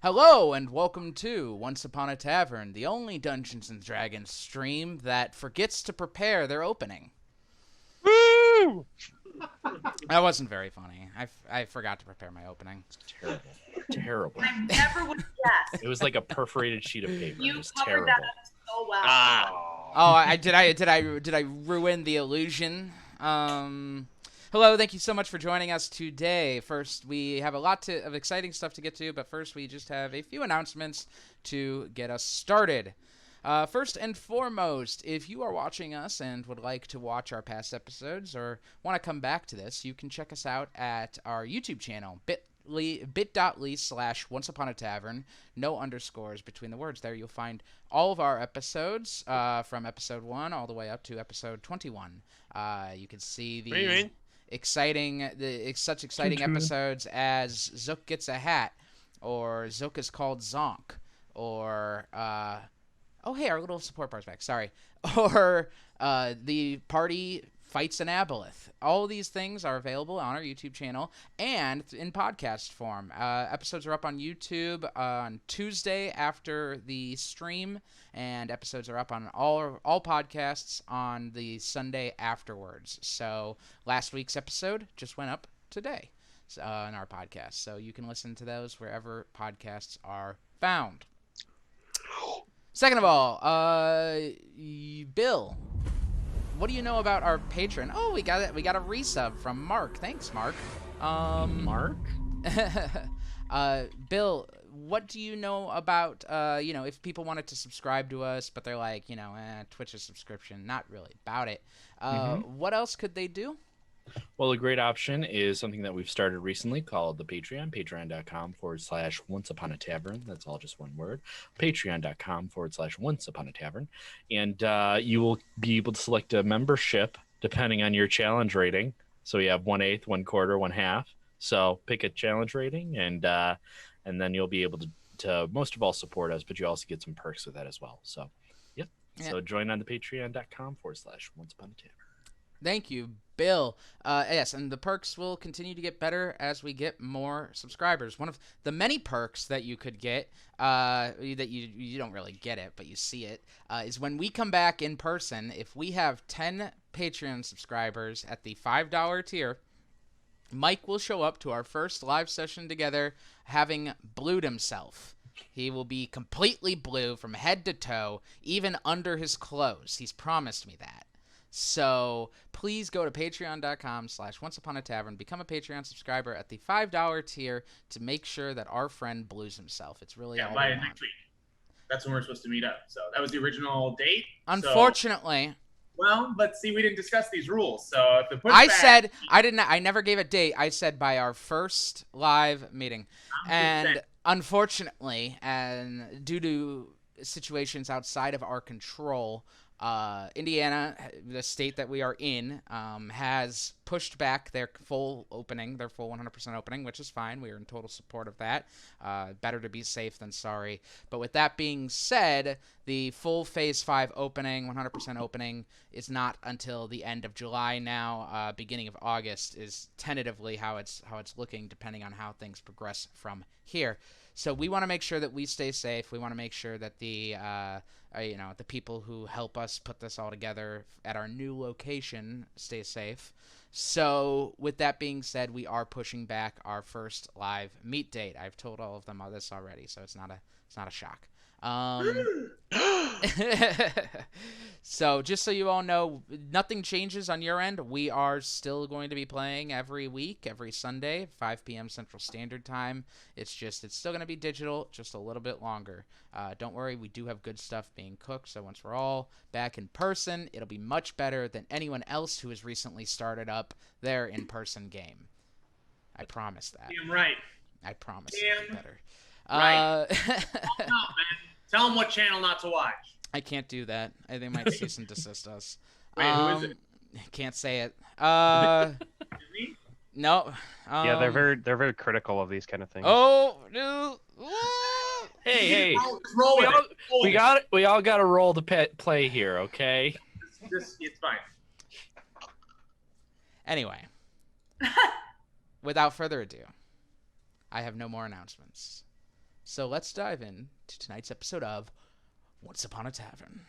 Hello and welcome to Once Upon a Tavern, the only Dungeons and Dragons stream that forgets to prepare their opening. Woo! That wasn't very funny. I forgot to prepare my opening. Terrible. Terrible. I never would guess. It was like a perforated sheet of paper. You It was covered terrible. that up so well. Did I ruin the illusion? Hello, thank you so much for joining us today. First, we have a lot of exciting stuff to get to, but first we just have a few announcements to get us started. First and foremost, if you are watching us and would like to watch our past episodes or want to come back to this, you can check us out at our YouTube channel, bit.ly/onceuponatavern, no underscores between the words there. You'll find all of our episodes from episode 1 all the way up to episode 21. You can see the such exciting episodes as Zook Gets a Hat, or Zook is Called Zonk, or oh, hey, our little support bar's back. Sorry. Or the party fights an aboleth. All of these things are available on our YouTube channel and in podcast form. Episodes are up on YouTube on Tuesday after the stream, and episodes are up on all podcasts on the Sunday afterwards. So last week's episode just went up today in our podcast. So you can listen to those wherever podcasts are found. Second of all, Bill, what do you know about our patron? Oh, we got it. We got a resub from Mark. Thanks, Mark. Mark? Bill, what do you know about if people wanted to subscribe to us, but they're like, Twitch a subscription, not really about it. What else could they do? Well, a great option is something that we've started recently called the Patreon, patreon.com/onceuponatavern. That's all just one word. Patreon.com/onceuponatavern. And you will be able to select a membership depending on your challenge rating. So you have 1/8, 1/4, 1/2. So pick a challenge rating, and then you'll be able to most of all support us, but you also get some perks with that as well. So, yep. Yeah. So join on the patreon.com/onceuponatavern. Thank you, Bill. Yes, and the perks will continue to get better as we get more subscribers. One of the many perks that you could get, that you don't really get it, but you see it, is when we come back in person. If we have 10 Patreon subscribers at the $5 tier, Mike will show up to our first live session together having blued himself. He will be completely blue from head to toe, even under his clothes. He's promised me that. So please go to patreon.com/onceuponatavern, become a Patreon subscriber at the $5 tier to make sure that our friend blues himself. It's really all by we want. next week. That's when we're supposed to meet up. So that was the original date. Unfortunately, But see, we didn't discuss these rules. So if the I never gave a date. I said by our first live meeting. And unfortunately, and due to situations outside of our control, Indiana, the state that we are in, has pushed back their full 100% opening, which is fine. We are in total support of that. Better to be safe than sorry. But with that being said, the full Phase 5 opening, 100% opening, is not until the end of July now. Beginning of August is tentatively how it's looking, depending on how things progress from here. So we want to make sure that we stay safe. We want to make sure that the people who help us put this all together at our new location stay safe. So with that being said, we are pushing back our first live meet date. I've told all of them all this already, so it's not a shock. So just so you all know, nothing changes on your end. We are still going to be playing every week, every Sunday, 5 p.m. Central Standard Time. It's still going to be digital, just a little bit longer. Don't worry, we do have good stuff being cooked, so once we're all back in person, it'll be much better than anyone else who has recently started up their in-person game. I promise that. Damn right. I promise it'll be better. Right. Tell them what channel not to watch. I can't do that. I think they might cease and desist us. Wait, who is it? Can't say it. Me? No. Yeah, they're very critical of these kind of things. Oh no! Hey, Roll with it. we all got a role to play here, okay? It's fine. Anyway, without further ado, I have no more announcements. So let's dive in to tonight's episode of Once Upon a Tavern.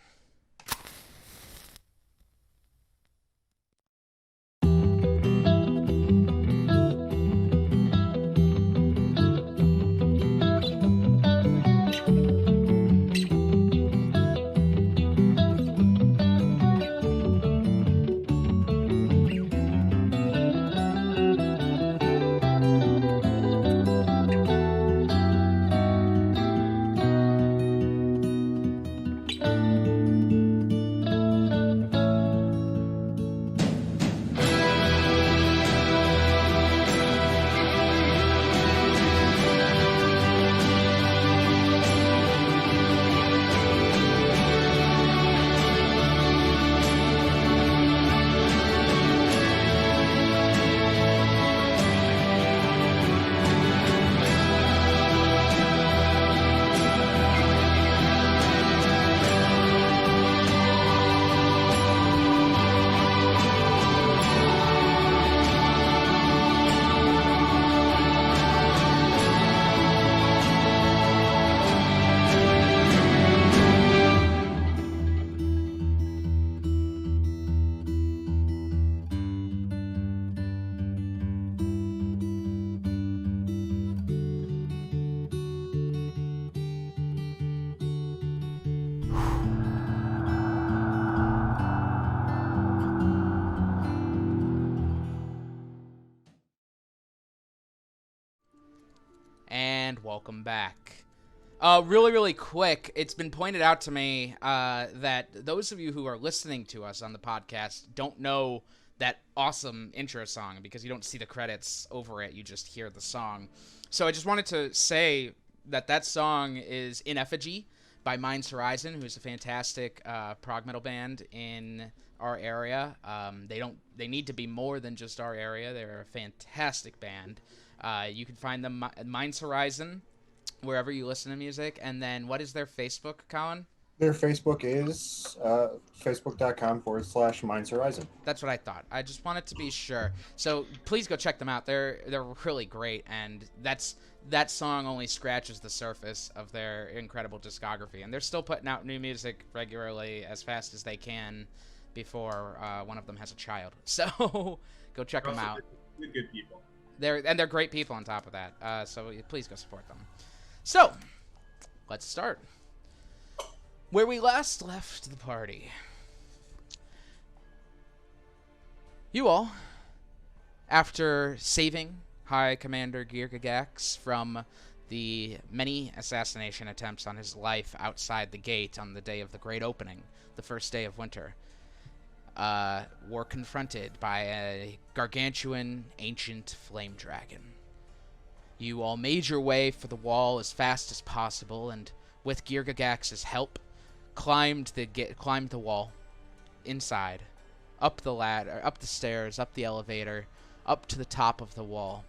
And welcome back. Really quick, it's been pointed out to me that those of you who are listening to us on the podcast don't know that awesome intro song because you don't see the credits over it, you just hear the song. So I just wanted to say that song is In Effigy by Mind's Horizon, who's a fantastic prog metal band in our area. They need to be more than just our area. They're a fantastic band. You can find them at Mind's Horizon, wherever you listen to music. And then what is their Facebook, Colin? Their Facebook is facebook.com/Minds Horizon. That's what I thought. I just wanted to be sure. So please go check them out. They're really great, and that song only scratches the surface of their incredible discography. And they're still putting out new music regularly as fast as they can before one of them has a child. So go check them out. Good people. They're great people on top of that. So please go support them. So let's start. Where we last left the party. You all, after saving High Commander Girgagax from the many assassination attempts on his life outside the gate on the day of the Great Opening, the first day of winter, were confronted by a gargantuan ancient flame dragon. You all made your way for the wall as fast as possible, and with Girgagax's help, climbed the wall, inside, up the ladder, up the stairs, up the elevator, up to the top of the wall,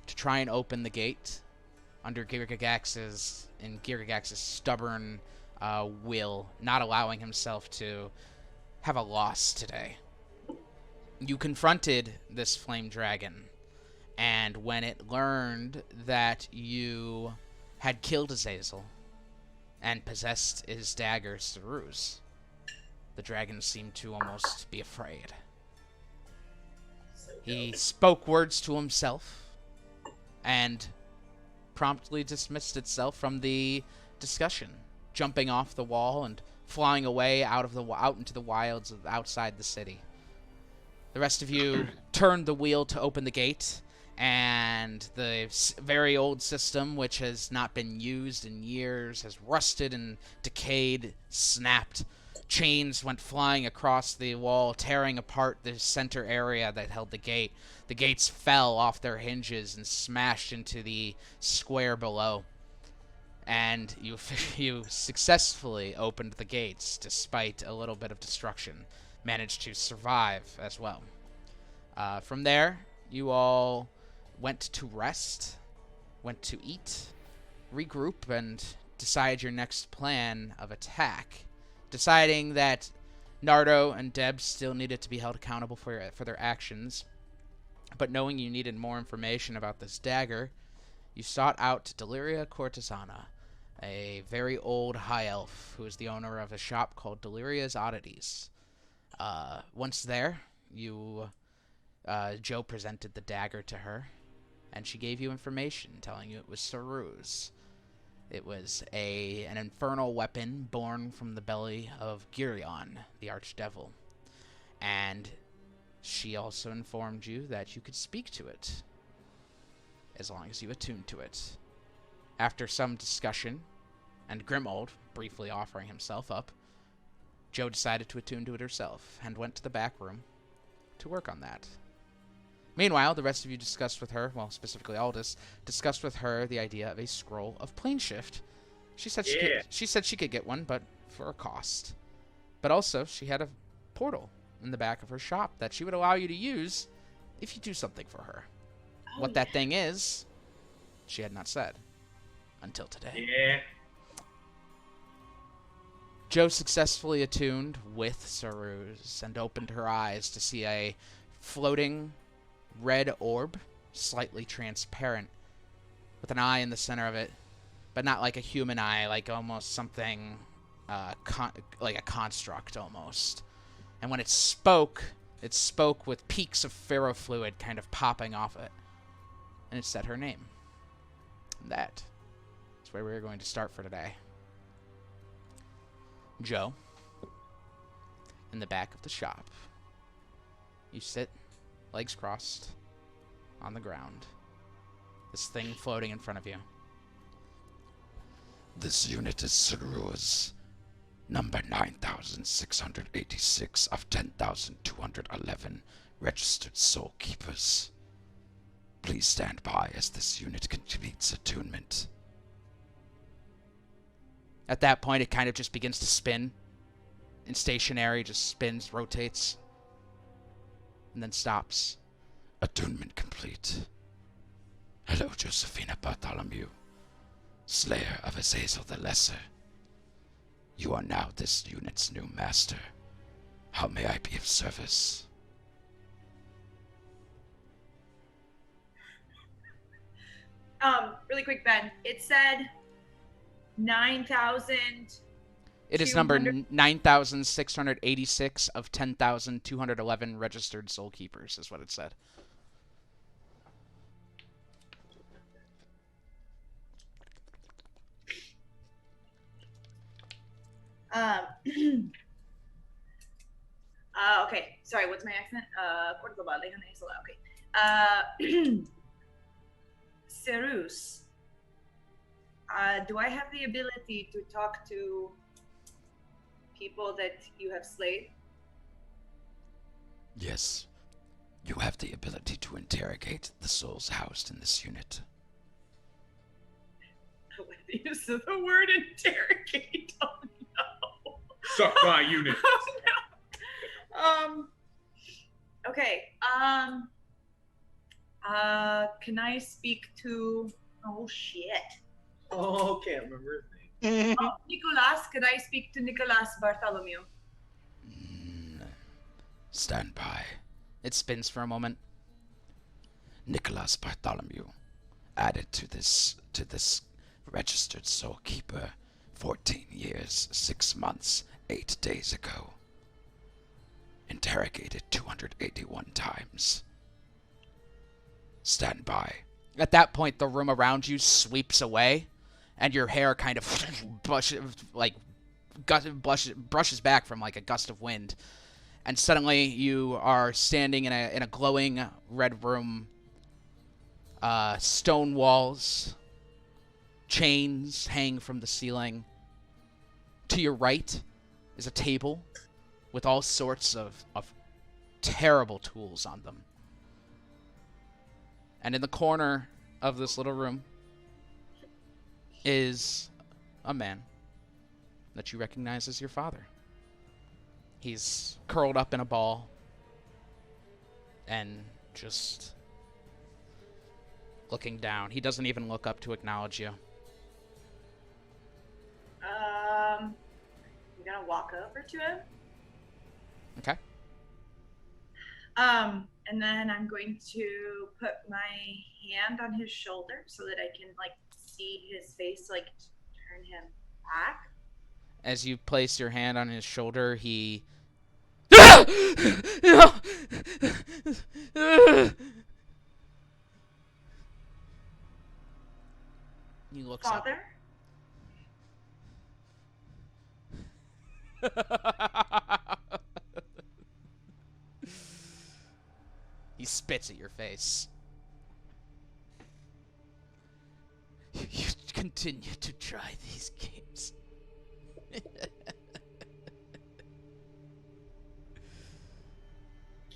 to try and open the gate under Girgagax's stubborn will, not allowing himself to have a loss today. You confronted this flame dragon, and when it learned that you had killed Azazel and possessed his dagger, Seuruz, the dragon seemed to almost be afraid. He spoke words to himself and promptly dismissed itself from the discussion, jumping off the wall and flying away out into the wilds outside the city. The rest of you turned the wheel to open the gate, and the very old system, which has not been used in years, has rusted and decayed, snapped. Chains went flying across the wall, tearing apart the center area that held the gate. The gates fell off their hinges and smashed into the square below. And you successfully opened the gates, despite a little bit of destruction. Managed to survive as well. From there, you all went to rest, went to eat, regroup, and decide your next plan of attack. Deciding that Nardo and Deb still needed to be held accountable for their actions, but knowing you needed more information about this dagger, you sought out Deliria Cortesana, a very old high elf who is the owner of a shop called Deliria's Oddities. Once there, Joe presented the dagger to her, and she gave you information telling you it was Seuruz. It was an infernal weapon born from the belly of Girion, the archdevil. And she also informed you that you could speak to it, as long as you attuned to it. After some discussion, and Grimold briefly offering himself up, Jo decided to attune to it herself, and went to the back room to work on that. Meanwhile, the rest of you discussed with her, well, specifically Aldous, discussed with her the idea of a scroll of plane shift. She said she could get one, but for a cost. But also, she had a portal in the back of her shop that she would allow you to use if you do something for her. What that thing is, she had not said until today. Yeah. Jo successfully attuned with Seuruz and opened her eyes to see a floating red orb, slightly transparent, with an eye in the center of it, but not like a human eye, like almost something like a construct almost. And when it spoke with peaks of ferrofluid kind of popping off it. And it said her name. And that is where we're going to start for today. Jo, in the back of the shop, you sit, legs crossed, on the ground. This thing floating in front of you. This unit is Seuruz, number 9686 of 10,211 registered soul keepers. Please stand by as this unit completes attunement. At that point, it kind of just begins to spin. In stationary, just spins, rotates, and then stops. Attunement complete. Hello, Josephina Bartholomew, Slayer of Azazel the Lesser. You are now this unit's new master. How may I be of service? Really quick, Ben. It said 9,000. It is number 9,686 of 10,211 registered soul keepers, is what it said. Okay. Sorry, what's my accent? Cordoba, Leon Isla. Okay. Seuruz. Do I have the ability to talk to people that you have slayed? Yes. You have the ability to interrogate the souls housed in this unit. I like the use of the word interrogate. Oh no. Suck my unit. Oh no. Okay. Can I speak to? Oh shit. Oh, can't remember his name. Nicolas. Can I speak to Nicolas Bartholomew? Stand by. It spins for a moment. Nicholas Bartholomew, added to this registered soul keeper 14 years, 6 months, 8 days ago. Interrogated 281 times. Stand by. At that point, the room around you sweeps away, and your hair kind of brushes back from like a gust of wind. And suddenly, you are standing in a glowing red room. Stone walls, chains hang from the ceiling. To your right is a table with all sorts of terrible tools on them. And in the corner of this little room is a man that you recognize as your father. He's curled up in a ball and just looking down. He doesn't even look up to acknowledge you. I'm gonna walk over to him. Okay. And then I'm going to put my hand on his shoulder so that I can like see his face like turn him back. As you place your hand on his shoulder, he... No! He looks up. Father? He spits at your face. You continue to try these games.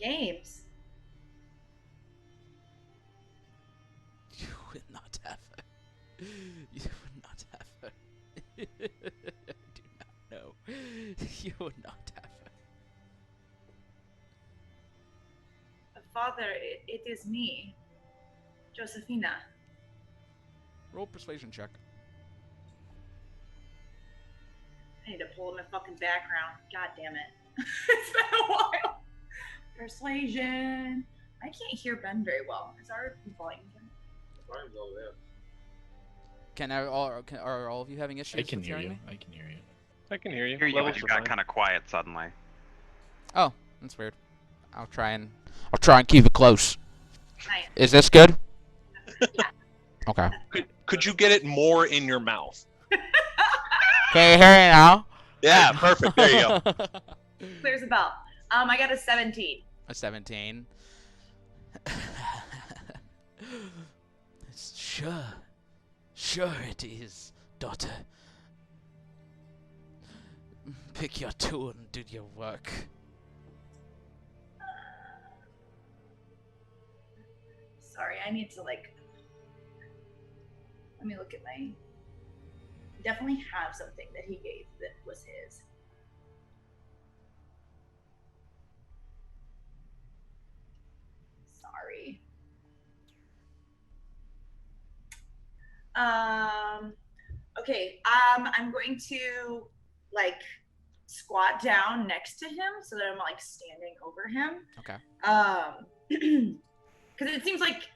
Games? You would not have her. You would not have her. I do not know. You would not have her. Father, it is me, Josefina. Roll persuasion check. I need to pull up my fucking background. God damn it. It's been a while. Persuasion. I can't hear Ben very well. Is our volume good? Volume's over there. Are all of you having issues? I can with hear hearing you. me? I can hear you. I can hear you. Hear you, Levels but you are got fine. kind of quiet suddenly. Oh, that's weird. I'll try and keep it close. Nice. Is this good? Yeah. Okay. Could you get it more in your mouth? Can you hear me now? Yeah, perfect. There you go. Clears the bell. I got a 17. A 17. Sure it is, daughter. Pick your tool and do your work. Sorry, I need to let me look at my. Definitely have something that he gave that was his. Sorry. Okay. I'm going to squat down next to him so that I'm standing over him. Okay. Because it seems like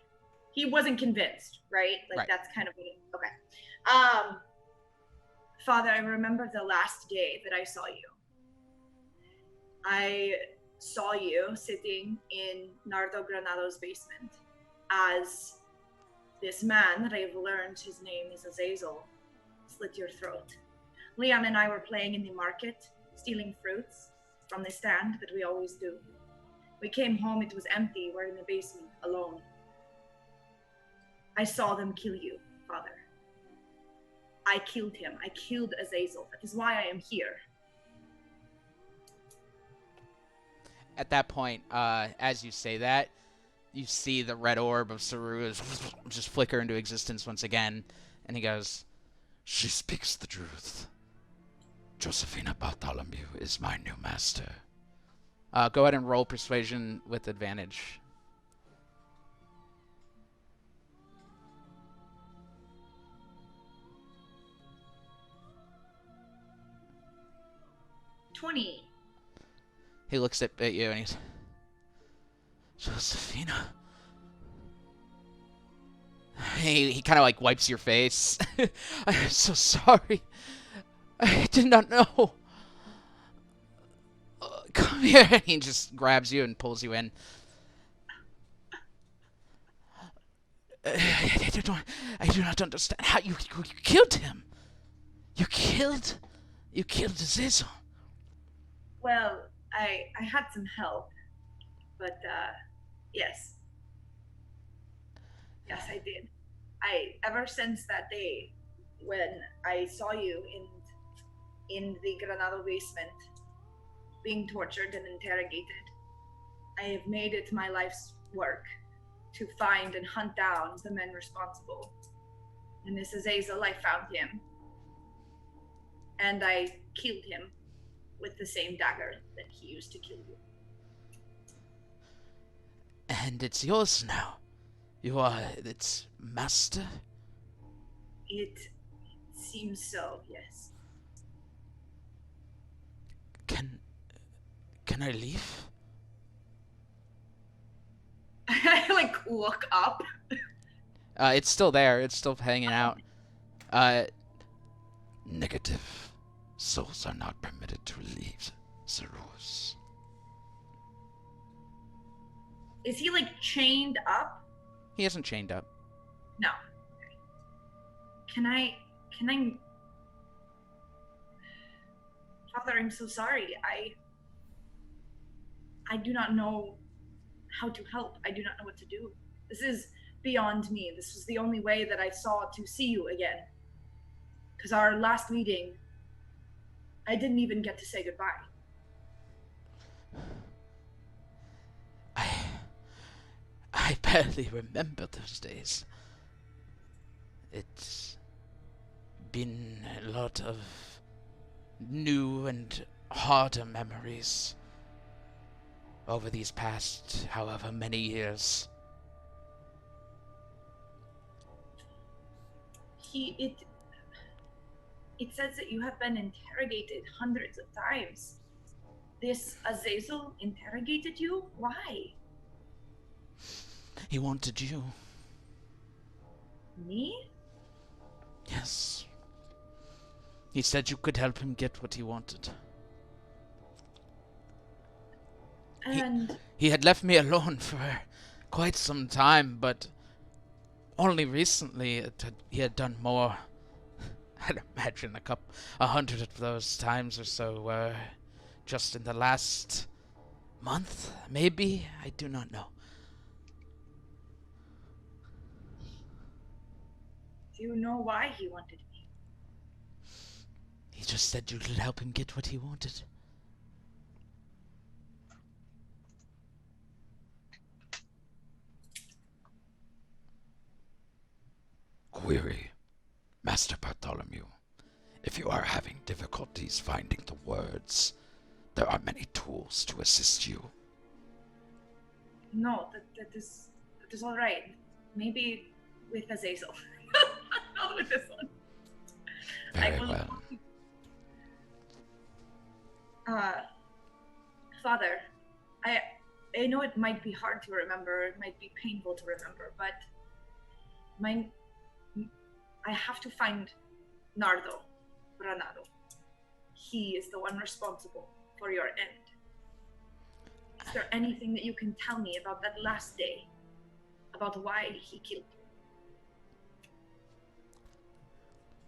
he wasn't convinced, right? Right. That's kind of what it, okay. Father, I remember the last day that I saw you. I saw you sitting in Nardo Granado's basement as this man that I've learned his name is Azazel slit your throat. Liam and I were playing in the market, stealing fruits from the stand that we always do. We came home, it was empty, we're in the basement, alone. I saw them kill you, Father. I killed him. I killed Azazel. That is why I am here. At that point, as you say that, you see the red orb of Seuruz just flicker into existence once again, and he goes, She speaks the truth. Josefina Bartholomew is my new master. go ahead and roll persuasion with advantage. $20. He looks at you and he's, Josefina. He kind of wipes your face. I'm so sorry. I did not know. Come here. And he just grabs you and pulls you in. I do not understand how you killed him. You killed Azazel. Well, I had some help, but yes. Yes, I did. Ever since that day when I saw you in the Granado basement being tortured and interrogated, I have made it my life's work to find and hunt down the men responsible. And this Azazel, I found him. And I killed him with the same dagger that he used to kill you. And it's yours now. You are its master? It seems so, yes. Can I leave? I look up. It's still there. It's still hanging out. Negative. Souls are not permitted to leave Seuruz. Is he like chained up? He isn't chained up. No. Can I Father, I'm so sorry. I do not know how to help. I do not know what to do. This is beyond me. This was the only way that I saw to see you again. Because our last meeting, I didn't even get to say goodbye. I barely remember those days. It's been a lot of new and harder memories over these past however many years. It says that you have been interrogated hundreds of times. This Azazel interrogated you? Why? He wanted you. Me? Yes. He said you could help him get what he wanted. And He had left me alone for quite some time, but only recently he had done more. I'd imagine 100 of those times or so were just in the last month, maybe? I do not know. do you know why he wanted me? He just said you could help him get what he wanted. Query. Master Bartholomew, if you are having difficulties finding the words, there are many tools to assist you. No, that is all right. Maybe with Azazel. Not with this one. Very well. Father, I know it might be hard to remember, it might be painful to remember, but I have to find Nardo Granado. He is the one responsible for your end. Is there anything that you can tell me about that last day? About why he killed you?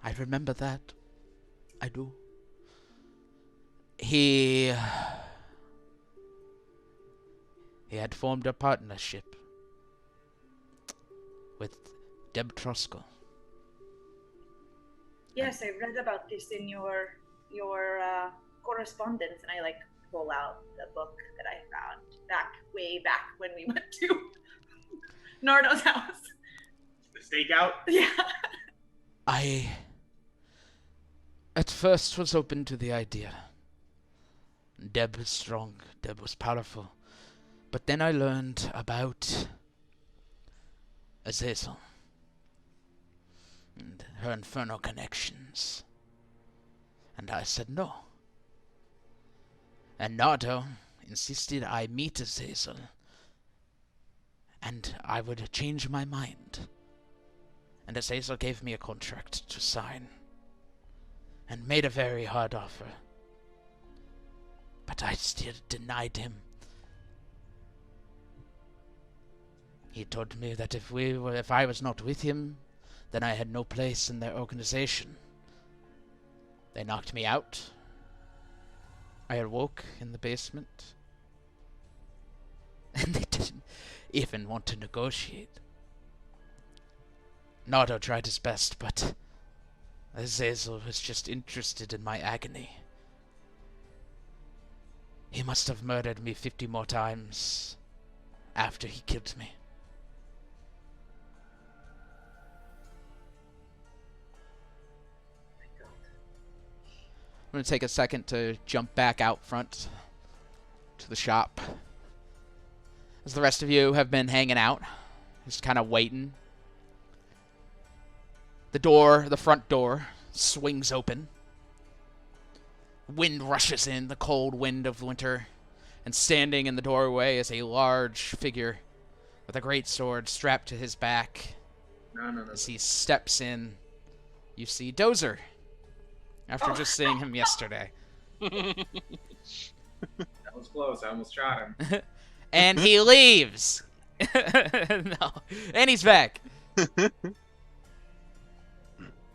I remember that. I do. He had formed a partnership with Deb Troskel. Yes, I read about this in your correspondence, and I pull out the book that I found way back when we went to Nardo's house. The stakeout? Yeah. I at first was open to the idea. Deb was strong, Deb was powerful. But then I learned about Azazel and her infernal connections. And I said no. And Nardo insisted I meet Azazel, and I would change my mind. And Azazel gave me a contract to sign, and made a very hard offer. But I still denied him. He told me that if I was not with him, then I had no place in their organization. They knocked me out. I awoke in the basement. And they didn't even want to negotiate. Nardo tried his best, but Azazel was just interested in my agony. He must have murdered me 50 more times after he killed me. I'm going to take a second to jump back out front to the shop. As the rest of you have been hanging out, just kind of waiting. The front door, swings open. Wind rushes in, the cold wind of winter. And standing in the doorway is a large figure with a great sword strapped to his back. No. As he steps in, you see Dozer. after just seeing him yesterday. That was close. I almost shot him. And he leaves. No. And he's back.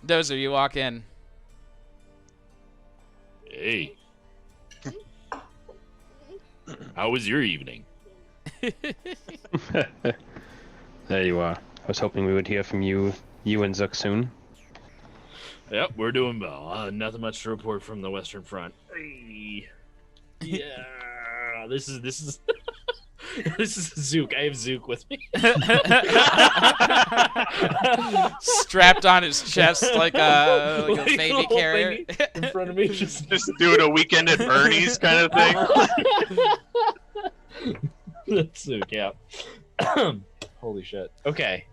Dozer, you walk in. Hey. How was your evening? There you are. I was hoping we would hear from you and Zook soon. Yep, we're doing well. Nothing much to report from the Western Front. Hey. Yeah, this is this is Zook. I have Zook with me. Strapped on his chest like a baby carrier. In front of me, just doing a weekend at Bernie's kind of thing. That's Zook, yeah. Holy shit. Okay.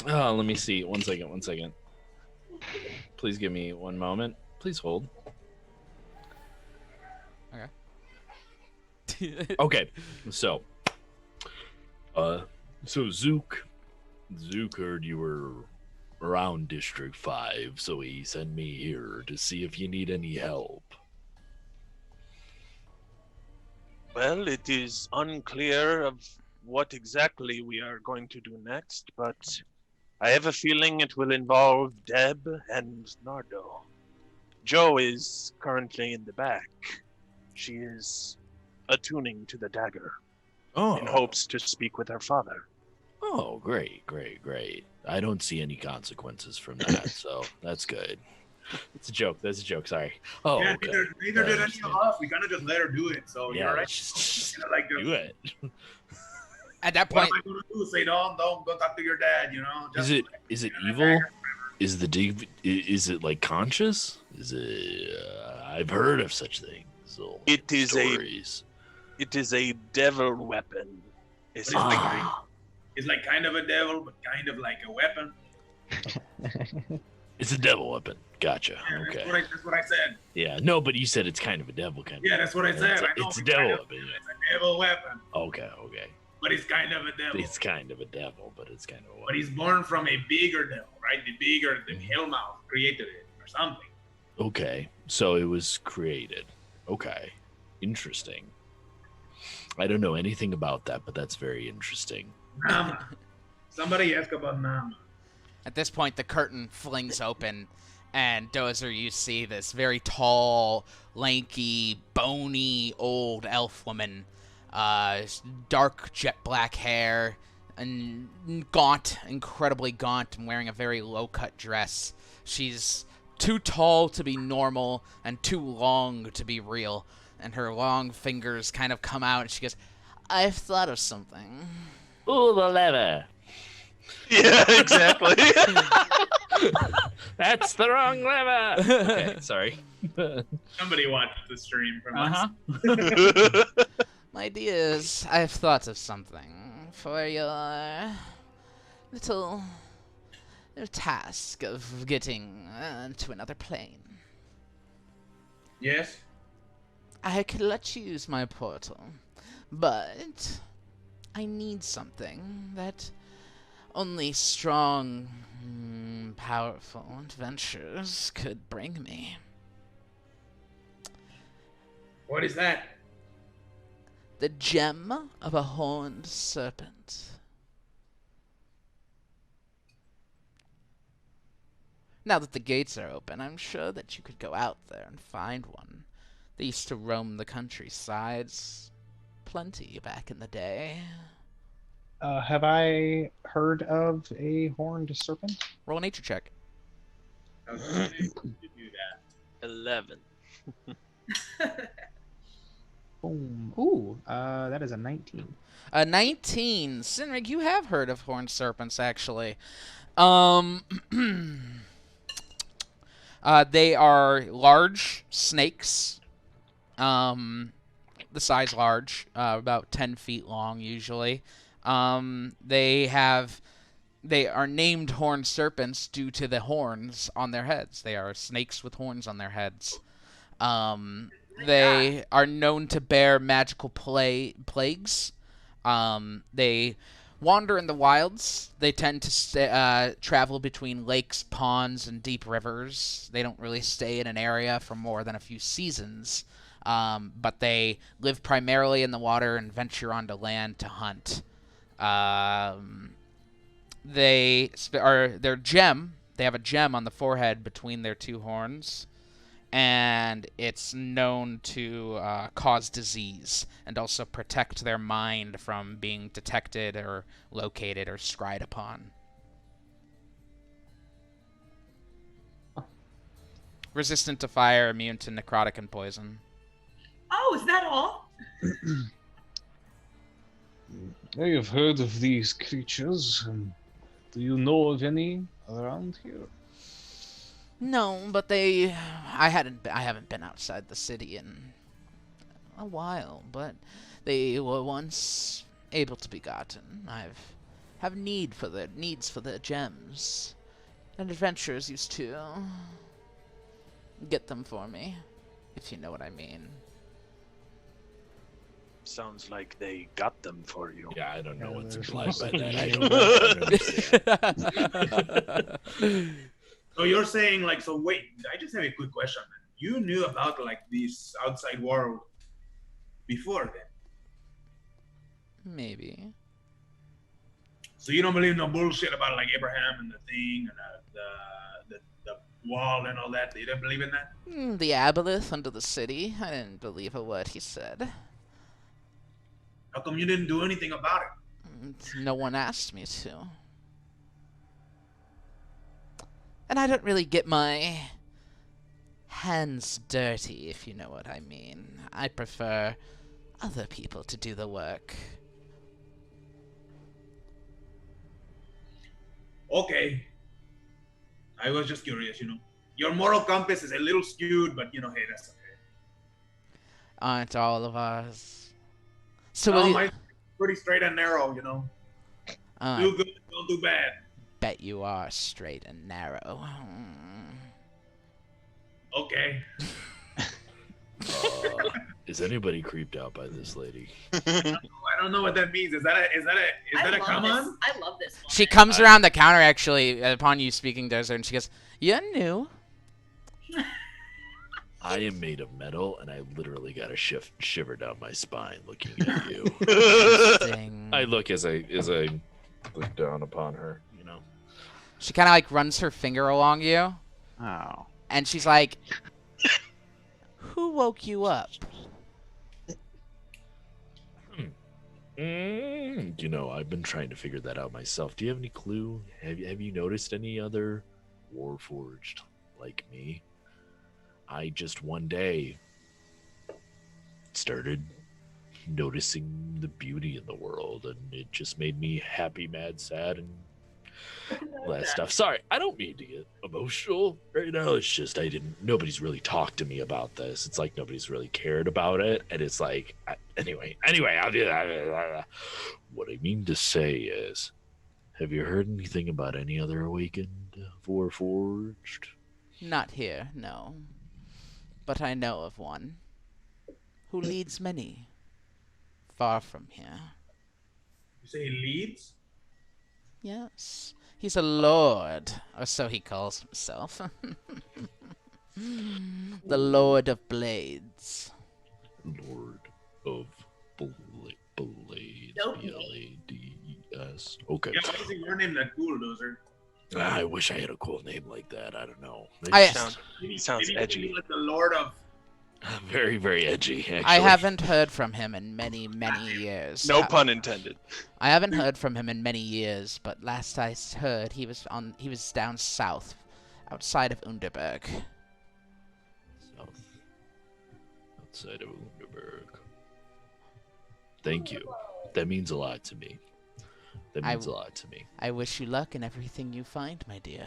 Oh, let me see. One second. Please give me one moment. Please hold. Okay. So Zook heard you were around District 5, so he sent me here to see if you need any help. Well, it is unclear of what exactly we are going to do next, but I have a feeling it will involve Deb and Nardo. Jo is currently in the back. She is attuning to the dagger in hopes to speak with her father. Oh, great. I don't see any consequences from that, so that's good. It's a joke. That's a joke. Sorry. Oh, Yeah, okay. neither did any of us. We kind of just let her do it. So Yeah, you're right. just Like, do it. At that what point, am I gonna do? Say don't go talk to your dad. You know. Is it evil? Is it like conscious? Is it? I've heard of such things. So It is stories. It is a devil weapon. It's like kind of a devil, but kind of like a weapon. It's a devil weapon. Gotcha. Yeah, Okay. that's what I said. Yeah. No, but you said it's kind of a devil kind of. Yeah, that's what I said. I know It's a devil kind of- weapon. It's a devil weapon, Okay. but he's kind of a devil. It's kind of a devil, but it's kind of a But weapon. he's born from a bigger devil, right? The Hellmouth created it or something. Okay. So it was created. Okay. Interesting. I don't know anything about that, but that's very interesting. Nama. Somebody ask about Nama. at this point, the curtain flings open, and Dozer, you see this very tall, lanky, bony, old elf woman, dark jet black hair, and gaunt, incredibly gaunt, and wearing a very low-cut dress. She's too tall to be normal and too long to be real, and her long fingers kind of come out, and she goes, "I've thought of something." Ooh, the lever. Yeah, exactly. That's the wrong lever. Okay, sorry. Somebody watched the stream from us. My dears, I've thought of something for your little task of getting to another plane. Yes? I could let you use my portal, but I need something that only strong, powerful adventurers could bring me. What is that? The gem of a horned serpent. Now that the gates are open, I'm sure that you could go out there and find one. They used to roam the countrysides plenty back in the day. Have I heard of a horned serpent? Roll a nature check. I was going to do that. 11. Boom. Ooh, that is a 19. A 19. Sinrig, you have heard of horned serpents, actually. They are large snakes. The size large, about 10 feet long usually. They are named horned serpents due to the horns on their heads. They are snakes with horns on their heads. They are known to bear magical plagues. They wander in the wilds. They tend to travel between lakes, ponds, and deep rivers. They don't really stay in an area for more than a few seasons, but they live primarily in the water and venture onto land to hunt. Their gem. They have a gem on the forehead between their two horns, and it's known to cause disease and also protect their mind from being detected or located or scryed upon. Resistant to fire, immune to necrotic and poison. Oh, is that all? I have heard of these creatures. Do you know of any around here? No, but I haven't been outside the city in a while, but they were once able to be gotten. Have needs for their gems, and adventurers used to get them for me, if you know what I mean. Sounds like they got them for you. Yeah, I don't know what's there's implied by something that. I there. don't understand. So you're saying like, so wait, I just have a quick question. You knew about like this outside world before then? Maybe. So you don't believe no bullshit about like Abraham and the thing and the wall and all that? You don't believe in that? The aboleth under the city. I didn't believe a word he said. How come you didn't do anything about it? No one asked me to. And I don't really get my hands dirty, if you know what I mean. I prefer other people to do the work. Okay. I was just curious, you know. Your moral compass is a little skewed, but you know, hey, that's okay. Aren't all of ours? So No, will you... mine's pretty straight and narrow, you know. Do good, don't do bad. Bet you are straight and narrow. Okay. Is anybody creeped out by this lady? I don't know what that means. Is that a come on? I love this one. She comes around the counter, actually, upon you speaking to her, and she goes, "You're new." I am made of metal, and I literally got a shiver down my spine looking at you. Interesting. I look as I look down upon her, you know. She kind of like runs her finger along you, Oh. and she's like, "Who woke you up?" You know, I've been trying to figure that out myself. Do you have any clue? Have you noticed any other Warforged like me? I just one day started noticing the beauty in the world, and it just made me happy, mad, sad, and all that stuff. Sorry, I don't mean to get emotional right now. It's just nobody's really talked to me about this. It's like nobody's really cared about it, and it's like, anyway, I'll do that. What I mean to say is, have you heard anything about any other awakened Warforged? Not here, no. But I know of one who leads many far from here. You say he leads? Yes, he's a lord, or so he calls himself. The Lord of Blades. Lord of Blades. Nope. Blades. Okay. Yeah, why is your name that cool, Dozer? I wish I had a cool name like that. I don't know. Sounds Maybe edgy. like the Lord of. Very, very edgy, actually. I haven't heard from him in many, many years. No pun intended. I haven't heard from him in many years, but last I heard, he was down south, outside of Underberg. South. Outside of Underberg. Thank you. That means a lot to me. That means a lot to me. I wish you luck in everything you find, my dear.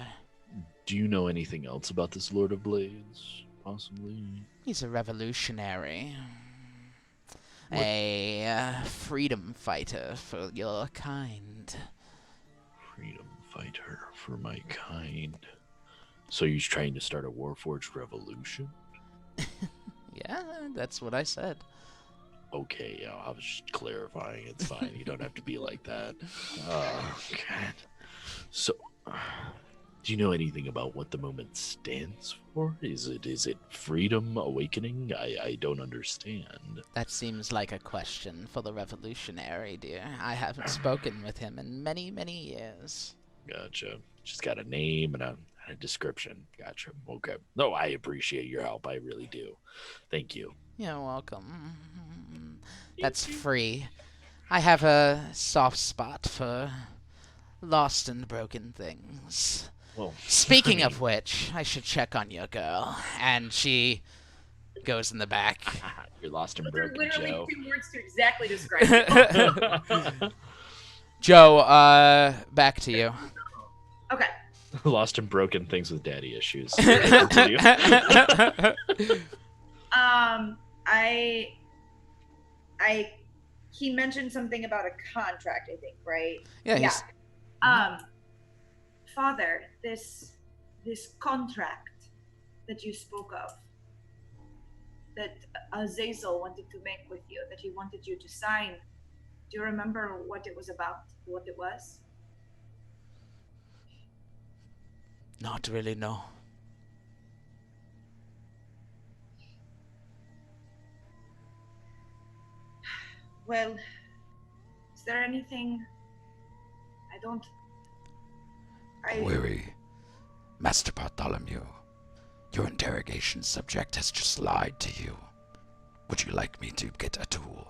Do you know anything else about this Lord of Blades? Possibly? He's a revolutionary. What? A freedom fighter for your kind. Freedom fighter for my kind. So he's trying to start a Warforged revolution? Yeah, that's what I said. Okay, yeah, I was just clarifying. It's fine. You don't have to be like that. Oh, God. So, do you know anything about what the moment stands for? Is it freedom, awakening? I don't understand. That seems like a question for the revolutionary, dear. I haven't spoken with him in many, many years. Gotcha. Just got a name and a description. Gotcha. Okay. No, I appreciate your help. I really do. Thank you. You're welcome. That's free. I have a soft spot for lost and broken things. Well, Speaking of which, I should check on your girl. And she goes in the back. you're lost and Those are broken, literally Joe. 2 words to exactly describe it. Joe, back to you. Okay. Lost and broken things with daddy issues. He mentioned something about a contract, I think, right? Yeah, he's... Father, this contract that you spoke of, that Azazel wanted to make with you, that he wanted you to sign, do you remember what it was about? What it was? Not really, no. Well, is there anything Query. Master Bartholomew, your interrogation subject has just lied to you. Would you like me to get a tool?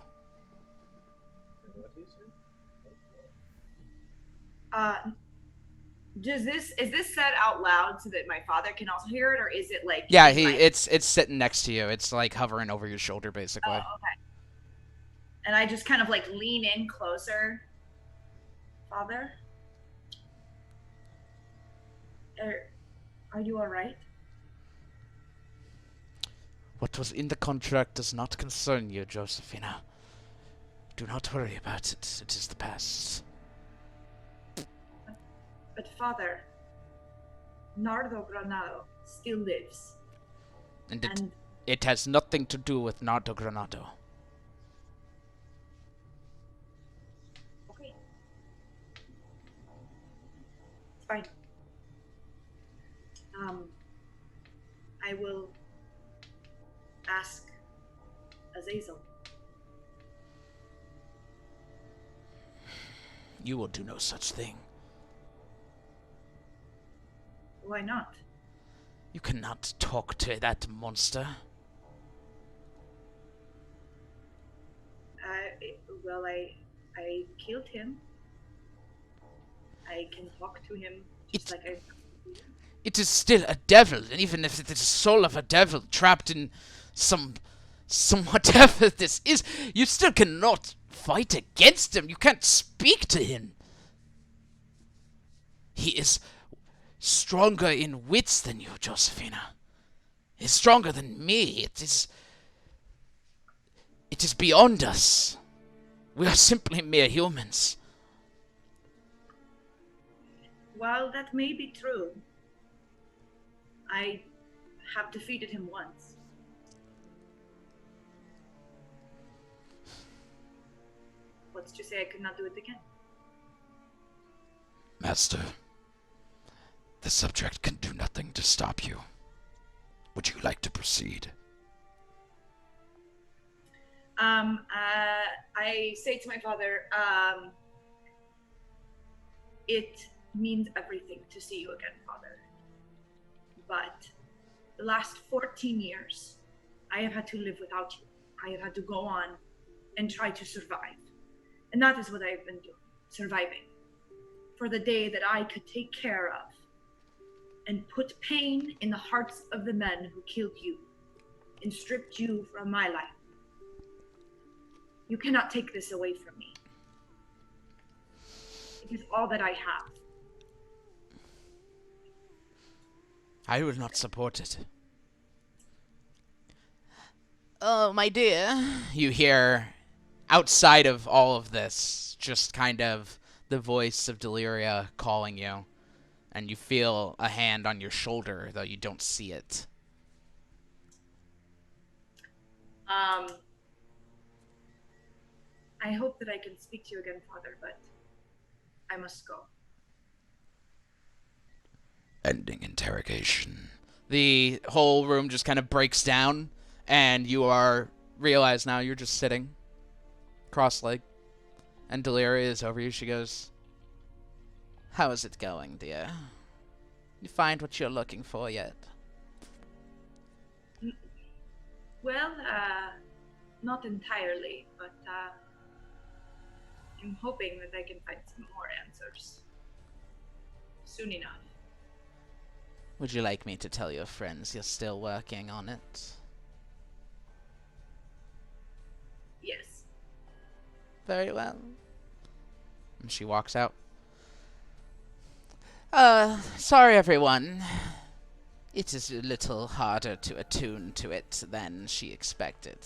Is this said out loud so that my father can also hear it, or is it like... Yeah, it's sitting next to you. It's like hovering over your shoulder, basically. Oh, okay. And I just kind of like lean in closer. Father? Are you alright? What was in the contract does not concern you, Josephina. Do not worry about it. It is the past. But Father, Nardo Granado still lives. And it has nothing to do with Nardo Granado. Okay. It's fine. I will ask Azazel. You will do no such thing. Why not? You cannot talk to that monster. Well, I killed him. I can talk to him just like I... It is still a devil, and even if it is the soul of a devil trapped in some whatever this is, you still cannot fight against him. You can't speak to him. He is stronger in wits than you, Josephina. He is stronger than me. It is beyond us. We are simply mere humans. While that may be true, I have defeated him once. What's to say I could not do it again? Master, the subject can do nothing to stop you. Would you like to proceed? I say to my father, it means everything to see you again, Father. But the last 14 years, I have had to live without you. I have had to go on and try to survive. And that is what I have been doing, surviving. For the day that I could take care of and put pain in the hearts of the men who killed you and stripped you from my life. You cannot take this away from me. It is all that I have. I will not support it. Oh, my dear. You hear, outside of all of this, just kind of the voice of Deliria calling you. And you feel a hand on your shoulder, though you don't see it. I hope that I can speak to you again, Father, but I must go. Ending interrogation. The whole room just kind of breaks down, and you realize now you're just sitting, cross-legged, and Deliria is over you. She goes, "How is it going, dear? You find what you're looking for yet?" Well, not entirely, but I'm hoping that I can find some more answers soon enough. Would you like me to tell your friends you're still working on it? Yes. Very well. And she walks out. Sorry everyone. It is a little harder to attune to it than she expected.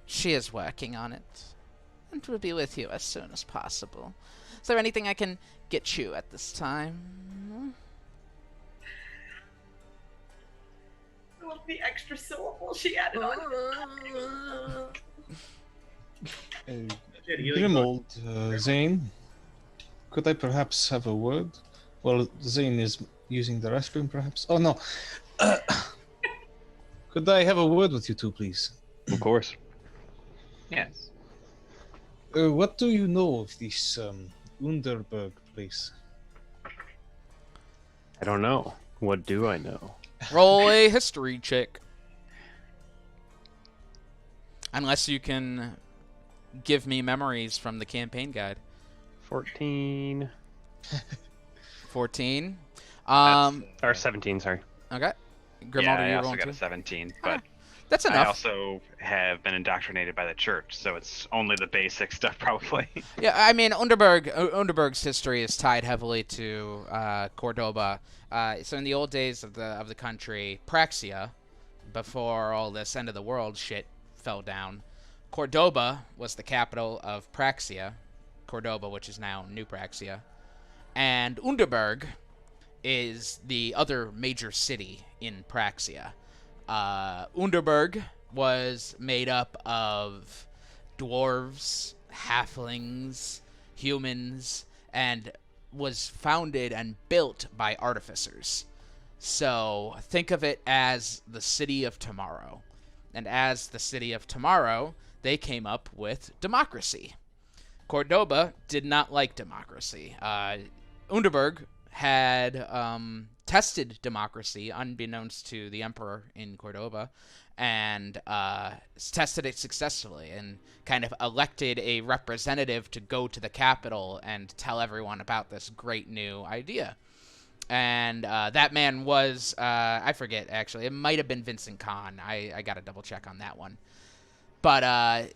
She is working on it, and will be with you as soon as possible. Is there anything I can get you at this time? I love the extra syllable she added on. Grimold, Zane, could I perhaps have a word? Well, Zane is using the restroom, perhaps. Oh, no. Could I have a word with you two, please? Of course. Yes. What do you know of this Underberg place? I don't know. What do I know? Roll a history check. Unless you can give me memories from the campaign guide. 14. 14. Or 17, sorry. Okay. Grimaldi, Yeah, I you're also rolling got a too? 17, but That's I enough. also have been indoctrinated by the church, so it's only the basic stuff, probably. Yeah, I mean, Underberg's history is tied heavily to Cordoba. So in the old days of the country, Praxia, before all this end of the world shit fell down, Cordoba was the capital of Praxia, Cordoba, which is now New Praxia, and Underberg is the other major city in Praxia. Underberg was made up of dwarves, halflings, humans, and was founded and built by artificers. So think of it as the city of tomorrow. And as the city of tomorrow, they came up with democracy. Cordoba did not like democracy. Underberg had tested democracy, unbeknownst to the emperor in Cordoba, and tested it successfully and kind of elected a representative to go to the capital and tell everyone about this great new idea. And that man was, I forget, actually. It might have been Vincent Kahn. I got to double check on that one. But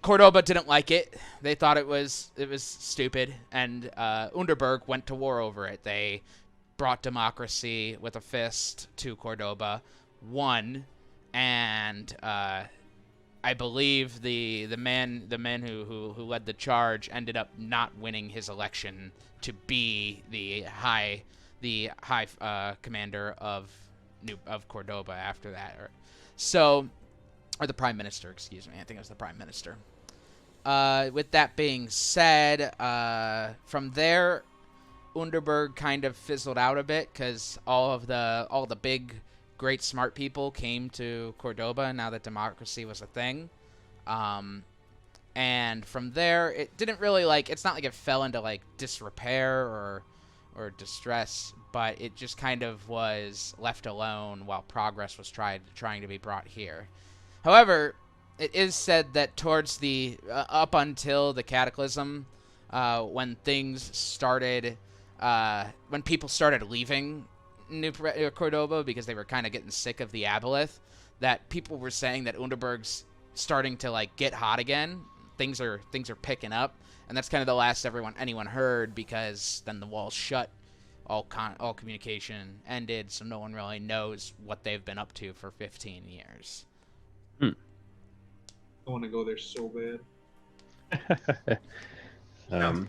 Cordoba didn't like it. They thought it was stupid, and Underberg went to war over it. They brought democracy with a fist to Cordoba, won, and I believe the man who led the charge ended up not winning his election to be the high commander of Cordoba after that, or the prime minister, excuse me. I think it was the prime minister. With that being said, from there, Underberg kind of fizzled out a bit because all the big, great, smart people came to Cordoba now that democracy was a thing. And from there, it didn't really it's not like it fell into disrepair or distress, but it just kind of was left alone while progress was trying to be brought here. However, it is said that towards the up until the Cataclysm, when things started, when people started leaving Cordoba because they were kind of getting sick of the Aboleth, that people were saying that Underberg's starting to get hot again. Things are picking up, and that's kind of the last anyone heard, because then the walls shut, all communication ended, so no one really knows what they've been up to for 15 years. I want to go there so bad. um, Sounds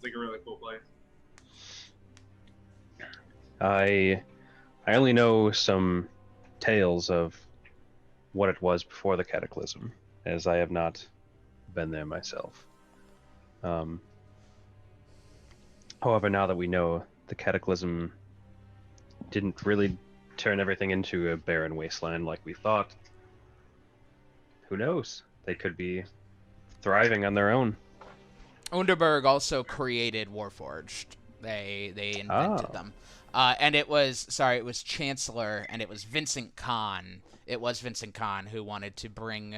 like a really cool place. I only know some tales of what it was before the Cataclysm, as I have not been there myself. However, now that we know the cataclysm didn't really turn everything into a barren wasteland like we thought, who knows? They could be thriving on their own. Underberg also created Warforged. They invented them. And it was Chancellor, and it was Vincent Kahn. It was Vincent Kahn who wanted to bring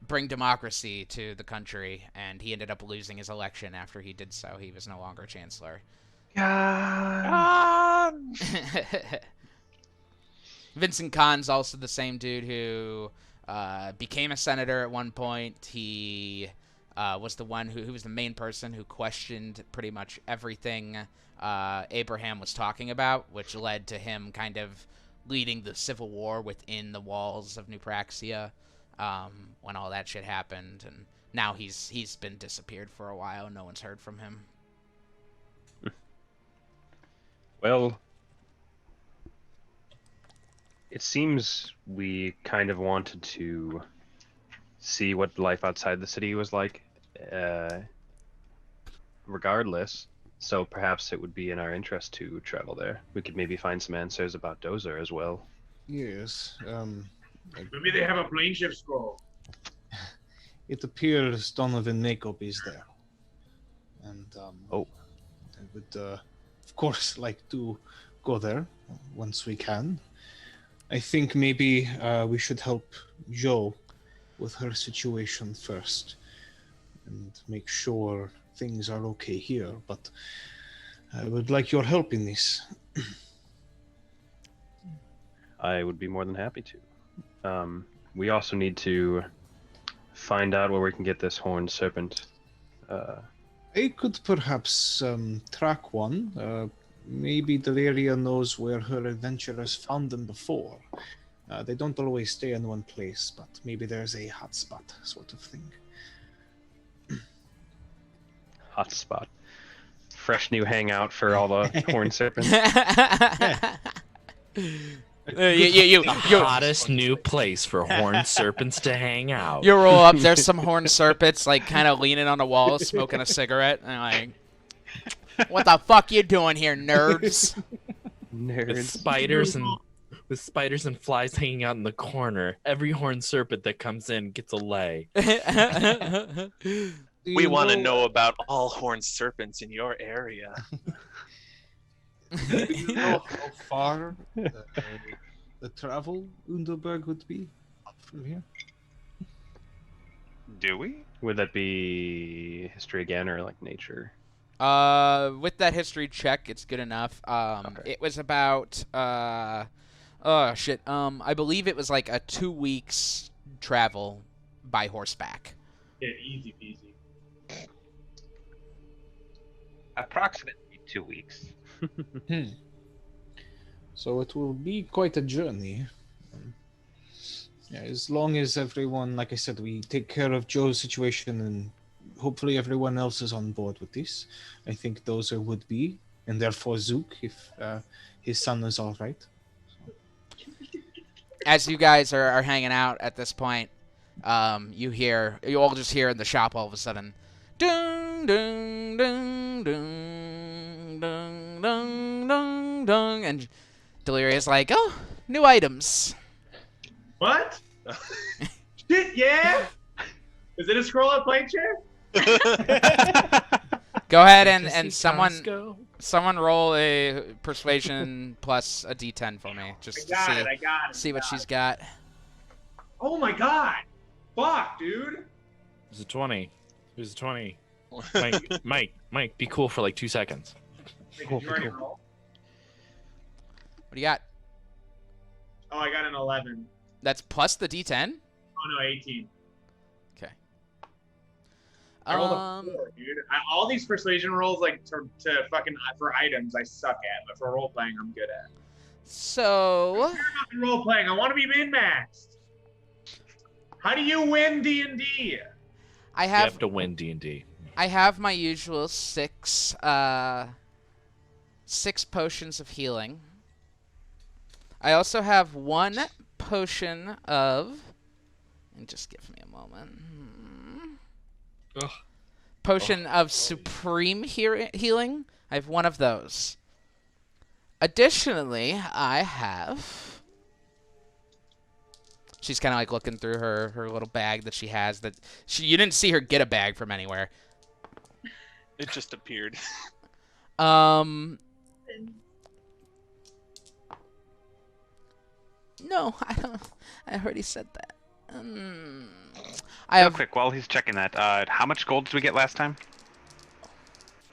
democracy to the country, and he ended up losing his election after he did so. He was no longer Chancellor. Vincent Kahn's also the same dude who became a senator at one point. He was the one who was the main person who questioned pretty much everything Abraham was talking about, which led to him kind of leading the civil war within the walls of New Praxia when all that shit happened. And now he's been disappeared for a while. No one's heard from him. Well, it seems we kind of wanted to see what life outside the city was like, regardless. So perhaps it would be in our interest to travel there. We could maybe find some answers about Dozer as well. Yes. Maybe they have a plane shift scroll. It appears Donovan Makeup is there. And I would, of course, like to go there once we can. I think maybe we should help Jo with her situation first and make sure things are okay here, but I would like your help in this. I would be more than happy to. We also need to find out where we can get this horned serpent. I could perhaps track one. Maybe Delaria knows where her adventurers found them before. They don't always stay in one place, but maybe there's a hotspot sort of thing. Hotspot. Fresh new hangout for all the horned serpents. The hottest new place for horned serpents to hang out. You roll up, there's some horned serpents, like, kind of leaning on a wall, smoking a cigarette, and like, what the fuck you doing here, nerds? Nerds. With spiders and flies hanging out in the corner. Every horned serpent that comes in gets a lay. We want to know about all horned serpents in your area. Do you know how far the travel Underberg would be from here? Do we? Would that be history again or like nature? With that history check, it's good enough. Okay. It was about I believe it was like a 2 weeks travel by horseback. Yeah, easy peasy. Approximately 2 weeks. So it will be quite a journey. Yeah, as long as everyone, like I said, we take care of Joe's situation and hopefully everyone else is on board with this. I think Dozer would be, and therefore Zook, if his son is all right. As you guys are hanging out at this point, you all just hear in the shop all of a sudden, dung dung dung dung dung dung dung dung, and Deliria's like, oh, new items. What? Shit, yeah? Is it a scroll up plane chair? Go ahead and someone roll a persuasion plus a d10 for me, just to see what she's got. Oh my god! Fuck, dude! It's a 20. Who's a 20? Mike, be cool for like 2 seconds. Did you already roll? What do you got? Oh, I got an 11. That's plus the d10? Oh no, 18. Okay. I rolled a 4, dude. All these persuasion rolls, like to fucking for items, I suck at, but for role playing, I'm good at. So. Role playing, I want to be min maxed. How do you win D&D? You have to win D&D. I have my usual 6 potions of healing. I also have 1 potion of And just give me a moment. Ugh. Potion of Supreme Healing. I have one of those. Additionally, I have... She's kind of like looking through her little bag that she has. You didn't see her get a bag from anywhere. It just appeared. No, I don't. I already said that. Real quick, while he's checking that, how much gold did we get last time?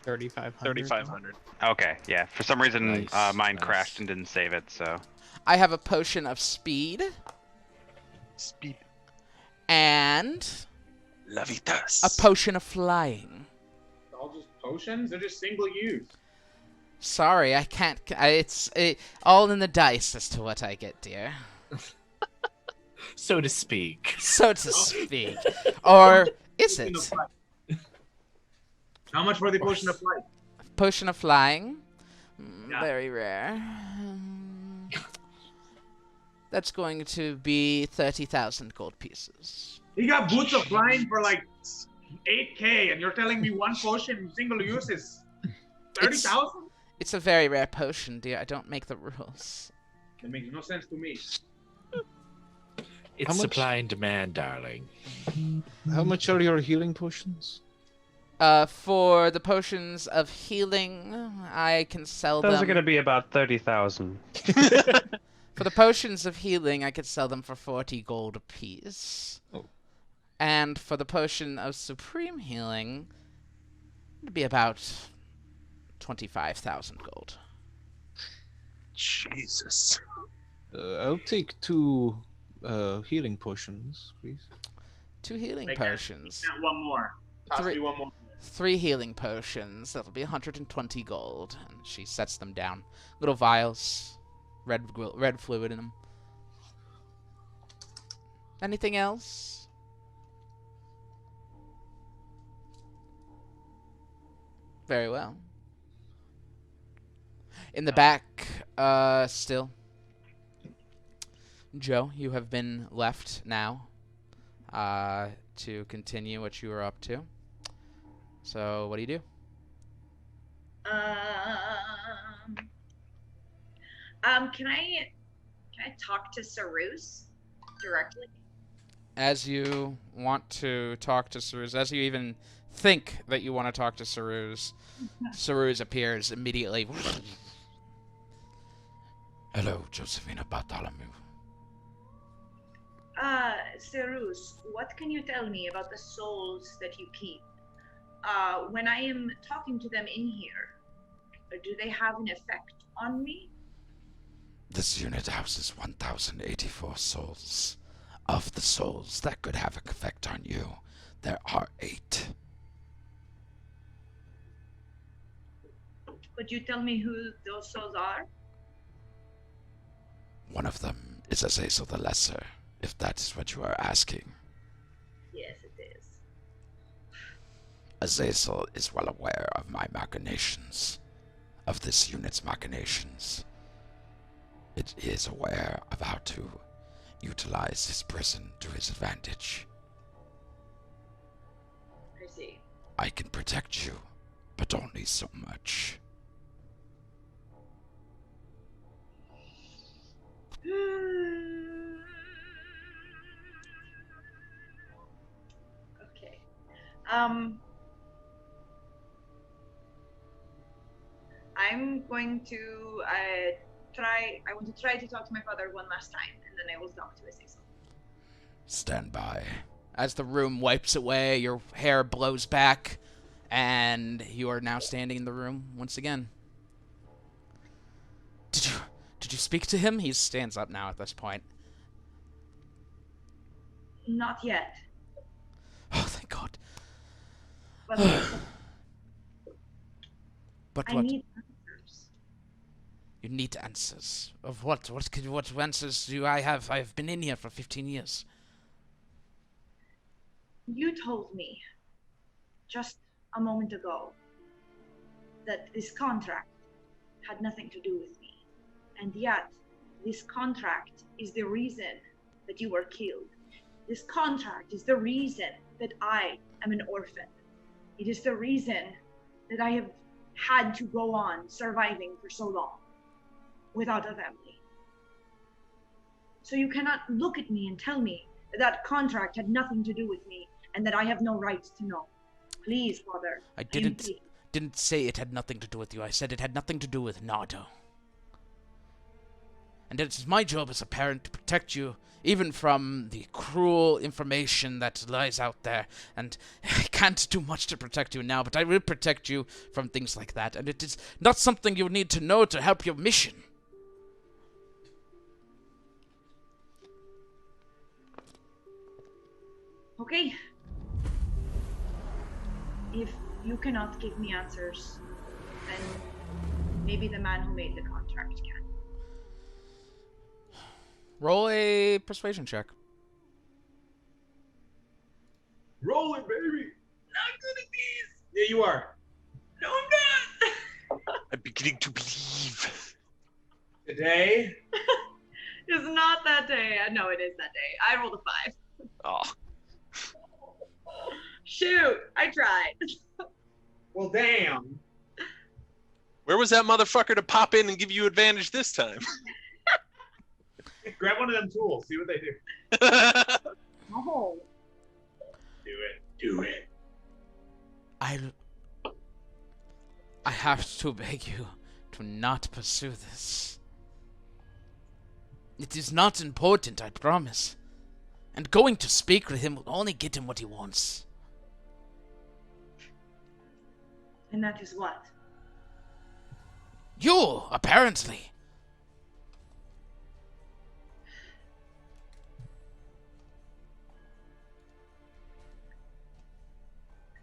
3,500. 3,500. Okay, yeah. For some reason, Nice, mine nice. crashed and didn't save it, so... I have a potion of speed. Speed. And Lavitas. a potion of flying. All just potions? They're just single use. Sorry, I can't. It's all in the dice as to what I get, dear. So to speak. So to speak. Or is it? How much for the potion of flight? Potion of flying. Yeah. Very rare. That's going to be 30,000 gold pieces. He got boots of flying for like 8K, and you're telling me one potion single use is 30,000? It's a very rare potion, dear. I don't make the rules. That makes no sense to me. It's supply and demand, darling. How much are your healing potions? For the potions of healing, I can sell them. Those are going to be about 30,000. For the potions of healing, I could sell them for 40 gold apiece. Oh. And for the potion of supreme healing, it'd be about 25,000 gold. Jesus. I'll take 2 healing potions, please. 2 healing Make that- potions. Yeah, one more. Toss me one more. 3 healing potions. That'll be 120 gold. And she sets them down. Little vials. Red fluid in them. Anything else? Very well. In the back, still. Joe, you have been left now to continue what you were up to. So, what do you do? Can I talk to Seuruz directly? As you want to talk to Seuruz, as you even think that you want to talk to Seuruz, Seuruz appears immediately. Hello, Josephina Bartholomew. Seuruz, what can you tell me about the souls that you keep? When I am talking to them in here, do they have an effect on me? This unit houses 1,084 souls. Of the souls that could have an effect on you, there are 8. Could you tell me who those souls are? One of them is Azazel the Lesser, if that is what you are asking. Yes, it is. Azazel is well aware of my machinations, of this unit's machinations. It is aware of how to utilize his prison to his advantage. I see. I can protect you, but only so much. Okay. I'm going to I want to try to talk to my father one last time, and then I will talk to Azazel. Stand by. As the room wipes away, your hair blows back, and you are now standing in the room once again. Did you speak to him? He stands up now at this point. Not yet. Oh, thank God. But, But I what? need answers. You need answers. Of what? What answers do I have? I've been in here for 15 years. You told me just a moment ago that this contract had nothing to do with me. And yet, this contract is the reason that you were killed. This contract is the reason that I am an orphan. It is the reason that I have had to go on surviving for so long without a family. So you cannot look at me and tell me that that contract had nothing to do with me and that I have no right to know. Please, Father. I didn't say it had nothing to do with you. I said it had nothing to do with Nardo. And it is my job as a parent to protect you, even from the cruel information that lies out there. And I can't do much to protect you now, but I will protect you from things like that. And it is not something you need to know to help your mission. Okay. If you cannot give me answers, then maybe the man who made the contract can. Roll a persuasion check. Roll it, baby. Not good at these. Yeah, you are. No, I'm not. I'm beginning to believe. Today. It's not that day. No, it is that day. I rolled a 5. Oh, Shoot, I tried. Well, damn. where was that motherfucker to pop in and give you advantage this time? Grab one of them tools. See what they do. Oh. Do it. Do it. I have to beg you to not pursue this. It is not important, I promise. And going to speak with him will only get him what he wants. And that is what? You, apparently.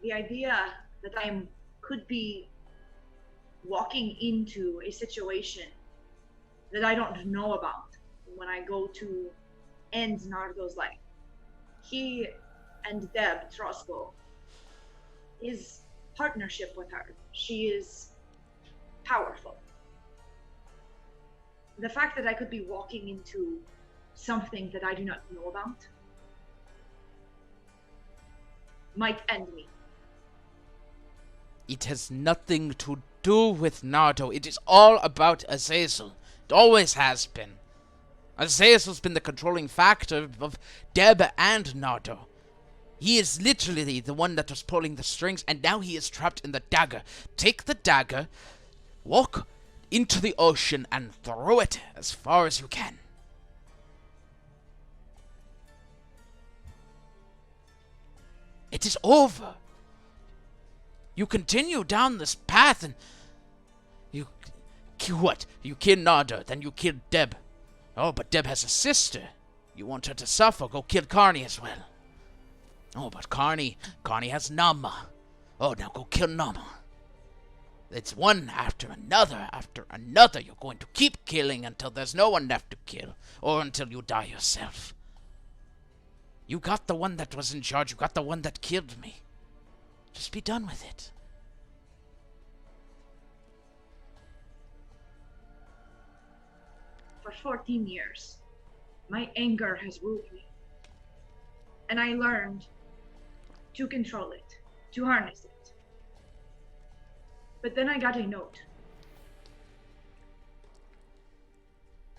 The idea that I could be walking into a situation that I don't know about when I go to end Nardo's life. He and Deb Trosco, his partnership with her, she is powerful. The fact that I could be walking into something that I do not know about might end me. It has nothing to do with Nardo. It is all about Azazel. It always has been. Azazel's been the controlling factor of Deb and Nardo. He is literally the one that was pulling the strings, and now he is trapped in the dagger. Take the dagger, walk into the ocean, and throw it as far as you can. It is over. You continue down this path and you what? You kill Nardo, then you kill Deb. Oh, but Deb has a sister. You want her to suffer, go kill Carney as well. Oh, but Carney has Nama. Oh, now go kill Nama. It's one after another. You're going to keep killing until there's no one left to kill, or until you die yourself. You got the one that was in charge. You got the one that killed me. Just be done with it. For 14 years, my anger has ruled me. And I learned to control it, to harness it. But then I got a note.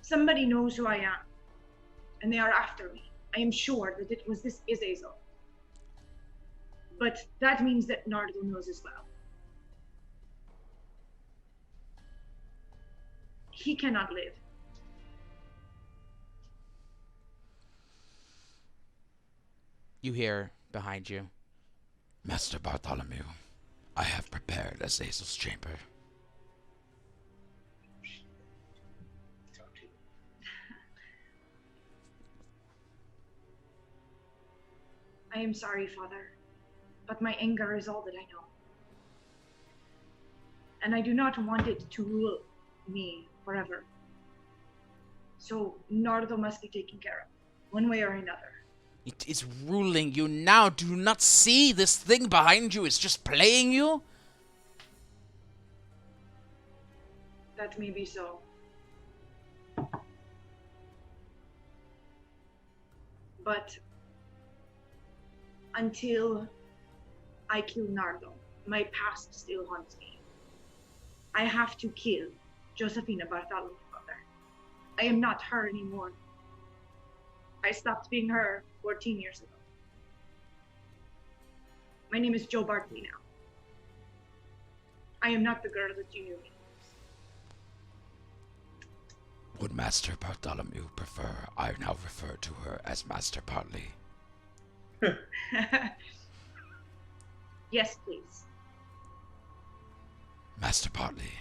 Somebody knows who I am, and they are after me. I am sure that it was this Azazel. But that means that Nardo knows as well. He cannot live. You hear behind you. Master Bartholomew, I have prepared Azazel's chamber. I am sorry, Father, but my anger is all that I know. And I do not want it to rule me forever. So Nardo must be taken care of, one way or another. It is ruling you now. Do you not see this thing behind you is just playing you? That may be so. But until I kill Nardo. My past still haunts me. I have to kill Josefina Bartholomew's mother. I am not her anymore. I stopped being her 14 years ago. My name is Joe Bartley now. I am not the girl that you knew me. Would Master Bartholomew prefer I now refer to her as Master Bartley? Yes, please. Master Bartley,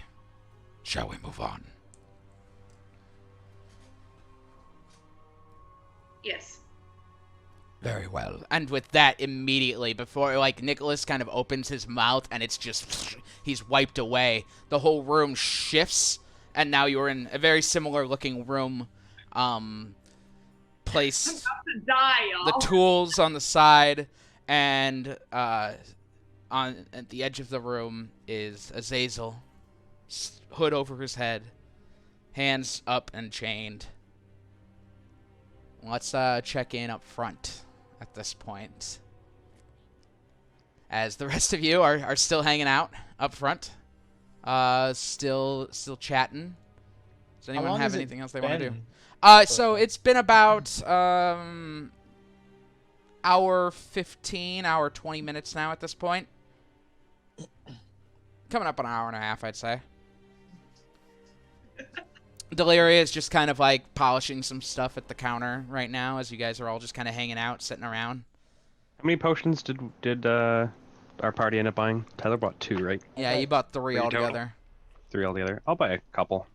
shall we move on? Yes. Very well. And with that, immediately, before, like, Nicholas kind of opens his mouth, and it's just, he's wiped away. The whole room shifts, and now you're in a very similar-looking room. Place I'm about to die, y'all. the tools on the side, and on at the edge of the room is Azazel, hood over his head, hands up and chained. Let's check in up front at this point, as the rest of you are still hanging out up front, still chatting. Does anyone have anything else they want to do? So it's been about hour 15, hour 20 minutes now at this point. Coming up on an hour and a half, I'd say. Delaria is just kind of like polishing some stuff at the counter right now, as you guys are all just kind of hanging out, sitting around. How many potions did our party end up buying? Tyler bought 2, right? Yeah, you bought 3 Three altogether. 3 altogether. I'll buy a couple.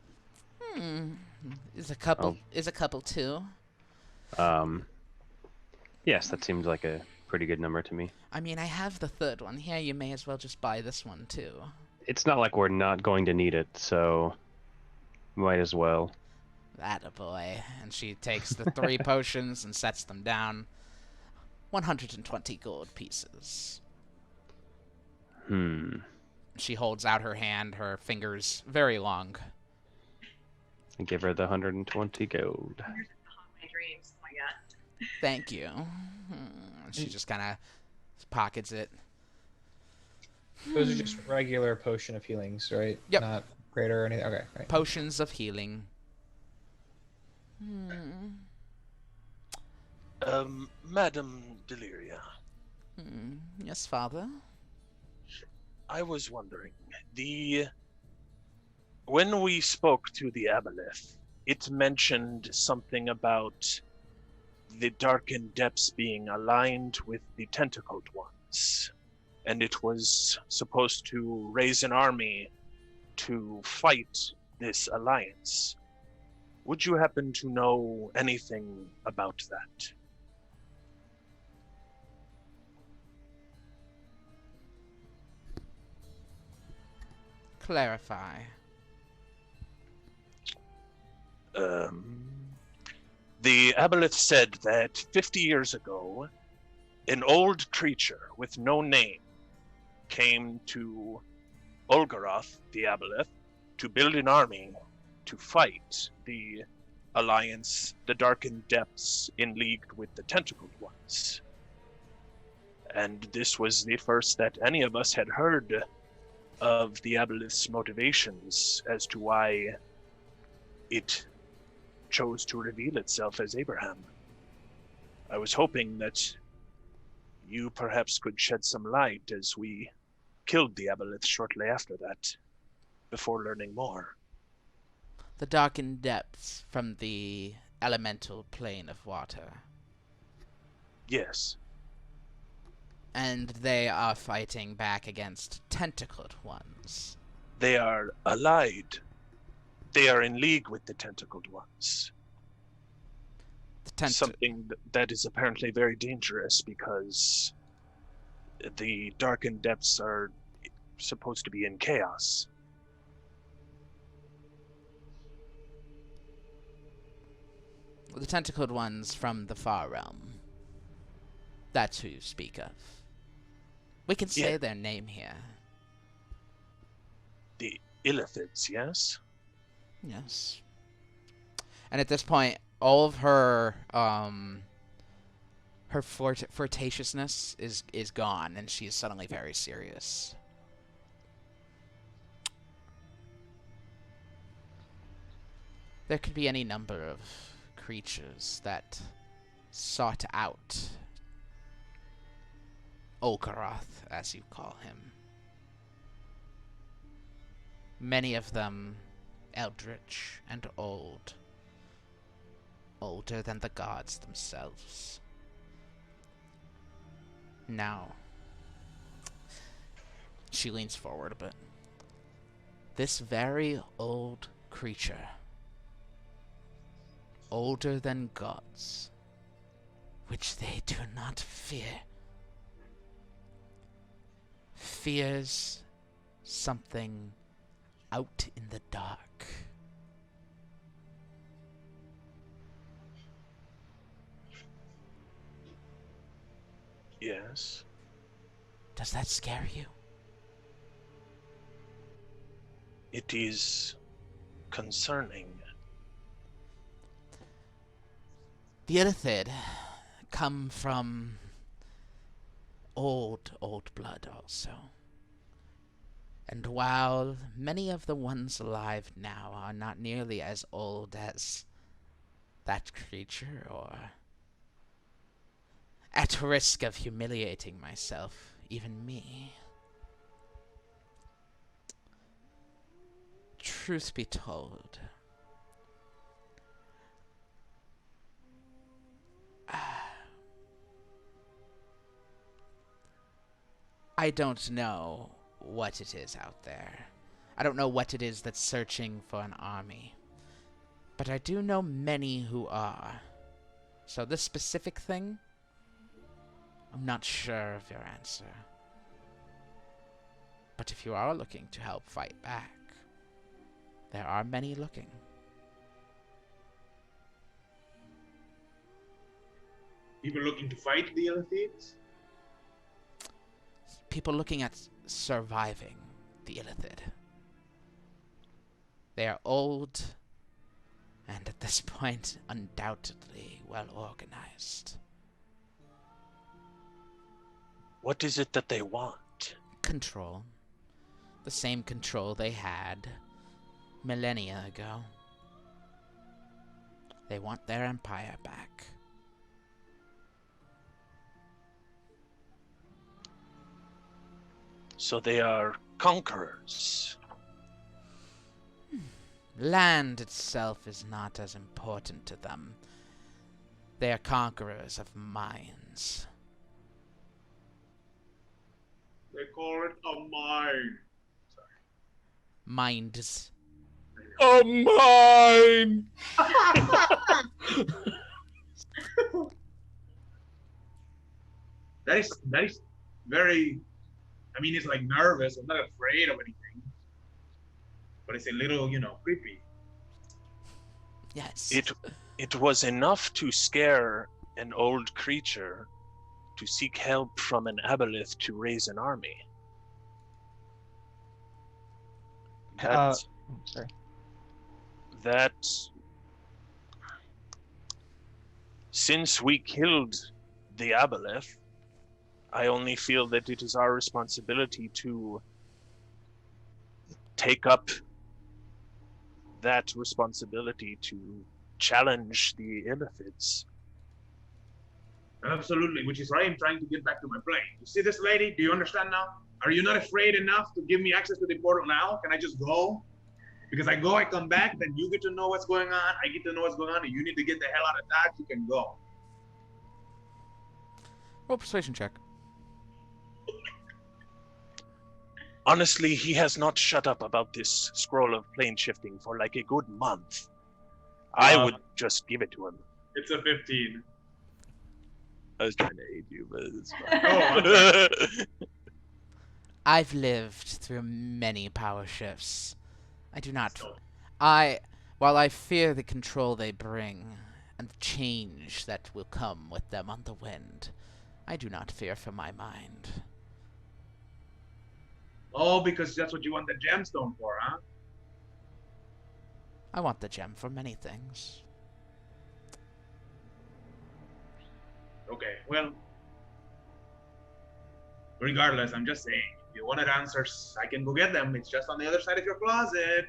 Is a couple too? Yes, that seems like a pretty good number to me. I mean, I have the 3rd one here. You may as well just buy this one too. It's not like we're not going to need it, so might as well. Attaboy. And she takes the 3 potions and sets them down. 120 gold pieces. She holds out her hand, her fingers very long. I give her the 120 gold. My dreams. Oh my god. Thank you. She just kind of pockets it. Those are just regular potion of healings, right? Yep. Not greater or anything. Okay, right. Potions of healing. Madam Deliria. Yes, father? I was wondering, when we spoke to the Aboleth, it mentioned something about the darkened depths being aligned with the tentacled ones, and it was supposed to raise an army to fight this alliance. Would you happen to know anything about that? Clarify. The Aboleth said that 50 years ago, an old creature with no name came to Olgaroth, the Aboleth, to build an army to fight the Alliance, the Darkened Depths, in league with the Tentacled Ones. And this was the first that any of us had heard of the Aboleth's motivations as to why it chose to reveal itself as Abraham. I was hoping that you perhaps could shed some light, as we killed the Aboleth shortly after that, before learning more. The darkened depths from the elemental plane of water. Yes. And they are fighting back against tentacled ones. They are allied. They are in league with the tentacled ones. Something that is apparently very dangerous, because the darkened depths are supposed to be in chaos. The tentacled ones from the far realm. That's who you speak of. We can say their name here. The Illithids, yes? Yes. And at this point, all of her Her flirtatiousness is gone, and she is suddenly very serious. There could be any number of creatures that sought out Okaroth, as you call him. Many of them eldritch and old, older than the gods themselves. Now, she leans forward a bit. This very old creature, older than gods, which they do not fear, fears something out in the dark. Yes. Does that scare you? It is concerning. The Illithid come from old blood also. And while many of the ones alive now are not nearly as old as that creature, or at risk of humiliating myself, even me, truth be told, I don't know what it is out there. I don't know what it is that's searching for an army. But I do know many who are. So this specific thing, I'm not sure of your answer. But if you are looking to help fight back, there are many looking. People looking to fight the Illithids? People looking at surviving the Illithid. They are old, and at this point, undoubtedly well organized. What is it that they want? Control. The same control they had millennia ago. They want their empire back. So they are conquerors. Land itself is not as important to them. They are conquerors of minds. They call it a mine. Minds. A mine! That is very, I mean, it's like nervous. I'm not afraid of anything. But it's a little, creepy. Yes. It was enough to scare an old creature to seek help from an aboleth to raise an army. Sorry. That since we killed the aboleth, I only feel that it is our responsibility to take up that responsibility to challenge the Illithids. Absolutely, which is why I'm trying to get back to my plane. You see this lady? Do you understand now? Are you not afraid enough to give me access to the portal now? Can I just go? Because I go, I come back, then you get to know what's going on, I get to know what's going on, and you need to get the hell out of Dodge, you can go. Roll persuasion check. Honestly, he has not shut up about this scroll of plane shifting for like a good month. I would just give it to him. It's a 15. I was trying to aid you, but it's fine. I've lived through many power shifts. I do not... While I fear the control they bring, and the change that will come with them on the wind, I do not fear for my mind. Oh, because that's what you want the gemstone for, huh? I want the gem for many things. Okay, well, regardless, I'm just saying, if you wanted answers, I can go get them. It's just on the other side of your closet.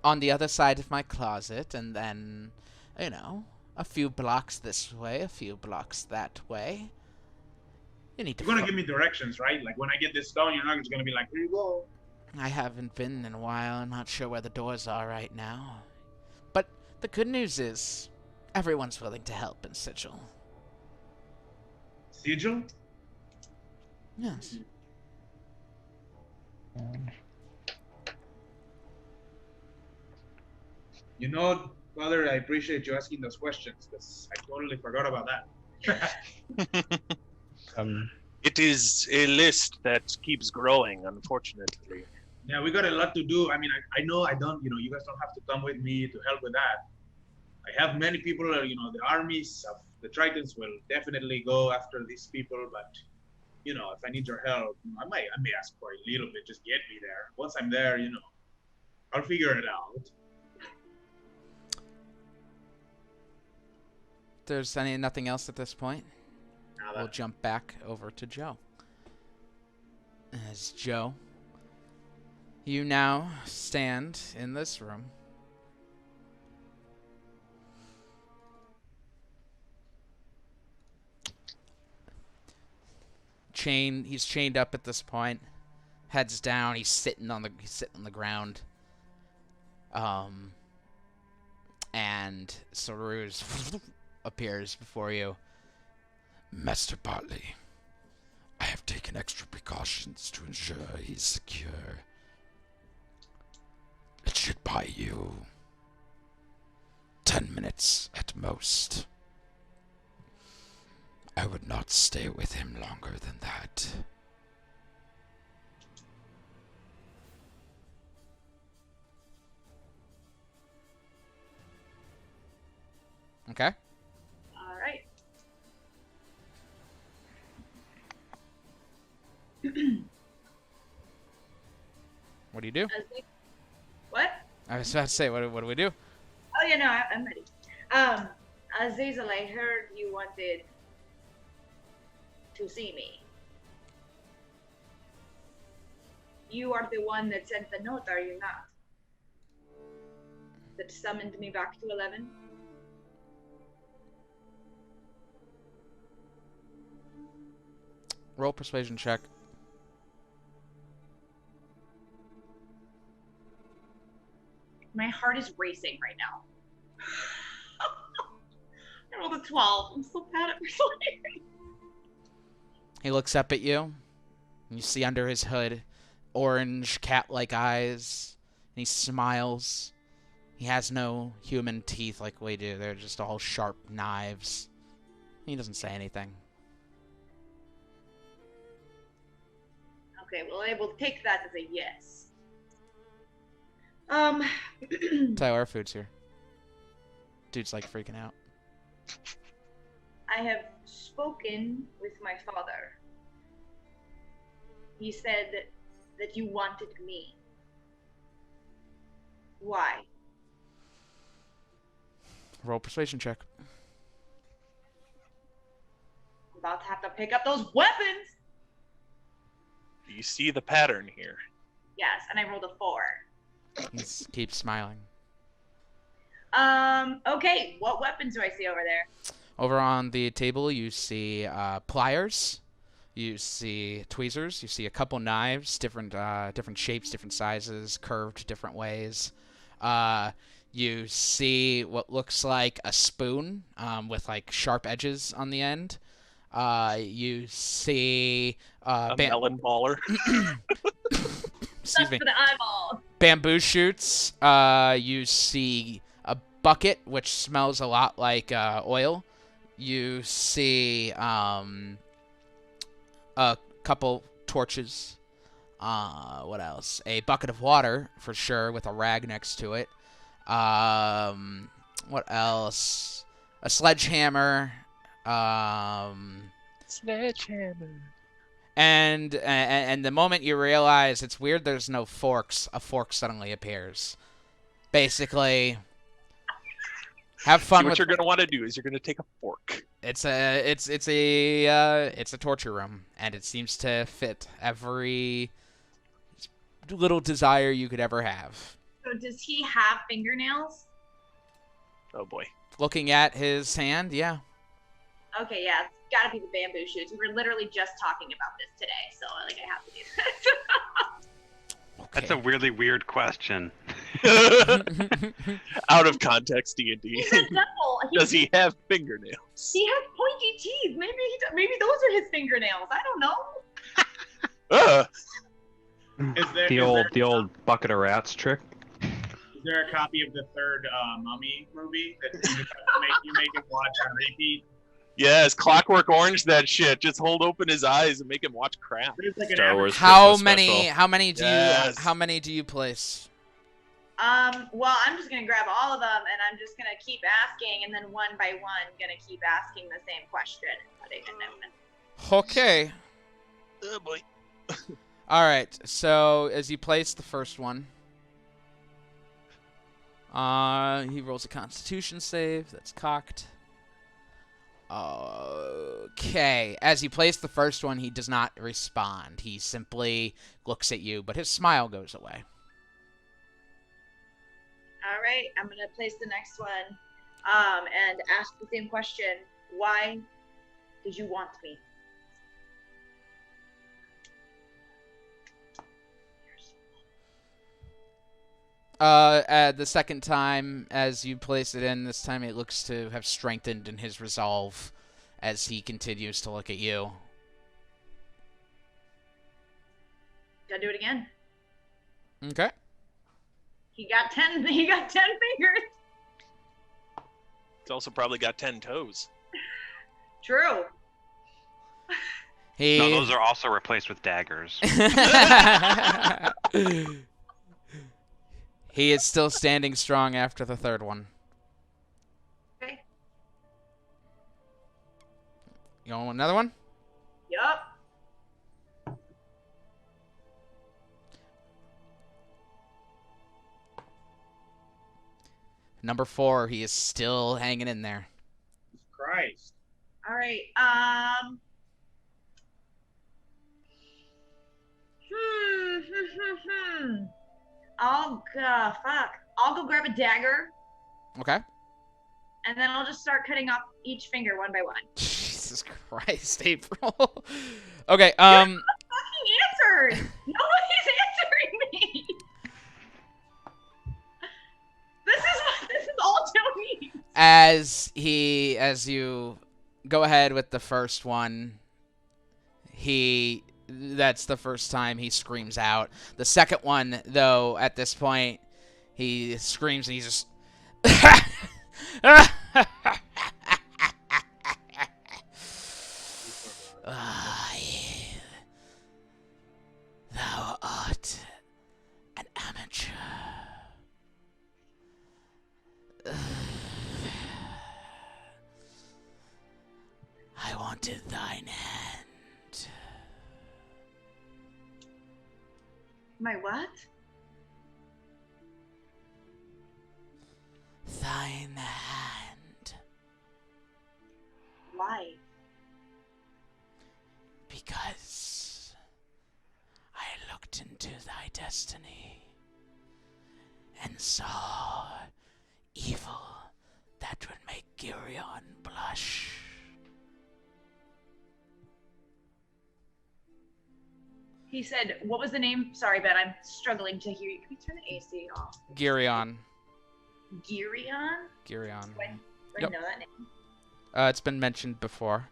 On the other side of my closet, and then, a few blocks this way, a few blocks that way. You need to. You're gonna give me directions, right? Like when I get this stone, you're not just gonna be like, here you go. I haven't been in a while. I'm not sure where the doors are right now. But the good news is, everyone's willing to help in Sigil. Sigil? Yes. You know, Father, I appreciate you asking those questions because I totally forgot about that. It is a list that keeps growing, unfortunately. Yeah, we got a lot to do. I mean, I know I don't, you guys don't have to come with me to help with that. I have many people, the armies of the Tritons will definitely go after these people, but, if I need your help, I may ask for a little bit, just get me there. Once I'm there, I'll figure it out. There's nothing else at this point. We'll jump back over to Joe. As Joe, you now stand in this room. He's chained up at this point. Head's down. He's sitting on the ground. And Seuruz appears before you. Master Bartley, I have taken extra precautions to ensure he's secure. It should buy you 10 minutes at most. I would not stay with him longer than that. Okay. All right. What do you do? What? I was about to say, what do we do? Oh, yeah, no, I'm ready. Azazel, I heard you wanted to see me. You are the one that sent the note, are you not? That summoned me back to 11? Roll persuasion check. My heart is racing right now. I rolled a 12. I'm so bad at persuading. He looks up at you. And you see under his hood orange cat-like eyes. And he smiles. He has no human teeth like we do. They're just all sharp knives. He doesn't say anything. Okay, well, I will take that as a yes. Tyler, food's here. Dude's like freaking out. I have spoken with my father. He said that you wanted me. Why? Roll persuasion check. I'm about to have to pick up those weapons. You see the pattern here. Yes, and I rolled a 4. He keeps smiling. Okay, what weapons do I see over there? Over on the table, you see pliers. You see tweezers. You see a couple knives, different shapes, different sizes, curved different ways. You see what looks like a spoon with like sharp edges on the end. You see a melon baller. Excuse me. For the eyeballs. Bamboo shoots. You see a bucket which smells a lot like oil. You see a couple torches. What else? A bucket of water for sure with a rag next to it. What else? A sledgehammer. Sledgehammer. And the moment you realize it's weird, there's no forks. A fork suddenly appears. Basically, Have fun what with. you're gonna want to do is you're gonna take a fork. It's a torture room, and it seems to fit every little desire you could ever have. So does he have fingernails? Oh boy. Looking at his hand, yeah. Okay, yeah, it's gotta be the bamboo shoots. We were literally just talking about this today, so like I have to do this. That's a really weird question. Out of context, D&D. He's a devil. Does he have fingernails? He has pointy teeth. Maybe those are his fingernails. I don't know. Is there, The old bucket of rats trick. Is there a copy of the third Mummy movie that you make him watch on repeat? Yes, Clockwork Orange that shit. Just hold open his eyes and make him watch crap. Like Star Wars How Christmas many? special. How many do you place? Well, I'm just gonna grab all of them, and I'm just gonna keep asking, and then one by one, gonna keep asking the same question. Okay. Oh boy. All right. So as you place the first one, he rolls a Constitution save. That's cocked. Okay. As you place the first one, he does not respond. He simply looks at you, but his smile goes away. All right, I'm gonna place the next one, and ask the same question. Why did you want me? The second time, as you place it in, this time it looks to have strengthened in his resolve as he continues to look at you. Gotta do it again. Okay. He got 10 fingers. He's also probably got 10 toes. True. No, those are also replaced with daggers. He is still standing strong after the third one. Okay. You want another one? Yup. Number 4, he is still hanging in there. Christ. All right. I'll go grab a dagger, Okay. and then I'll just start cutting off each finger one by one. Jesus Christ, April. Okay, Fucking answered. Nobody's answering me. This is all Joe needs. as you go ahead with the first one, that's the first time he screams out. The second one, though, at this point, he screams and he's just thou art an amateur. I wanted thine hand. My what? Thine hand. Why? Because I looked into thy destiny and saw evil that would make Girion blush. He said, what was the name? Sorry, Ben, I'm struggling to hear you. Can we turn the AC off? Girion. Girion? Girion. Do I Yep. know that name? It's been mentioned before.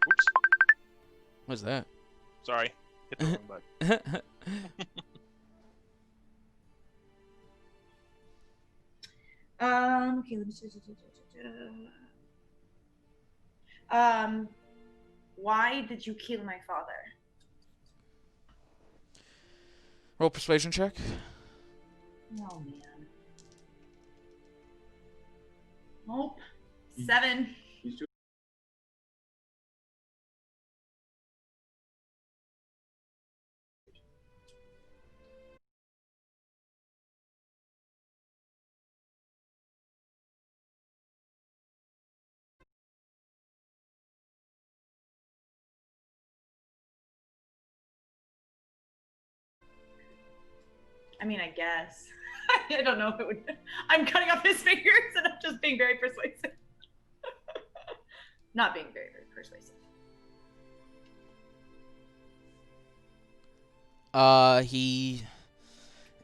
Oops. What's that? Sorry. Hit the wrong button. Okay, let me see. Why did you kill my father? Roll persuasion check. Oh, man. Nope. 7. I mean, I guess. I don't know if it would. I'm cutting off his fingers and I'm just being very persuasive. Not being very, very persuasive. He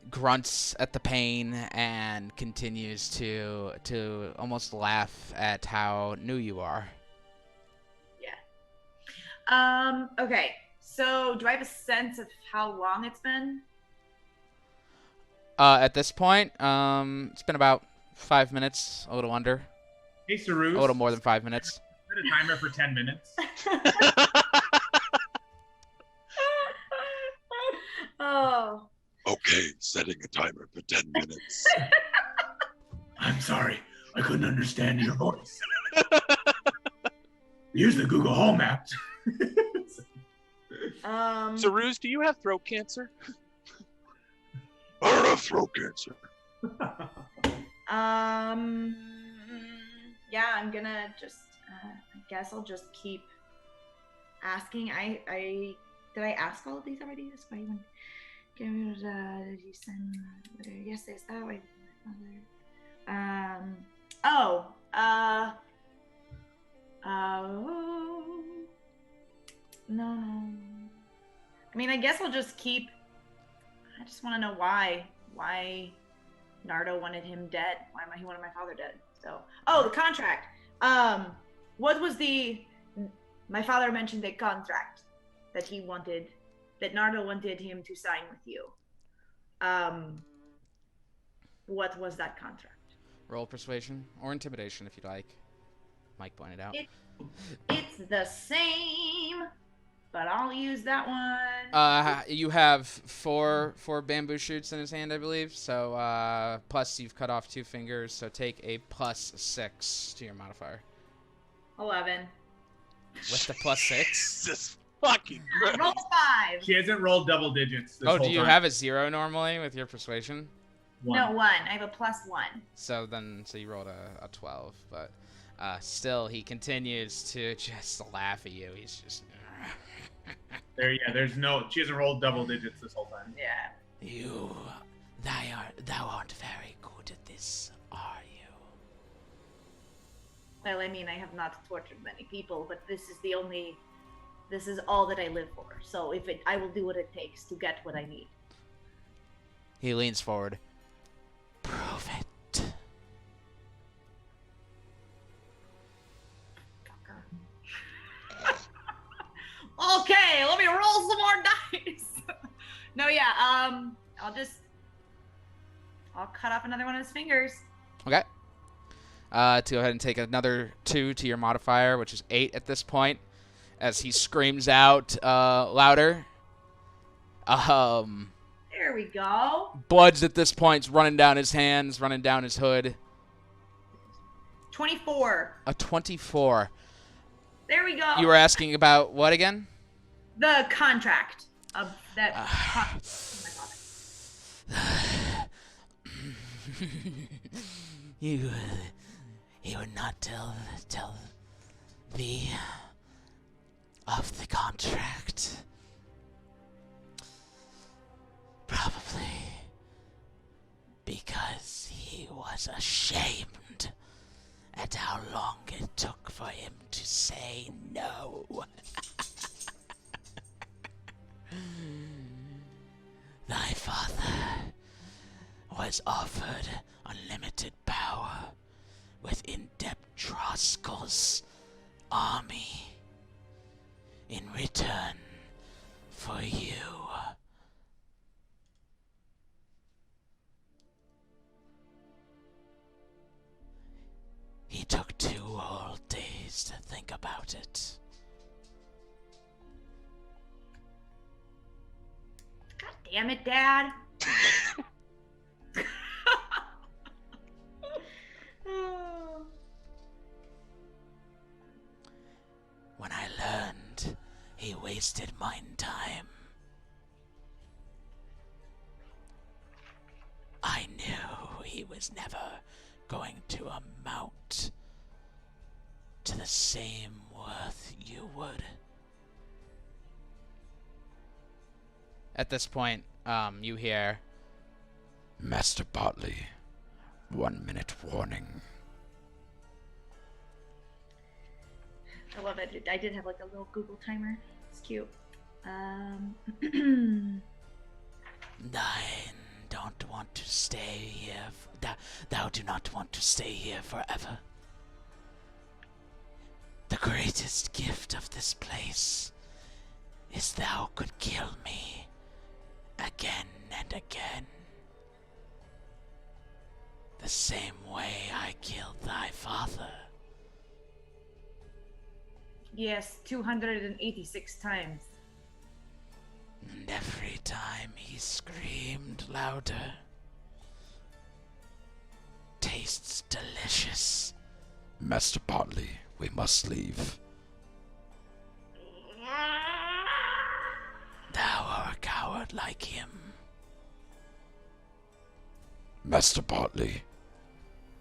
grunts at the pain and continues to almost laugh at how new you are. Yeah. Okay. So, do I have a sense of how long it's been? At this point, it's been about 5 minutes, a little under. Hey, Seuruz. A little more than 5 minutes. Set a timer for 10 minutes. Oh. Okay, setting a timer for 10 minutes. I'm sorry. I couldn't understand your voice. Use the Google Home app. Seuruz, do you have throat cancer? I don't have throat cancer. Yeah, I'm gonna just, I guess I'll just keep asking. Did I ask all of these already? That's why you went. Did you send? Yes, there's that way. No. I mean, I guess I'll just keep. I just want to know why Nardo wanted him dead. Why he wanted my father dead. So, the contract. What was my father mentioned a contract that Nardo wanted him to sign with you. What was that contract? Roll persuasion or intimidation if you'd like. Mike pointed out. It's the same, but I'll use that one. You have four bamboo shoots in his hand, I believe. So plus you've cut off 2 fingers, so take a +6 to your modifier. 11. With the +6? Jesus fucking Christ. Roll 5. She hasn't rolled double digits this Oh, whole do you time. have a 0 normally with your persuasion? 1. No, 1. I have a +1. So you rolled a 12, but still he continues to just laugh at you. He's just she hasn't rolled double digits this whole time. Yeah. Thou art very good at this, are you? Well, I mean, I have not tortured many people, but this is all that I live for. So I will do what it takes to get what I need. He leans forward. Prove it. Okay, let me roll some more dice. No, yeah, I'll cut off another one of his fingers. Okay. To go ahead and take another 2 to your modifier, which is 8 at this point, as he screams out louder. There we go. Blood's at this point running down his hands, running down his hood. 24. A 24. There we go. You were asking about what again? The contract of that. You would not tell thee of the contract. Probably because he was ashamed at how long it took for him to say no. Thy father was offered unlimited power within Deptroskel's army in return for you. He took 2 whole days to think about it. God damn it, Dad. When I learned he wasted mine time, I knew he was never going to amount to the same worth you would. At this point, you hear, Master Bartley, 1 minute warning. I love it. I did have like a little Google timer. It's cute. 9 don't want to stay here. Thou do not want to stay here forever. The greatest gift of this place is thou could kill me again and again. The same way I killed thy father. Yes, 286 times. And every time he screamed louder. Tastes delicious. Master Bartley, we must leave. Thou art a coward like him. Master Bartley.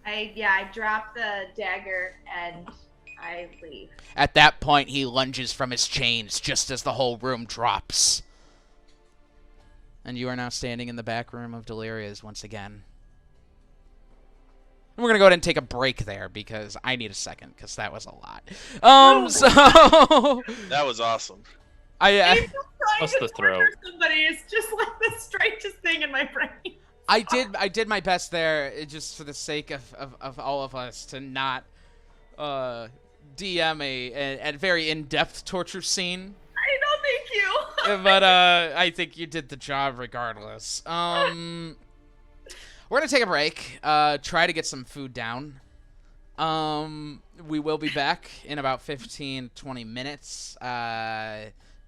I drop the dagger and I leave. At that point, he lunges from his chains just as the whole room drops. And you are now standing in the back room of Deliria's once again. And we're going to go ahead and take a break there because I need a second because that was a lot. So... That was awesome. Trying Plus to the throw. torture somebody is just like the strangest thing in my brain. I did my best there just for the sake of all of us to not DM a very in-depth torture scene. I know, thank you. But I think you did the job regardless. We're gonna take a break. Try to get some food down. We will be back in about 15-20 minutes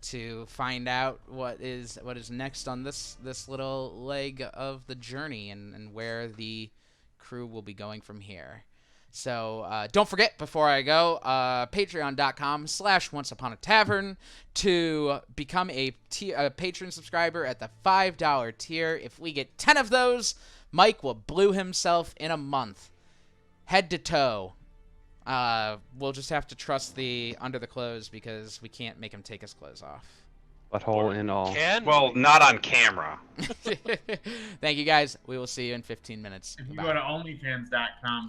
to find out what is next on this little leg of the journey and where the crew will be going from here. So don't forget, before I go, patreon.com/onceuponatavern to become a patron subscriber at the $5 tier. If we get 10 of those, Mike will blue himself in a month, head to toe. We'll just have to trust the under the clothes because we can't make him take his clothes off. Butthole and all. Well, not on camera. Thank you, guys. We will see you in 15 minutes. If you Bye. go to onlyfans.com/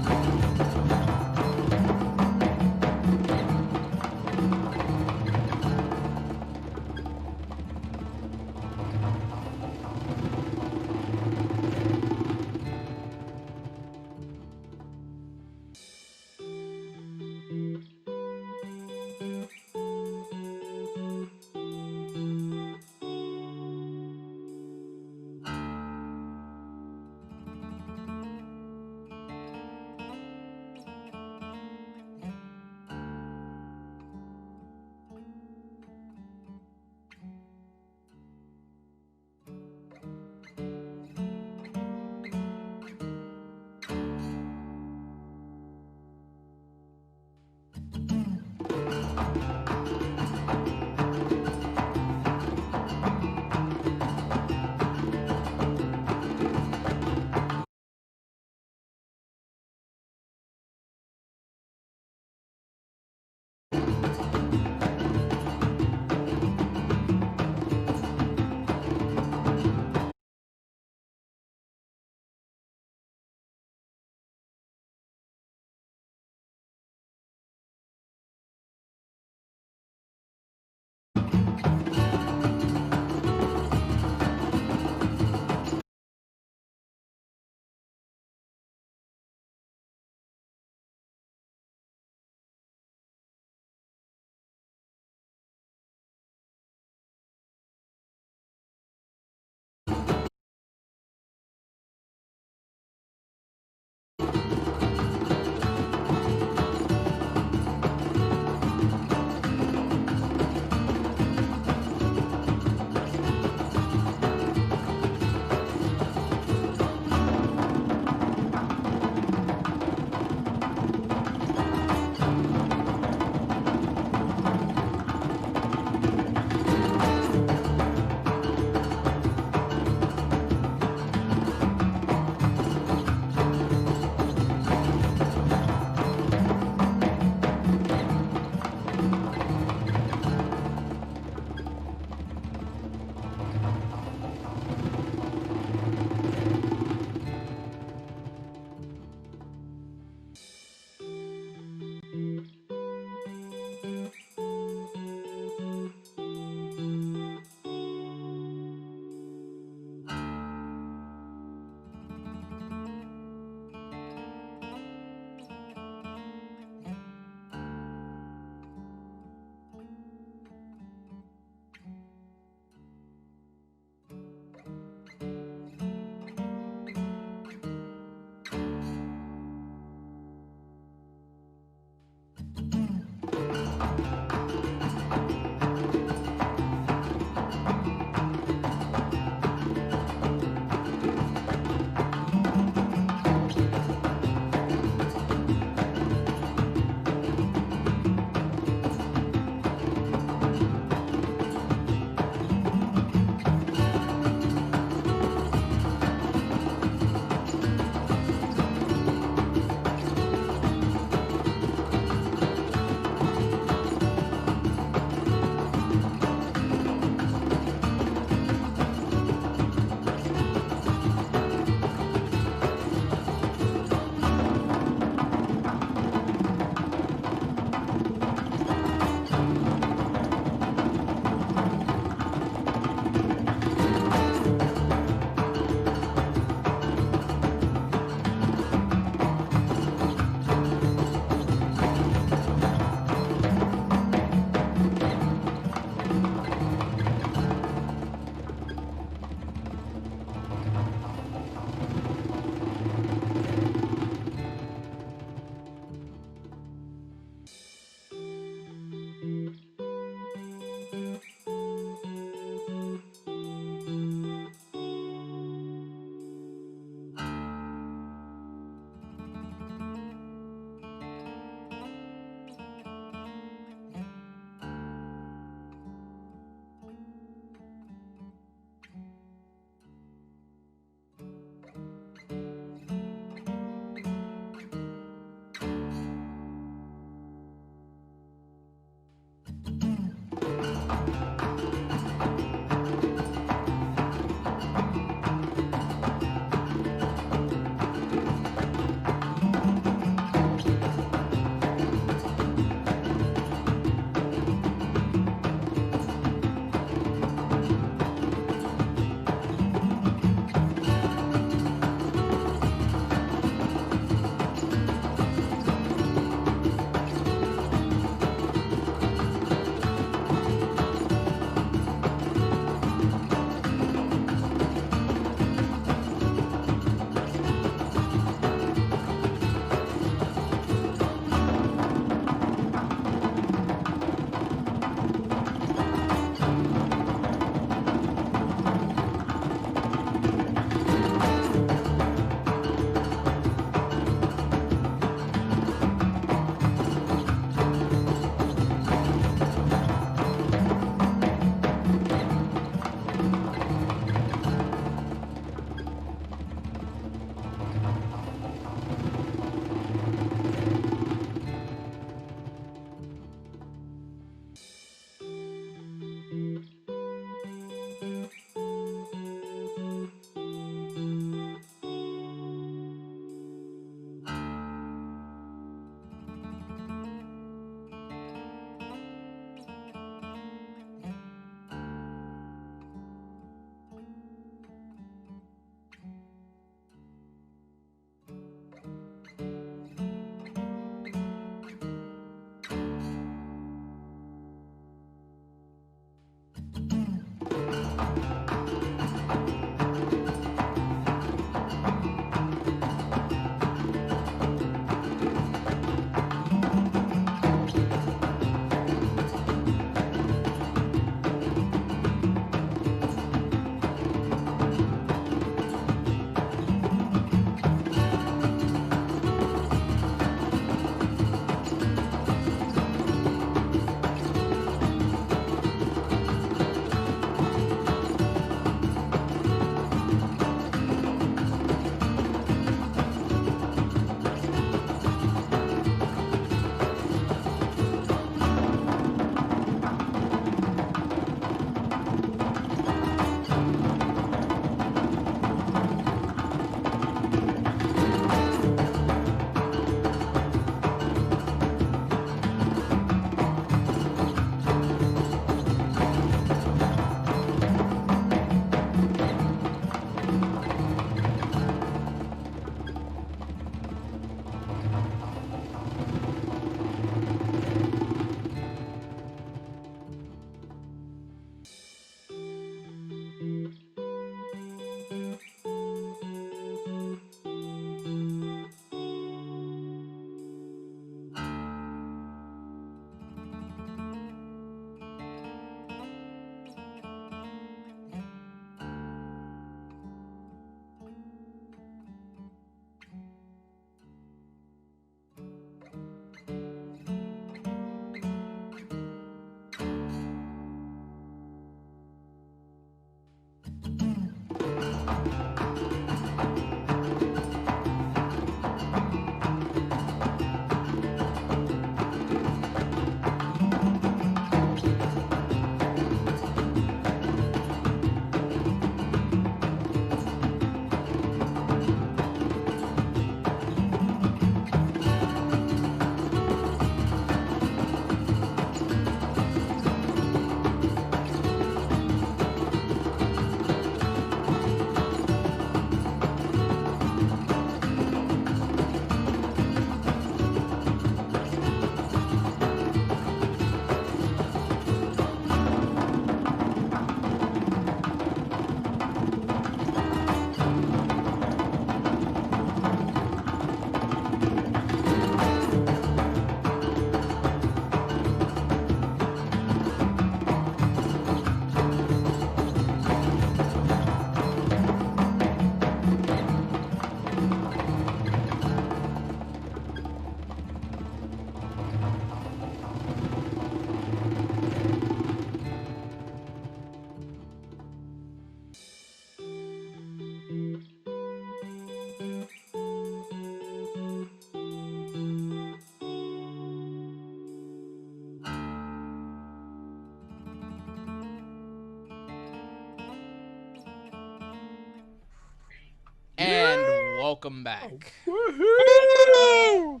welcome back. Woohoo!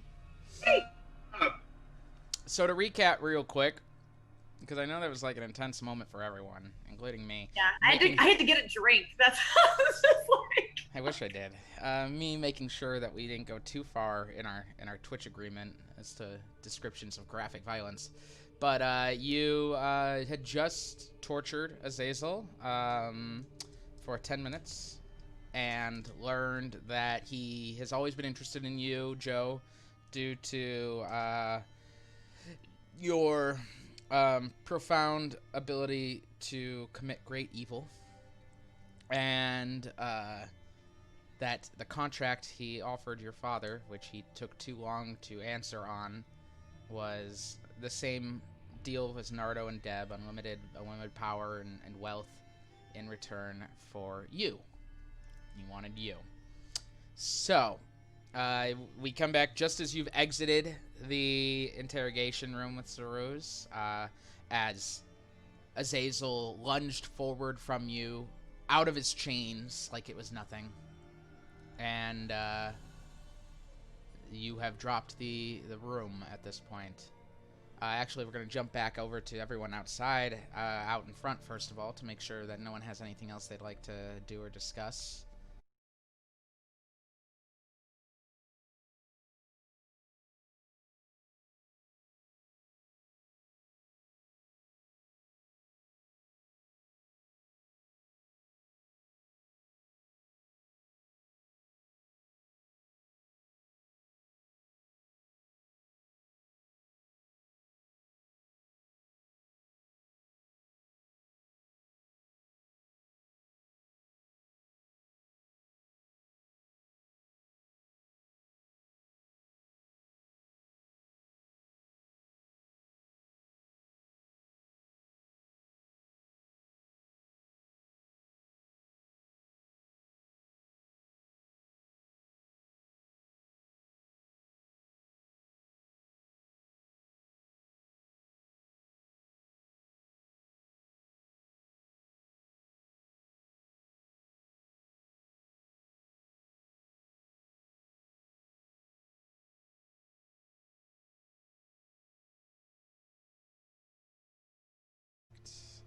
So to recap real quick, because I know that was like an intense moment for everyone, including me. Yeah, I had to get a drink. That's it's just like. I wish I did. Me making sure that we didn't go too far in our Twitch agreement as to descriptions of graphic violence. But you had just tortured Azazel for 10 minutes and learned that he has always been interested in you, Joe, due to your profound ability to commit great evil. And that the contract he offered your father, which he took too long to answer on, was the same deal as Nardo and Deb, unlimited power and wealth in return for you. He wanted you. So, we come back just as you've exited the interrogation room with Seuruz, as Azazel lunged forward from you, out of his chains like it was nothing. And you have dropped the room at this point. Actually, we're going to jump back over to everyone outside, out in front, first of all, to make sure that no one has anything else they'd like to do or discuss.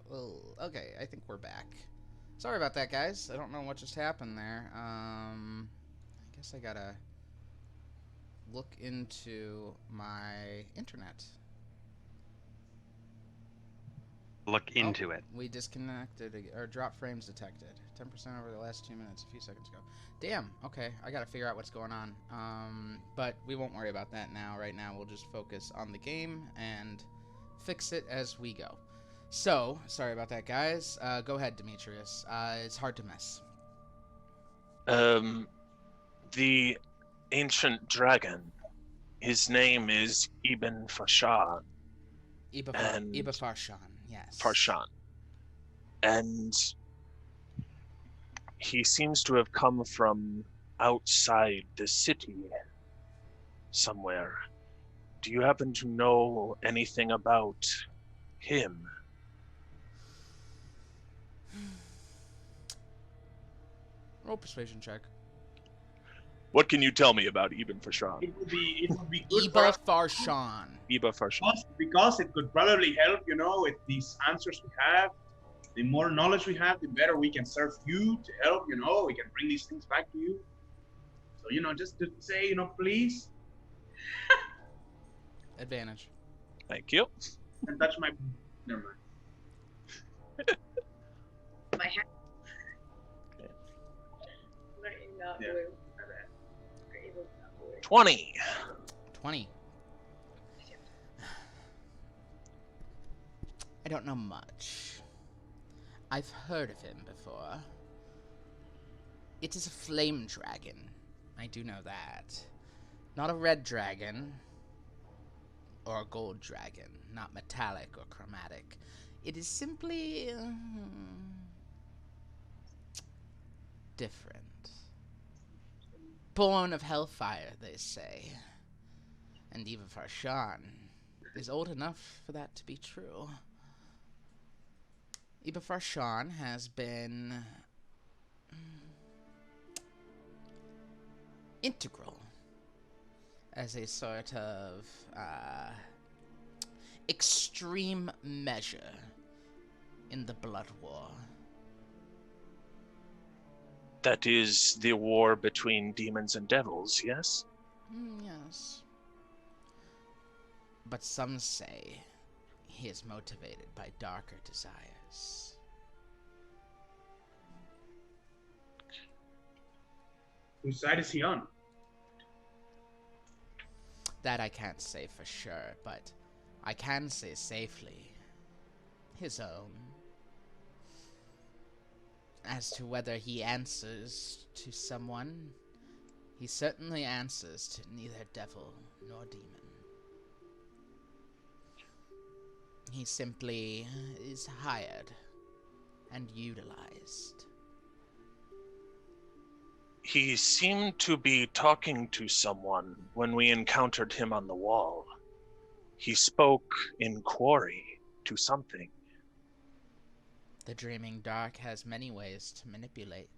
Well, okay, I think we're back. Sorry about that, guys. I don't know what just happened there. I guess I gotta look into my internet. Look into it. We disconnected, or drop frames detected. 10% over the last 2 minutes, a few seconds ago. Damn, okay, I gotta figure out what's going on. But we won't worry about that now. Right now, we'll just focus on the game and fix it as we go. So, sorry about that, guys. Go ahead, Demetrius. It's hard to miss. The ancient dragon, his name is Ibn Fashan. Iba Farshan, yes. Farshan. And he seems to have come from outside the city somewhere. Do you happen to know anything about him? Roll persuasion check. What can you tell me about Ibn Fashan? It would be good for Iba us Farshan. Iba Farshan. because it could probably help, with these answers we have. The more knowledge we have, the better we can serve you to help, we can bring these things back to you. So, just to say, please. Advantage. Thank you. And touch my... Never mind. My hand. Not Yeah. blue. 20. 20. I don't know much. I've heard of him before. It is a flame dragon. I do know that. Not a red dragon. Or a gold dragon. Not metallic or chromatic. It is simply... different. Born of hellfire, they say. And even Farshan is old enough for that to be true. Iba Farshan has been integral as a sort of extreme measure in the blood war. That is the war between demons and devils, yes? Yes. But some say he is motivated by darker desires. Whose side is he on? That I can't say for sure, but I can say safely his own. As to whether he answers to someone, he certainly answers to neither devil nor demon. He simply is hired and utilized. He seemed to be talking to someone when we encountered him on the wall. He spoke in quarry to something. The Dreaming Dark has many ways to manipulate.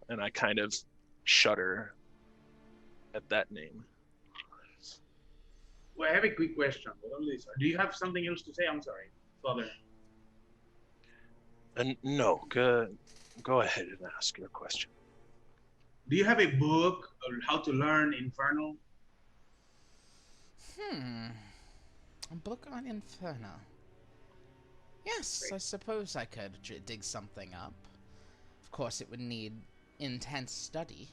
And I kind of shudder at that name. Well, I have a quick question. Do you have something else to say? I'm sorry, Father. No, go ahead and ask your question. Do you have a book on how to learn Infernal? A book on Inferno. Yes, I suppose I could dig something up. Of course, it would need intense study.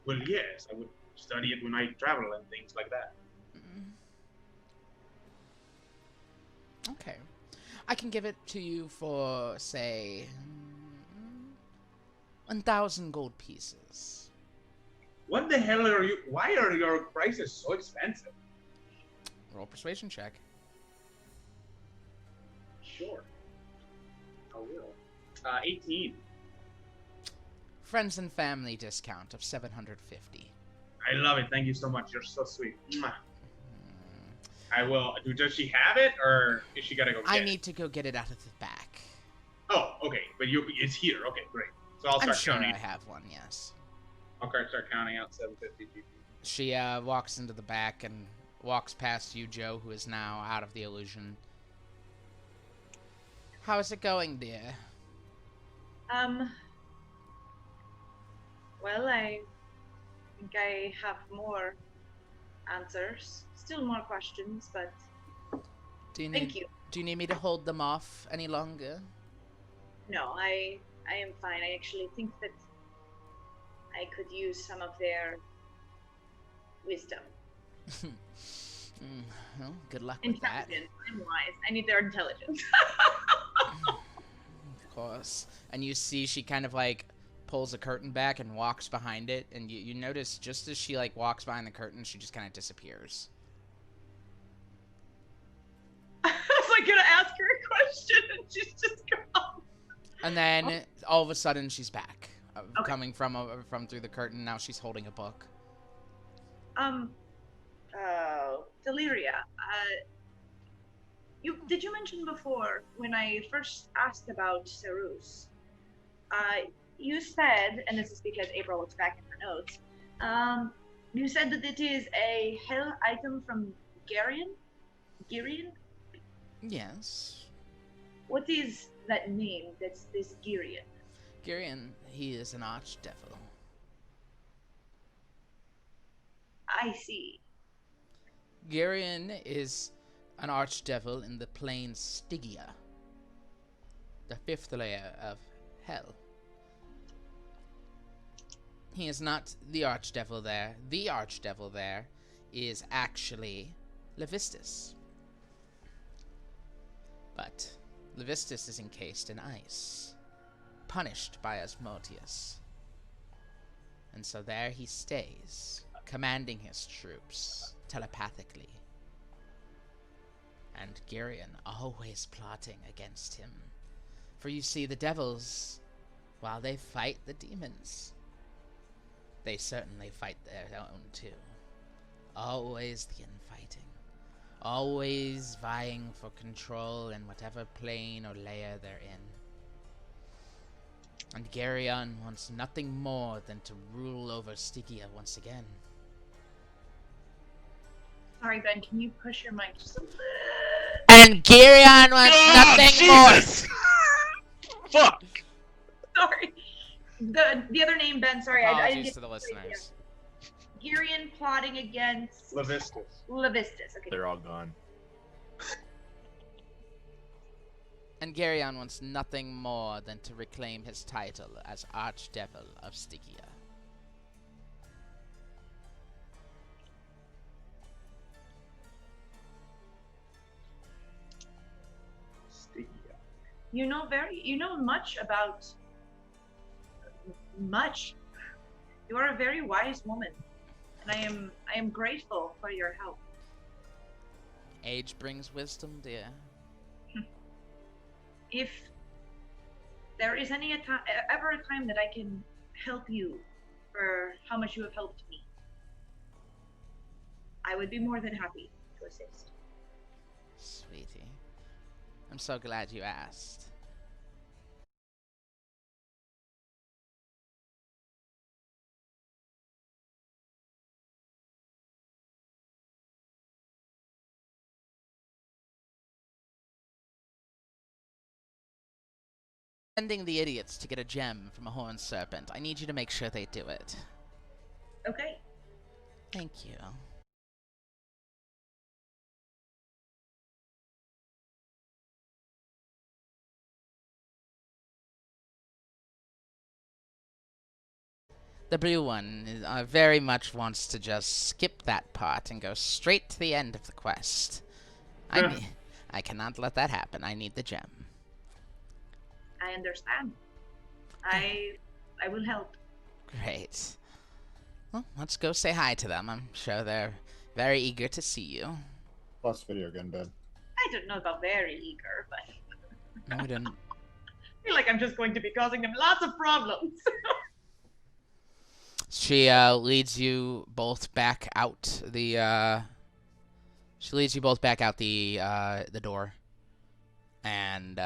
Well, yes, I would study it when I travel and things like that. Okay. I can give it to you for, say, 1,000 gold pieces. What the hell are you? Why are your prices so expensive? Roll persuasion check. Sure. I will. 18. Friends and family discount of 750. I love it. Thank you so much. You're so sweet. Mwah. I will. Does she have it, or is she gotta go get it? I need to go get it out of the back. Oh, okay. But it's here. Okay, great. So I'll start I'm sure counting. I have one, yes. I'll start counting out 750 GP. She walks into the back and walks past you, Joe, who is now out of the illusion. How is it going, dear? Well, I think I have more answers. Still more questions, but thank you. Do you need me to hold them off any longer? No, I am fine. I actually think that I could use some of their wisdom. Well, good luck with that. Intelligence. I'm wise. I need their intelligence. Of course. And you see she kind of like pulls a curtain back and walks behind it, and you notice just as she like walks behind the curtain, she just kind of disappears. I was like gonna ask her a question and she's just gone. And then all of a sudden she's back, coming from through the curtain. Now she's holding a book. Deliria, did you mention before when I first asked about Seuruz? You said, and this is because April looks back in her notes. You said that it is a hell item from Girion? Yes. What is that name? That's this Girion. Girion, he is an archdevil. I see. Girion is an archdevil in the plane Stygia, the 5th layer of hell. He is not the archdevil there. The archdevil there is actually Levistus. But Levistus is encased in ice, punished by Asmodeus. And so there he stays, commanding his troops telepathically. And Girion always plotting against him. For you see, the devils, while they fight the demons, they certainly fight their own too. Always the infighting. Always vying for control in whatever plane or layer they're in. And Garyon wants nothing more than to rule over Stygia once again. Sorry, Ben, can you push your mic just a little? And Garyon wants nothing Jesus! Fuck! Sorry. The other name, Ben, sorry, I didn't Apologies get to the listeners. Girion plotting against Levistus. Levistus. Okay. They're all gone. And Garyon wants nothing more than to reclaim his title as Archdevil of Stygia. Stygia. You know much about much. You are a very wise woman, and I am grateful for your help. Age brings wisdom, dear. If there is ever a time that I can help you for how much you have helped me, I would be more than happy to assist. Sweetie, I'm so glad you asked. Sending the idiots to get a gem from a horned serpent. I need you to make sure they do it. Okay. Thank you. The blue one very much wants to just skip that part and go straight to the end of the quest. I cannot let that happen. I need the gem. I understand. I will help. Great. Well, let's go say hi to them. I'm sure they're very eager to see you. Lost video again, Ben. I don't know about very eager, but No, we didn't. I feel like I'm just going to be causing them lots of problems. She leads you both back out the. She leads you both back out the door, and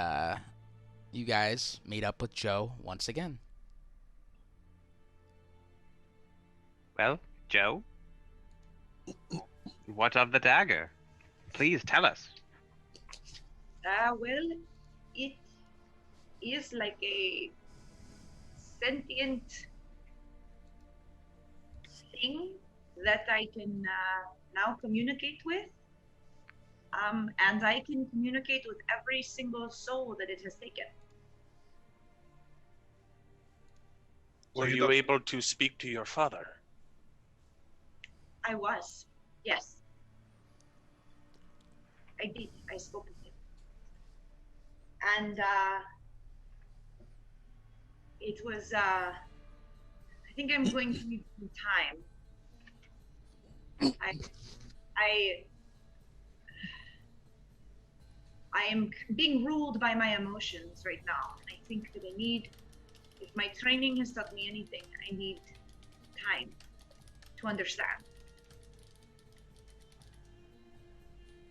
you guys meet up with Joe once again. Well, Joe, what of the dagger? Please tell us. Well, it is like a sentient thing that I can now communicate with. And I can communicate with every single soul that it has taken. Were you able to speak to your father? I was, yes. I did. I spoke with him. And it was, I think I'm going to need some time. I am being ruled by my emotions right now. And I think that if my training has taught me anything, I need time to understand.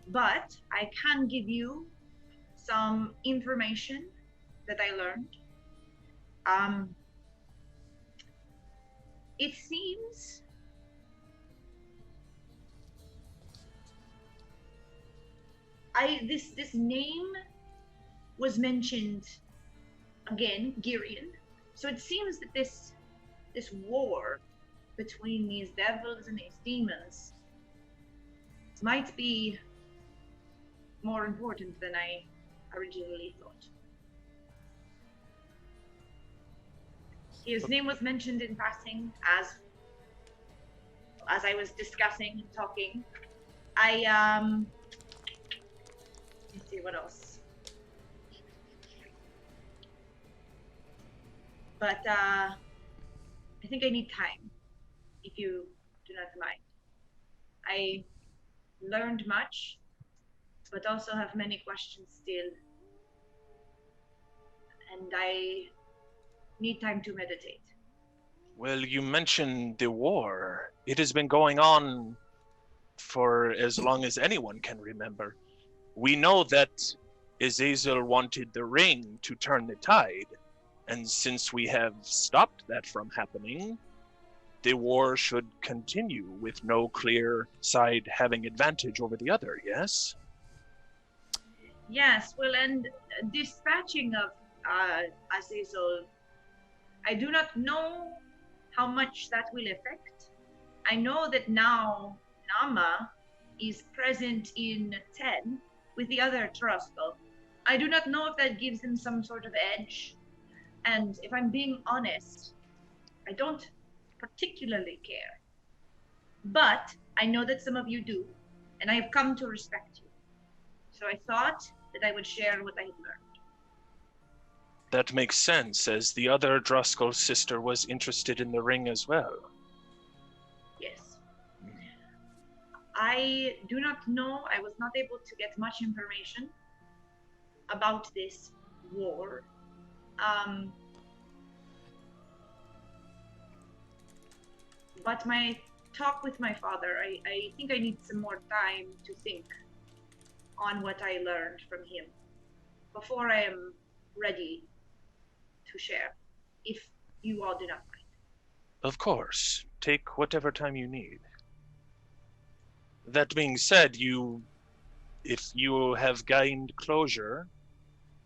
But I can give you some information that I learned. It seems this name was mentioned again, Girion. So it seems that this war between these devils and these demons might be more important than I originally thought. His name was mentioned in passing as I was discussing and talking. Let's see what else. But I think I need time, if you do not mind. I learned much, but also have many questions still. And I need time to meditate. Well, you mentioned the war. It has been going on for as long as anyone can remember. We know that Azazel wanted the ring to turn the tide, And since we have stopped that from happening, the war should continue with no clear side having advantage over the other, yes? Yes, well, and dispatching of Azazel, I do not know how much that will affect. I know that now Nama is present in 10 with the other Trosco. I do not know if that gives them some sort of edge. And if I'm being honest, I don't particularly care. But I know that some of you do, and I have come to respect you. So I thought that I would share what I had learned. That makes sense, as the other Driscoll sister was interested in the ring as well. Yes. I do not know. I was not able to get much information about this war. But my talk with my father, I think I need some more time to think on what I learned from him before I am ready to share, if you all do not mind. Of course. Take whatever time you need. That being said, if you have gained closure,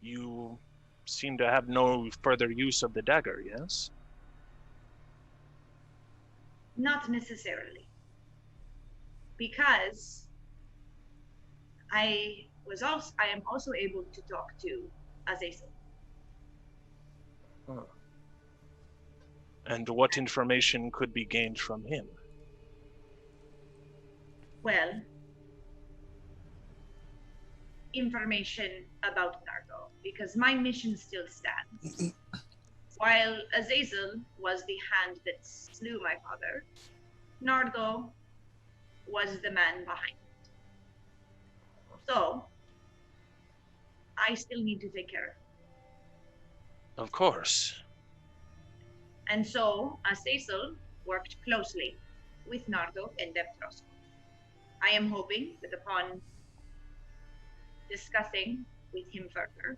you seem to have no further use of the dagger, yes? Not necessarily. Because I am also able to talk to Azazel. Huh. And what information could be gained from him? Well, information about Nargo, because my mission still stands. While Azazel was the hand that slew my father, Nargo was the man behind it. So, I still need to take care of him. Of course. And so, Azazel worked closely with Nardo and Devtros. I am hoping that upon discussing with him further,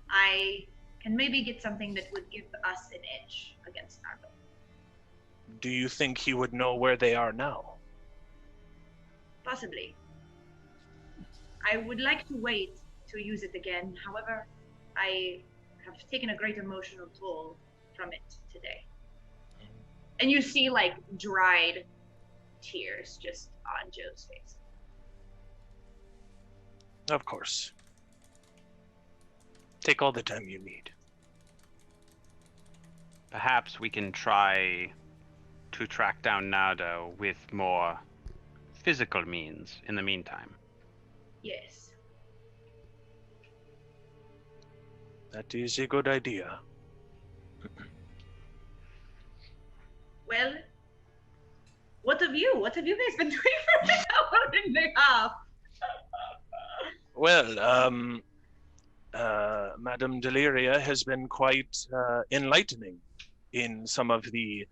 I can maybe get something that would give us an edge against Nardo. Do you think he would know where they are now? Possibly. I would like to wait to use it again. However, I have taken a great emotional toll from it today. And you see, like, dried tears just on Joe's face. Of course. Take all the time you need. Perhaps we can try to track down Nardo with more physical means in the meantime. Yes. That is a good idea. Well, what have you? What have you guys been doing for an hour and a half? Well, Madame Deliria has been quite enlightening in some of the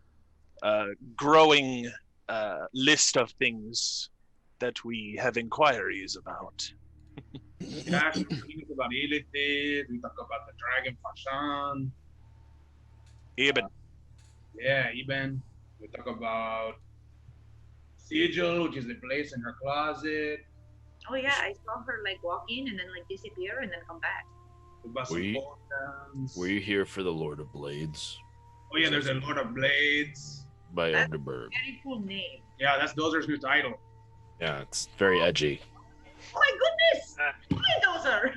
growing list of things that we have inquiries about. Yeah, she talked about Elithid, we talk about the dragon Fashan. Eben. Yeah, Eben. We talk about Sigil, which is the place in her closet. Oh yeah, I saw her like walk in and then like disappear and then come back. We're here for the Lord of Blades. Oh yeah, there's a Lord of Blades. By That's Underberg. a very cool name. Yeah, that's Dozer's new title. Yeah, it's very edgy. Oh my goodness! Hi, Dozer!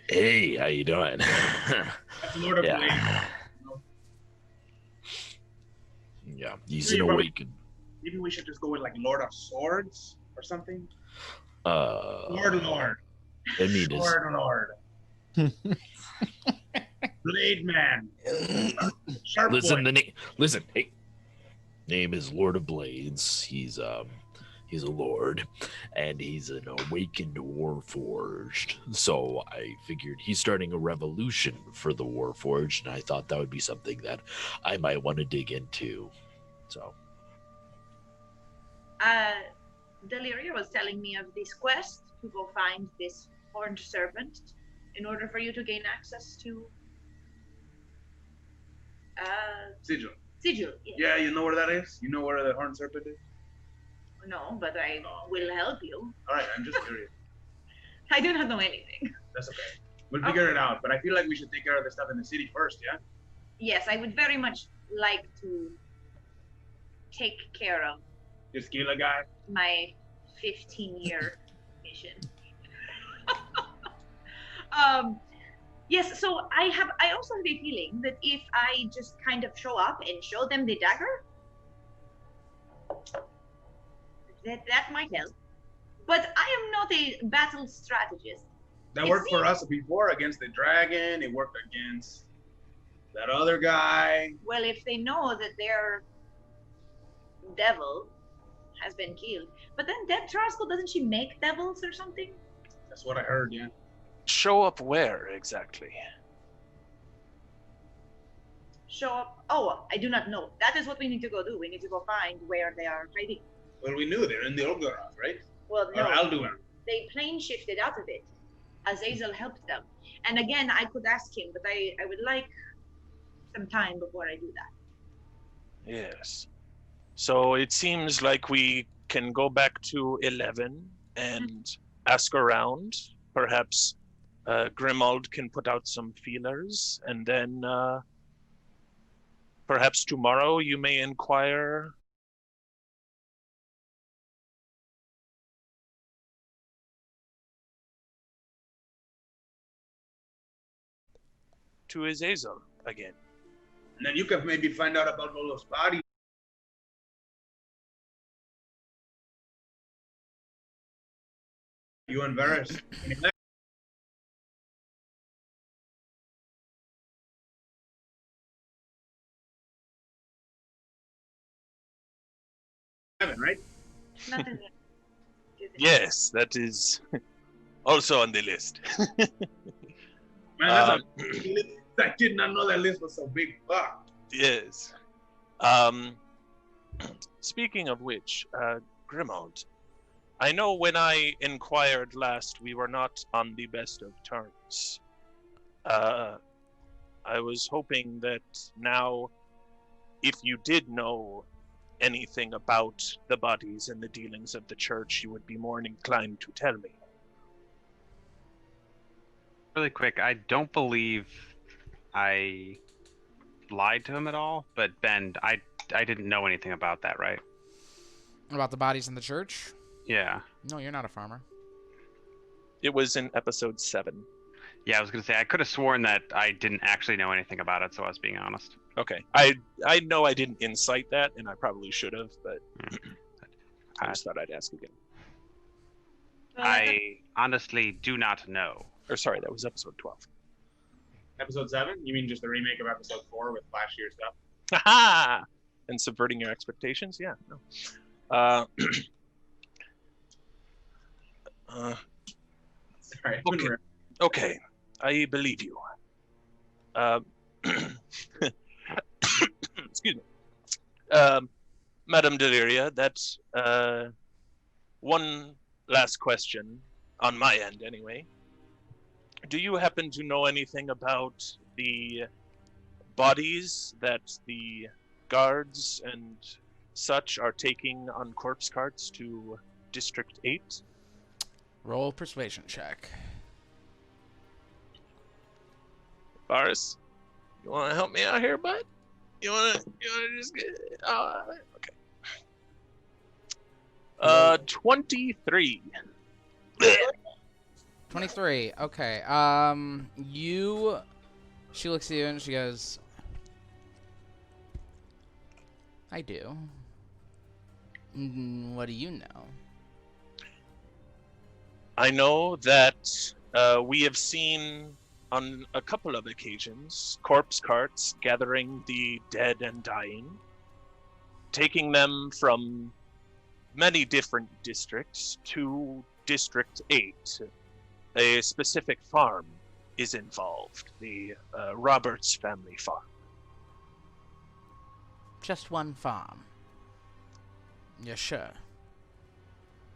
Hey, how you doing? That's Lord of Blades. Yeah, he's an awakened. Maybe we should just go with like Lord of Swords or something. Lord. I mean, Lord. Blade Man. Sharp listen, boy. Listen, hey. Name is Lord of Blades. He's a lord, and he's an awakened warforged. So I figured he's starting a revolution for the warforged, and I thought that would be something that I might want to dig into. So. Deliria was telling me of this quest to go find this horned serpent in order for you to gain access to Sigil. Sigil. Yes. Yeah, you know where that is? You know where the horned serpent is? No, but I will help you. All right, I'm just curious. I do not know anything. That's okay. We'll figure it out, but I feel like we should take care of the stuff in the city first, yeah? Yes, I would very much like to take care of Just kill a guy? my 15-year mission. Yes, so I also have a feeling that if I just kind of show up and show them the dagger, that might help. But I am not a battle strategist. That worked for us before against the dragon. It worked against that other guy. Well, if they know that their devil has been killed. But then Deb Trasco, doesn't she make devils or something? That's what I heard, yeah. Show up where exactly? Show up. Oh, I do not know. That is what we need to go do. We need to go find where they are hiding. Well, we knew they're in the Olgaroth, right? Well, no. Or Alduin. They plane shifted out of it. Azazel helped them. And again, I could ask him, but I would like some time before I do that. Yes. So it seems like we can go back to 11 and ask around. Perhaps Grimald can put out some feelers, and then perhaps tomorrow you may inquire. To Azazel again. And then you can maybe find out about all those bodies. You and Varys. Right? Nothing. Yes, that is also on the list. Man, that's I did not know that list was so big. Fuck. Yes. Speaking of which, Grimald, I know when I inquired last, we were not on the best of terms. I was hoping that now, if you did know anything about the bodies and the dealings of the church, you would be more inclined to tell me. Really quick, I don't believe I lied to him at all, but Ben, I didn't know anything about that, right? About the bodies in the church? Yeah. No, you're not a farmer. It was in episode 7. Yeah, I was going to say, I could have sworn that I didn't actually know anything about it, so I was being honest. Okay. I know I didn't incite that, and I probably should have, but I just thought I'd ask again. I honestly do not know. Or sorry, that was episode 12. Episode 7? You mean just the remake of episode 4 with flashier stuff? Haha! And subverting your expectations? Yeah, no. Sorry. Okay, I believe you. Excuse me. Madame Deliria, that's one last question, on my end anyway. Do you happen to know anything about the bodies that the guards and such are taking on corpse carts to District 8? Roll persuasion check. Varys, you want to help me out here, bud? You want to just get... okay. 23. 23. Okay. She looks at you and she goes, I do. What do you know? I know that we have seen on a couple of occasions corpse carts gathering the dead and dying, taking them from many different districts to District 8. A specific farm is involved, the Roberts family farm. Just one farm. You're sure?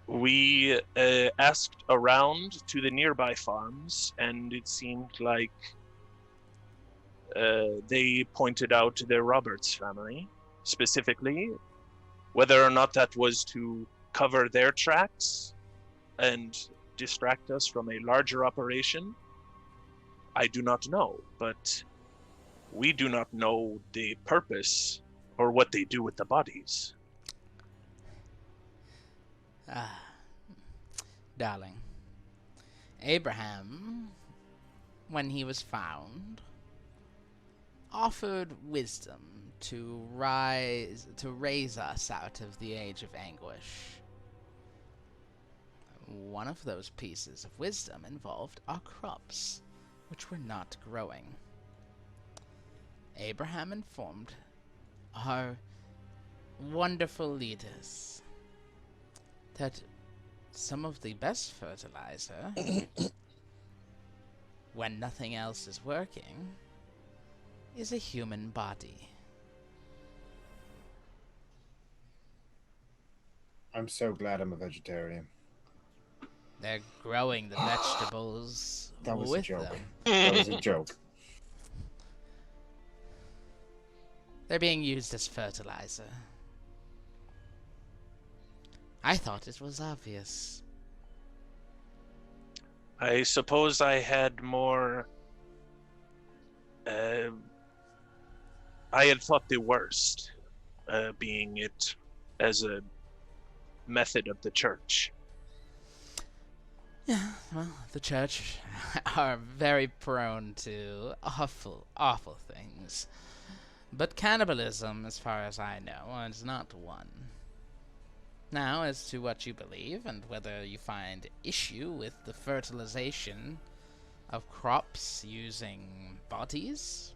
We asked around to the nearby farms, and it seemed like they pointed out their Roberts family, specifically. Whether or not that was to cover their tracks and distract us from a larger operation, I do not know, but we do not know the purpose or what they do with the bodies. Darling, Abraham, when he was found, offered wisdom to raise us out of the age of anguish. One of those pieces of wisdom involved our crops, which were not growing. Abraham informed our wonderful leaders that some of the best fertilizer, when nothing else is working, is a human body. I'm so glad I'm a vegetarian. They're growing the vegetables That was with a joke. them. That was a joke. They're being used as fertilizer. I thought it was obvious. I suppose I had more... I had thought the worst, being it as a method of the church. Yeah, well, the church are very prone to awful, awful things. But cannibalism, as far as I know, is not one. Now, as to what you believe, and whether you find issue with the fertilization of crops using bodies,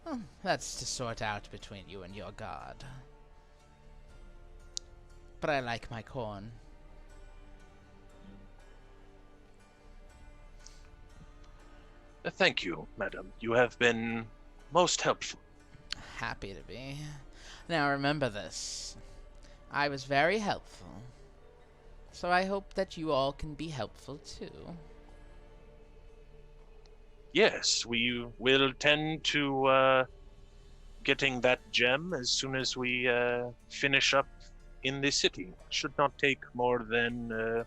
well, that's to sort out between you and your god. But I like my corn. Thank you, madam. You have been most helpful. Happy to be. Now remember this. I was very helpful. So I hope that you all can be helpful too. Yes, we will tend to getting that gem as soon as we finish up in the city. Should not take more than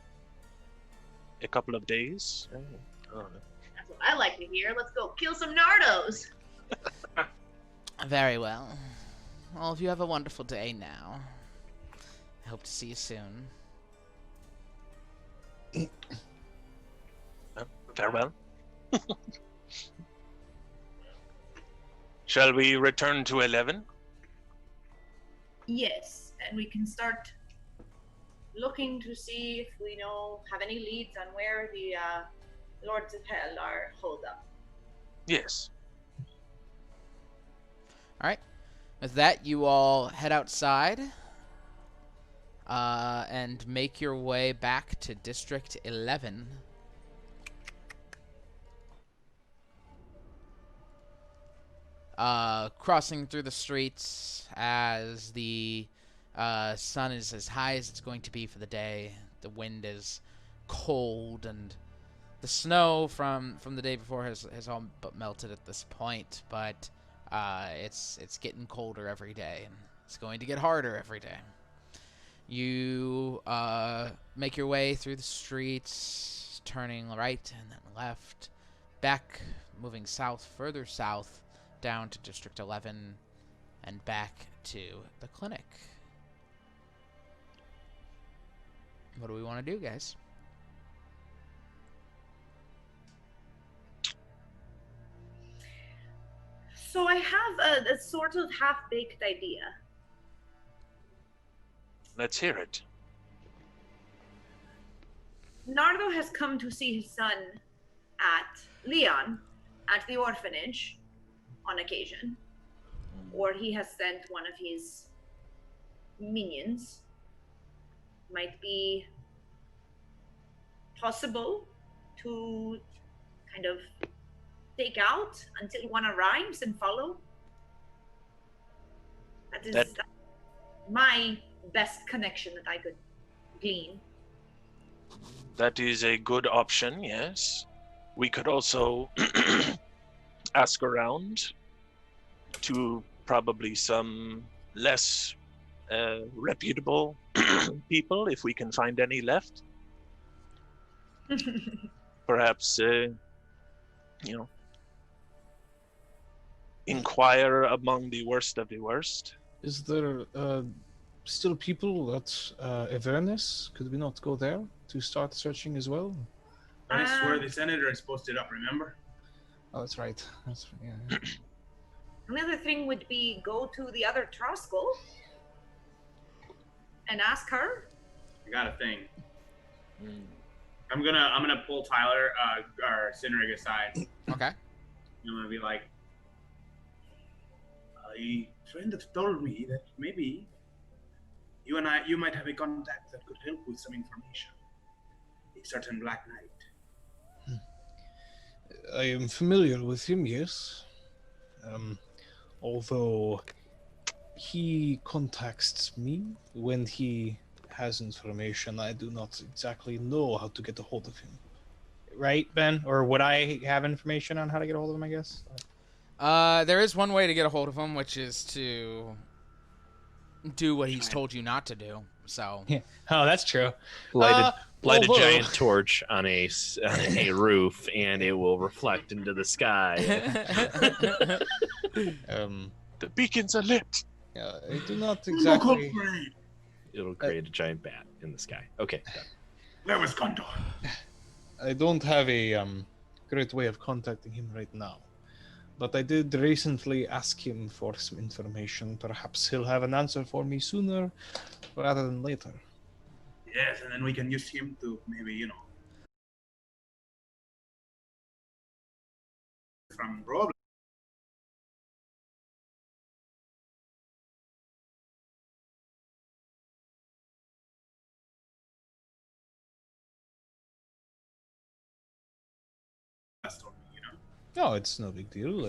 a couple of days. I don't know. That's what I like to hear. Let's go kill some Nardos. Very well. All of you have a wonderful day now. I hope to see you soon. Farewell. Shall we return to 11? Yes, and we can start looking to see if we have any leads on where the Lords of Hell are holed up. Yes. Alright. With that, you all head outside and make your way back to District 11. Crossing through the streets as the sun is as high as it's going to be for the day. The wind is cold, and the snow from the day before has all but melted at this point. But it's getting colder every day, and it's going to get harder every day. You make your way through the streets, turning right and then left, back, moving south, further south, down to District 11, and back to the clinic. What do we want to do, guys? So I have a sort of half-baked idea. Let's hear it. Nardo has come to see his son Leon at the orphanage on occasion, or he has sent one of his minions. Might be possible to kind of take out until one arrives and follow. That's my best connection that I could glean. That is a good option, yes. We could also ask around to probably some less reputable people, if we can find any left. Perhaps, inquire among the worst of the worst. Is there still people at Avernus? Could we not go there to start searching as well? That's where the senator is posted up, remember? Oh, that's right. Yeah. Another thing would be go to the other Troskel and ask her. I got a thing. I'm gonna pull Tyler or Cinderig aside. Okay. I'm gonna be like, a friend have told me that maybe you might have a contact that could help with some information. A certain Black Knight. I am familiar with him, yes. Although he contacts me when he has information, I do not exactly know how to get a hold of him. Right, Ben? Or would I have information on how to get a hold of him, I guess? There is one way to get a hold of him, which is to do what he's told you not to do. So. Yeah. Oh, that's true. Light a giant torch on a roof, and it will reflect into the sky. The beacons are lit. Yeah, I do not exactly. It'll create a giant bat in the sky. Okay, done. That was Condor. I don't have a great way of contacting him right now, but I did recently ask him for some information. Perhaps he'll have an answer for me sooner rather than later. Yes, and then we can use him to maybe, from problem. No, it's no big deal.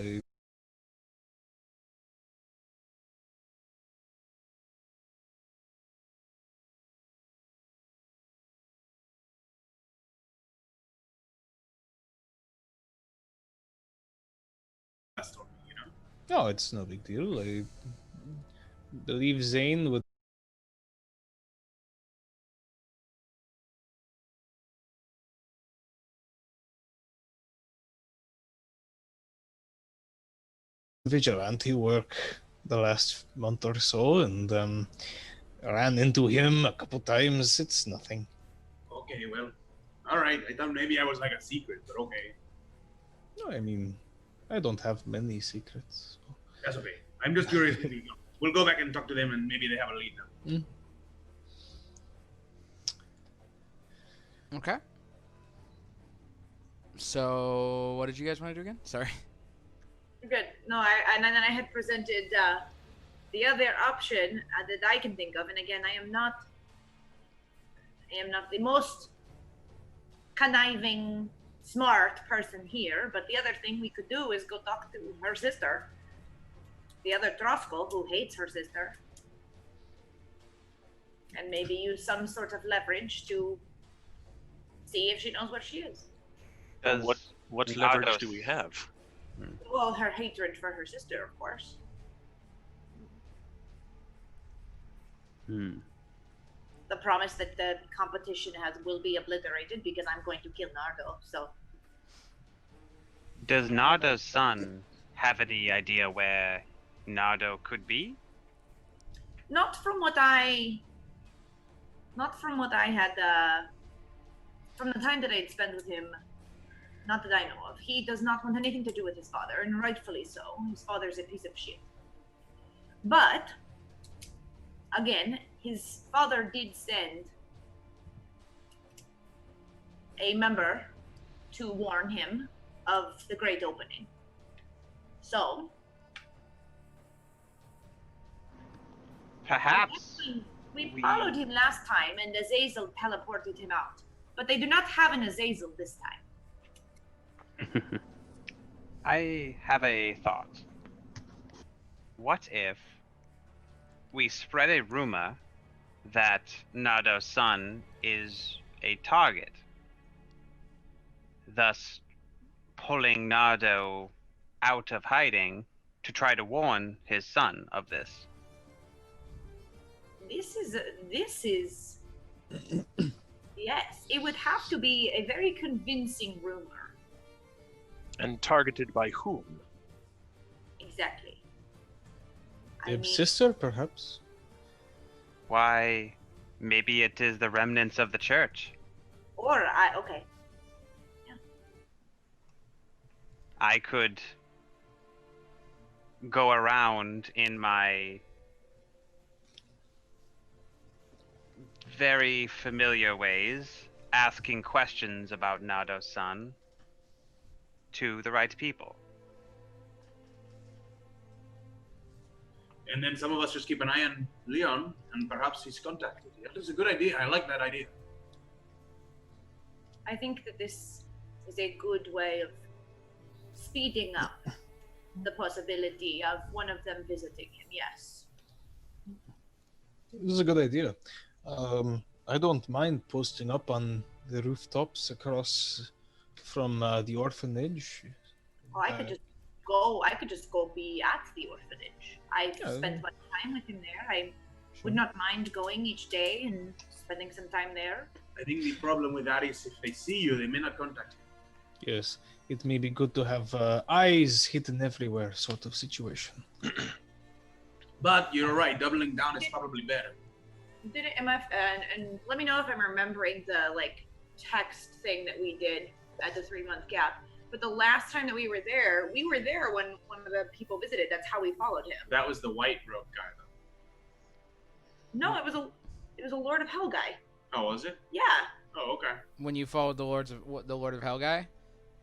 No, it's no big deal. I believe Zane would. Vigilante work the last month or so, and ran into him a couple times. It's nothing. Okay, well, all right. I thought maybe I was like a secret, but okay. No, I mean, I don't have many secrets. So. That's okay. I'm just curious. We'll go back and talk to them, and maybe they have a lead now. Okay. So, what did you guys want to do again? Sorry. Good. No, and then I had presented the other option that I can think of, and again, I am not the most conniving, smart person here. But the other thing we could do is go talk to her sister, the other Troskel, who hates her sister, and maybe use some sort of leverage to see if she knows where she is. What leverage do we have? Well, her hatred for her sister, of course. The promise that the competition will be obliterated because I'm going to kill Nardo. So. Does Nardo's son have any idea where Nardo could be? Not from what I had. From the time that I had spent with him. Not that I know of. He does not want anything to do with his father, and rightfully so. His father's a piece of shit. But, again, his father did send a member to warn him of the Great Opening. So... Perhaps... We followed him last time, and Azazel teleported him out. But they do not have an Azazel this time. I have a thought. What if we spread a rumor that Nardo's son is a target, thus pulling Nardo out of hiding to try to warn his son of this. This is yes, it would have to be a very convincing rumor. And targeted by whom? Exactly. Deb's sister, perhaps? Why, maybe it is the remnants of the church. Okay. I could go around in my very familiar ways, asking questions about Nardo's son to the right people. And then some of us just keep an eye on Leon, and perhaps he's contacted. That is a good idea. I like that idea. I think that this is a good way of speeding up the possibility of one of them visiting him, yes. This is a good idea. I don't mind posting up on the rooftops across from the orphanage. Oh, I could just go be at the orphanage. I've spent much time with him there. I would not mind going each day and spending some time there. I think the problem with that is if they see you, they may not contact you. Yes, it may be good to have eyes hidden everywhere sort of situation. But you're right, doubling down is probably better. And let me know if I'm remembering the text thing that we did at the 3-month gap. But the last time that we were there when one of the people visited. That's how we followed him. That was the white robe guy, though. No, it was a Lord of Hell guy. Oh, was it? Yeah. Oh, okay. When you followed the Lord of Hell guy?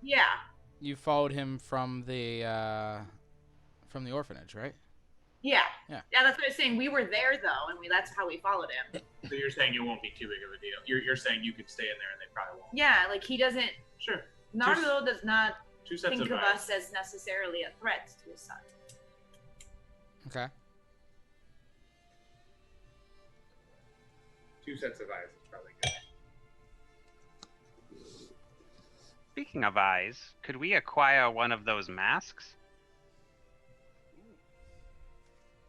Yeah. You followed him from the orphanage, right? Yeah. Yeah. Yeah, that's what I was saying. We were there though, and that's how we followed him. So you're saying it won't be too big of a deal. You're saying you could stay in there and they probably won't. Yeah, he doesn't. Sure. Nardo does not two sets think of of eyes. us as necessarily a threat to his son. Okay. Two sets of eyes is probably good. Speaking of eyes, could we acquire one of those masks?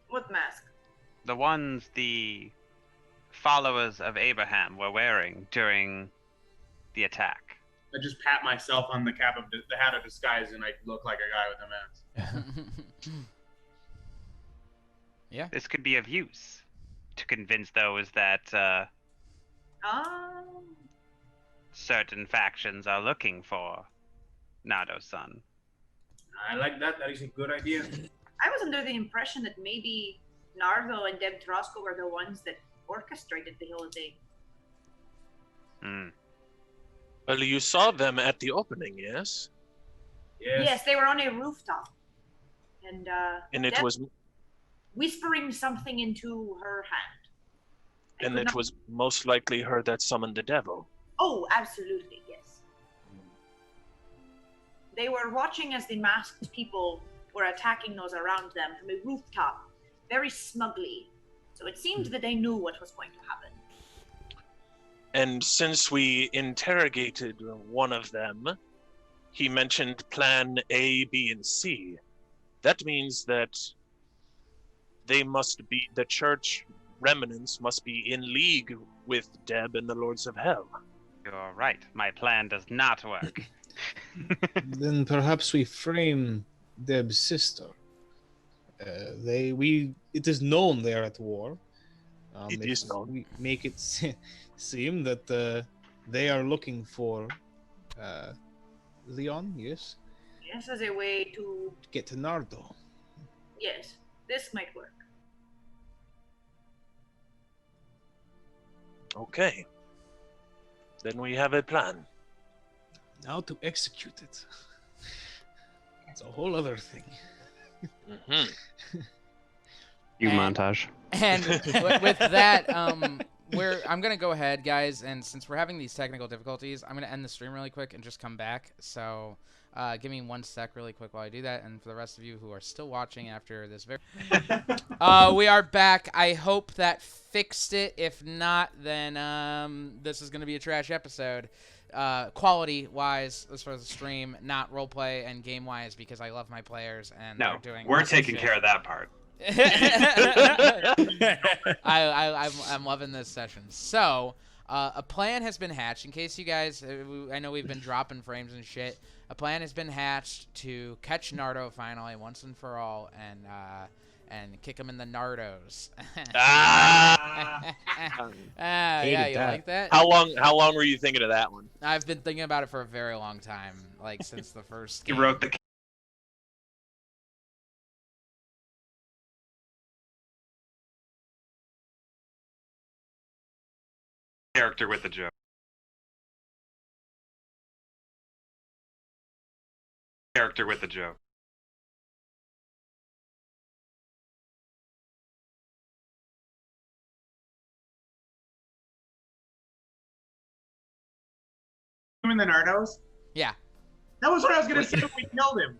What mask? The ones the followers of Abraham were wearing during the attack. I just pat myself on the cap of the hat of disguise, and I look like a guy with a mask. Yeah. This could be of use to convince those that certain factions are looking for Nardo's son. I like that. That is a good idea. I was under the impression that maybe Nardo and Deb Trosco were the ones that orchestrated the whole thing. Hmm. Well, you saw them at the opening, yes? Yes, they were on a rooftop. And it Deb was whispering something into her hand. And it was most likely her that summoned the devil. Oh, absolutely, yes. They were watching as the masked people were attacking those around them from a rooftop, very smugly. So it seemed that they knew what was going to happen. And since we interrogated one of them, he mentioned plan A, B, and C. That means that they must be, the church remnants must be in league with Deb and the Lords of Hell. You're right. My plan does not work. Then perhaps we frame Deb's sister. It is known they are at war. It is known. We make it seem that they are looking for Leon, yes? Yes, as a way to get to Nardo. Yes, this might work. Okay. Then we have a plan. Now to execute it. It's a whole other thing. Mm-hmm. Montage. And with that, I'm gonna go ahead, guys, and since we're having these technical difficulties, I'm gonna end the stream really quick and just come back. So Give me 1 sec really quick while I do that. And for the rest of you who are still watching after this very... we are back. I hope that fixed it. If not, then this is going to be a trash episode. Quality-wise, as far as the stream, not roleplay and game-wise, because I love my players and No, they're doing we're awesome taking shit. care of that part. I'm loving this session. So, a plan has been hatched. In case you guys, I know we've been dropping frames and shit. A plan has been hatched to catch Nardo finally, once and for all, and kick him in the Nardos. Yeah, you like that? How long were you thinking of that one? I've been thinking about it for a very long time, like since the first game. He wrote the character with the joke. Character with the joke. Him in the Nardos? Yeah. That was what I was gonna say when we killed him.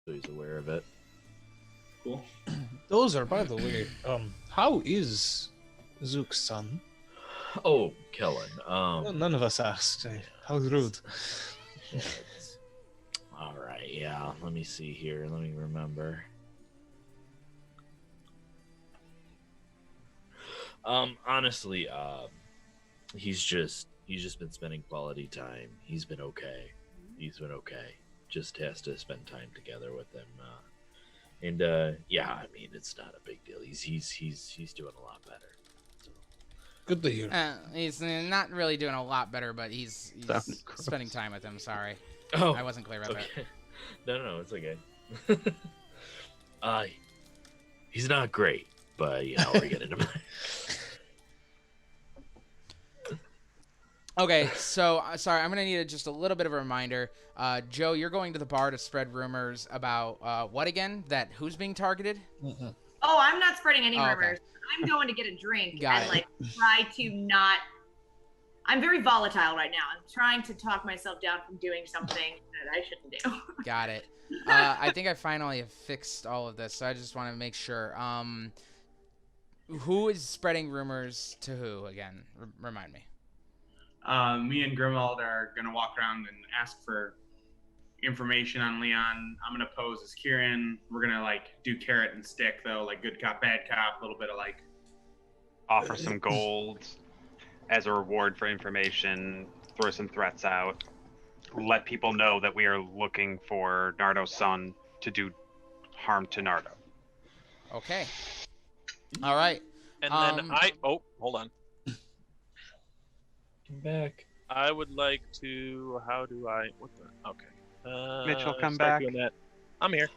So he's aware of it. Cool. Those are, by the way, how is Zook's son? Oh, Kellen. No, none of us asked. How rude. All right, yeah. Let me see here. Let me remember. Honestly, he's just been spending quality time. He's been okay. Just has to spend time together with them. Yeah, I mean, it's not a big deal. He's doing a lot better. So. Good to hear. He's not really doing a lot better, but he's spending time with him. Sorry. Oh, I wasn't clear about that. No, it's okay. He's not great, but you know we're getting him. Okay, so sorry, I'm gonna need just a little bit of a reminder. Joe, you're going to the bar to spread rumors about what again? That who's being targeted? Mm-hmm. Oh, I'm not spreading any Oh, okay. rumors. I'm going to get a drink Got and it. like try to not. I'm very volatile right now. I'm trying to talk myself down from doing something that I shouldn't do. Got it. I think I finally have fixed all of this, so I just want to make sure. Who is spreading rumors to who again? Remind me. Me and Grimald are gonna walk around and ask for information on Leon. I'm gonna pose as Kieran. We're gonna like do carrot and stick though, like good cop, bad cop, a little bit of like Offer some gold as a reward for information. Throw some threats out. Let people know that we are looking for Nardo's son to do harm to Nardo. Okay. All right. And then hold on. Come back. I would like to. How do I? What the? Okay. Mitchell, come start back. doing that. I'm here.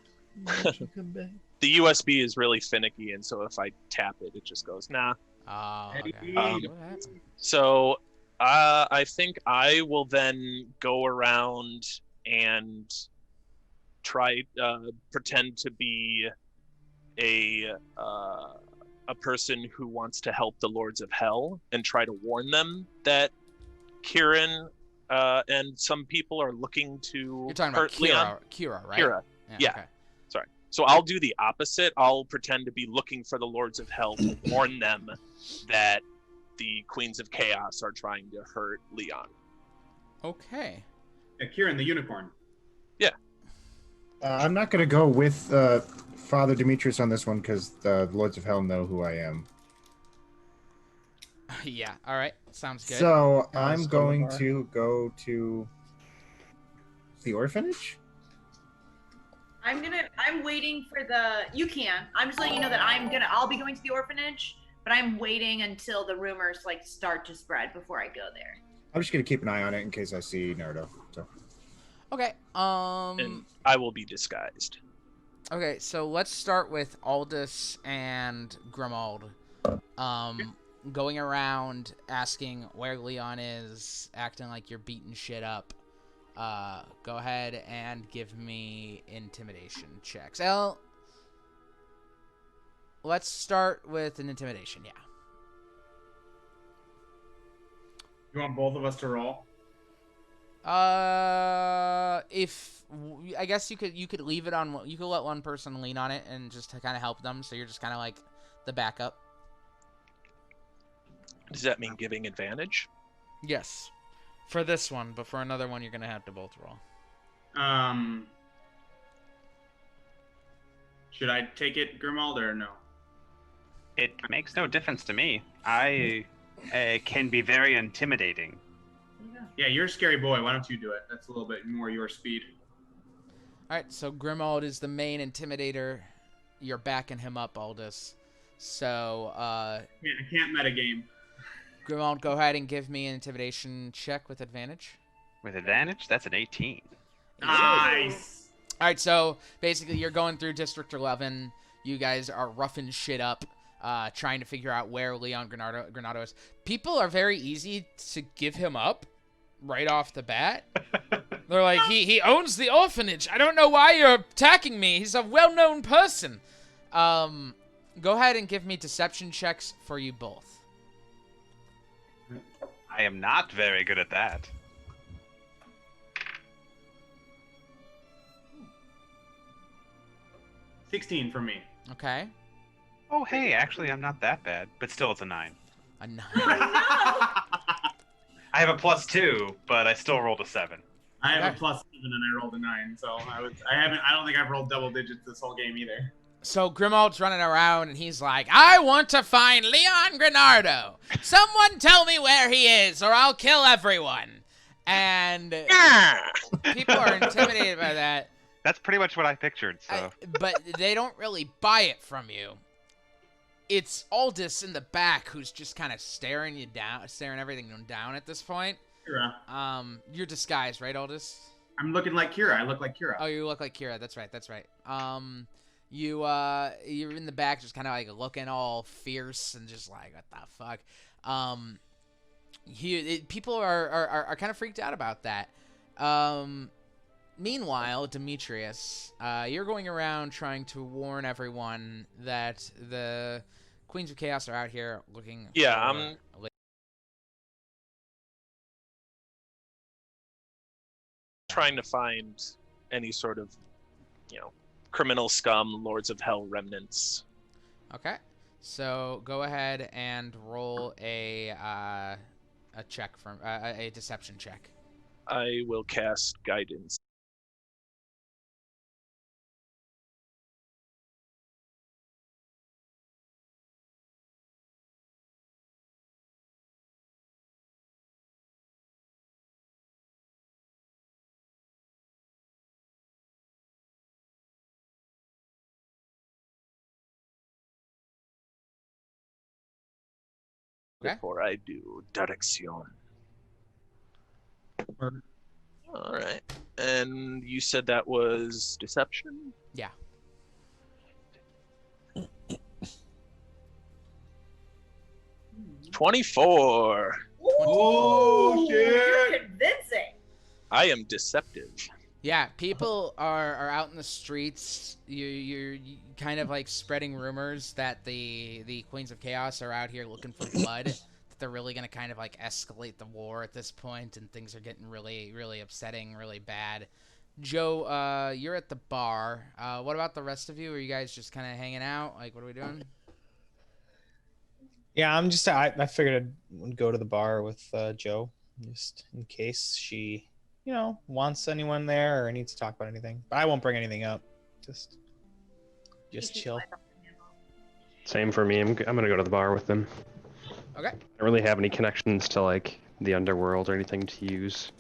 Come back. The USB is really finicky, and so if I tap it, it just goes nah. Oh, okay. So I think I will then go around and try pretend to be a person who wants to help the Lords of Hell and try to warn them that Kieran and some people are looking to You're talking hurt about Leon. Kira, right? Kira. Yeah. Okay. Sorry. So I'll do the opposite. I'll pretend to be looking for the Lords of Hell to warn them that the Queens of Chaos are trying to hurt Leon. Okay. Yeah, Kieran the unicorn. Yeah. I'm not going to go with Father Demetrius on this one because the Lords of Hell know who I am. Yeah. All right. Sounds good. So I'm going to go to the orphanage. I'm waiting for the. You can. I'm just letting you know that I'll be going to the orphanage, but I'm waiting until the rumors like start to spread before I go there. I'm just going to keep an eye on it in case I see Nardo. So. Okay. And I will be disguised. Okay, so let's start with Aldous and Grimald. Going around asking where Leon is, acting like you're beating shit up. Go ahead and give me intimidation checks. Let's start with an intimidation, yeah. You want both of us to roll? If I guess you could leave it on. You could let one person lean on it and just to kind of help them. So you're just kind of like the backup. Does that mean giving advantage? Yes, for this one, but for another one, you're gonna have to both roll. Should I take it, Grimald, or no? It makes no difference to me. I can be very intimidating. Yeah, you're a scary boy. Why don't you do it? That's a little bit more your speed. All right, so Grimald is the main intimidator. You're backing him up, Aldous. So, I can't metagame. Grimald, go ahead and give me an intimidation check with advantage. With advantage? That's an 18. Nice. All right, so basically you're going through District 11. You guys are roughing shit up, trying to figure out where Leon Granado is. People are very easy to give him up right off the bat. They're like, he owns the orphanage. I don't know why you're attacking me. He's a well-known person. Go ahead and give me deception checks for you both. I am not very good at that. 16 for me. Okay. Oh, hey, actually, I'm not that bad, but still, it's a 9. A 9. I have a +2, but I still rolled a 7. I have a +7 and I rolled a 9, so I don't think I've rolled double digits this whole game either. So Grimald's running around and he's like, I want to find Leon Granardo. Someone tell me where he is or I'll kill everyone. And people are intimidated by that. That's pretty much what I pictured, so. But they don't really buy it from you. It's Aldous in the back who's just kind of staring everything down at this point. Kira. You're disguised, right, Aldous? I'm looking like Kira. I look like Kira. Oh, you look like Kira. That's right. You're in the back just kind of like looking all fierce and just like, what the fuck? people are kind of freaked out about that. Meanwhile, Demetrius, you're going around trying to warn everyone that the Queens of Chaos are out here looking. Yeah, for I'm trying to find any sort of, criminal scum, Lords of Hell remnants. Okay, so go ahead and roll a check from a deception check. I will cast guidance. Okay. Before I do direction. All right. And you said that was deception? Yeah. $24. Oh, you're convincing. I am deceptive. Yeah, people are out in the streets. You're kind of like spreading rumors that the Queens of Chaos are out here looking for blood. That they're really gonna kind of like escalate the war at this point, and things are getting really, really upsetting, really bad. Joe, you're at the bar. What about the rest of you? Are you guys just kind of hanging out? Like, what are we doing? Yeah, I'm just. I figured I'd go to the bar with Joe, just in case she, wants anyone there or needs to talk about anything. But I won't bring anything up. Just chill. Same for me. I'm gonna go to the bar with them. Okay. I don't really have any connections to like the underworld or anything to use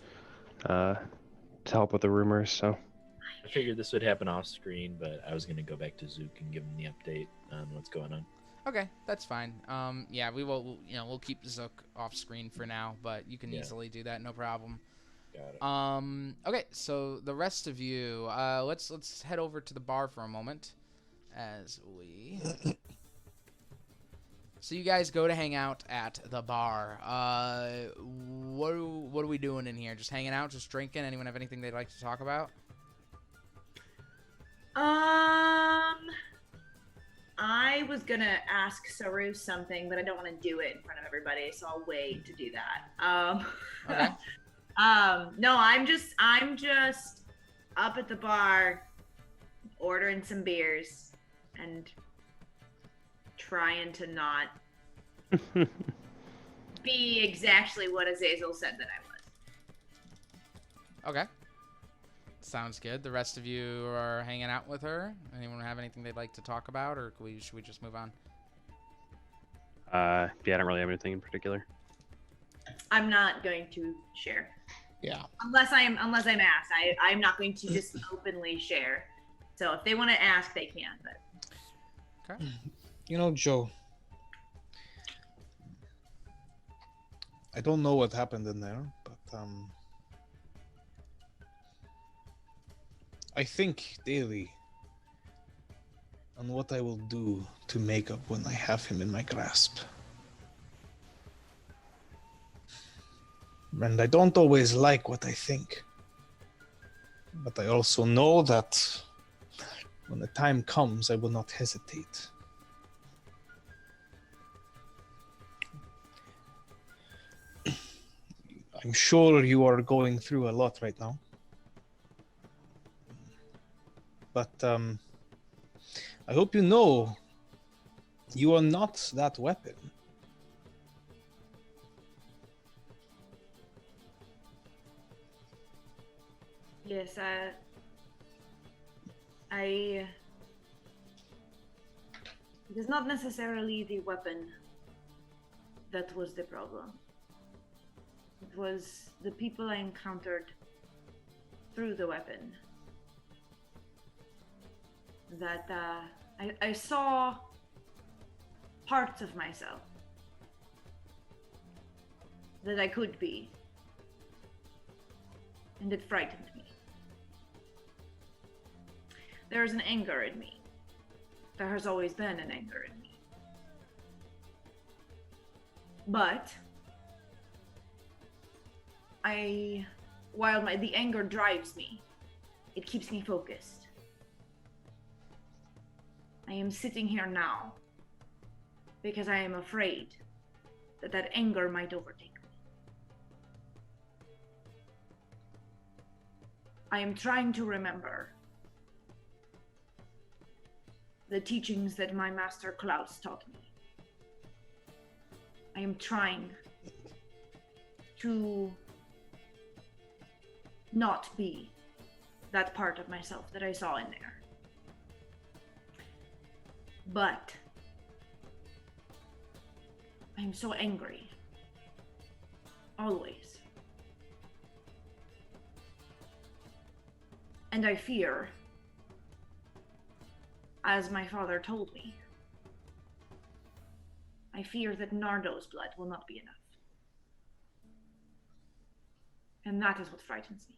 to help with the rumors. So I figured this would happen off screen, but I was gonna go back to Zook and give him the update on what's going on. Okay, that's fine. Yeah, we will. We'll keep Zook off screen for now, but you can easily do that, no problem. Got it. Okay, so the rest of you, let's head over to the bar for a moment, as we. So you guys go to hang out at the bar. What are we doing in here? Just hanging out, just drinking? Anyone have anything they'd like to talk about? I was gonna ask Seuruz something, but I don't want to do it in front of everybody, so I'll wait to do that. Okay. No, I'm just up at the bar, ordering some beers, and trying to not be exactly what Azazel said that I was. Okay. Sounds good. The rest of you are hanging out with her. Anyone have anything they'd like to talk about, or should we just move on? yeah, I don't really have anything in particular. I'm not going to share. Yeah. Unless I'm asked. I'm not going to just openly share. So if they want to ask, they can. But okay. Joe, I don't know what happened in there, but I think daily on what I will do to make up when I have him in my grasp. And I don't always like what I think. But I also know that when the time comes, I will not hesitate. I'm sure you are going through a lot right now. But I hope you know you are not that weapon. yes, it is not necessarily the weapon that was the problem. It was the people I encountered through the weapon. That I saw parts of myself that I could be, and it frightened me. There is an anger in me. There has always been an anger in me. But while the anger drives me, it keeps me focused. I am sitting here now because I am afraid that anger might overtake me. I am trying to remember the teachings that my master Klaus taught me. I am trying to not be that part of myself that I saw in there. But I'm so angry. Always. And I fear, as my father told me, I fear that Nardo's blood will not be enough. And that is what frightens me.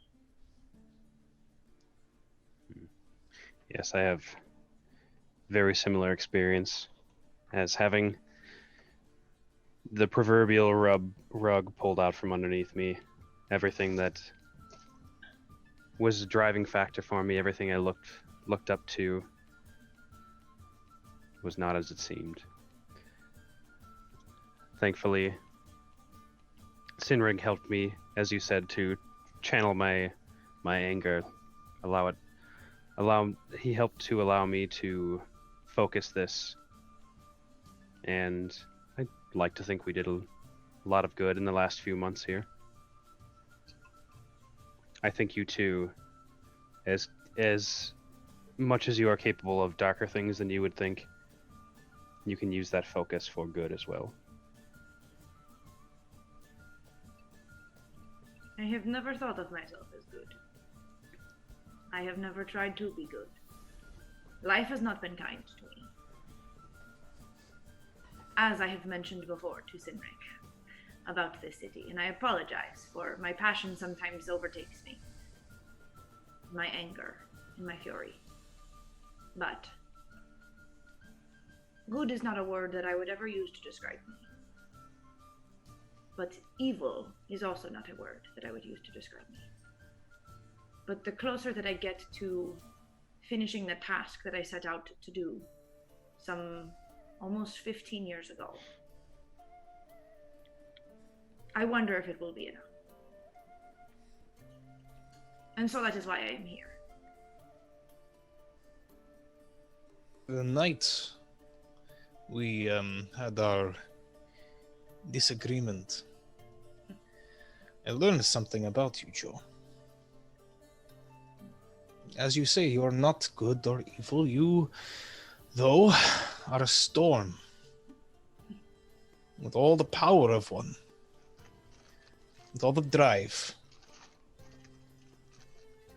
Yes, I have very similar experience as having the proverbial rug pulled out from underneath me. Everything that was a driving factor for me, everything I looked up to, was not as it seemed. Thankfully, Sinrig helped me, as you said, to channel my anger, he helped to allow me to focus this, and I'd like to think we did a lot of good in the last few months here. I think you too, as much as you are capable of darker things than you would think, you can use that focus for good as well. I have never thought of myself as good. I have never tried to be good. Life has not been kind to me. As I have mentioned before to Sinrik about this city, and I apologize for my passion sometimes overtakes me. My anger and my fury. But good is not a word that I would ever use to describe me. But evil is also not a word that I would use to describe me. But the closer that I get to finishing the task that I set out to do some almost 15 years ago, I wonder if it will be enough. And so that is why I am here. The night we had our disagreement, I learned something about you, Joe. As you say, you are not good or evil. You, though, are a storm with all the power of one, with all the drive.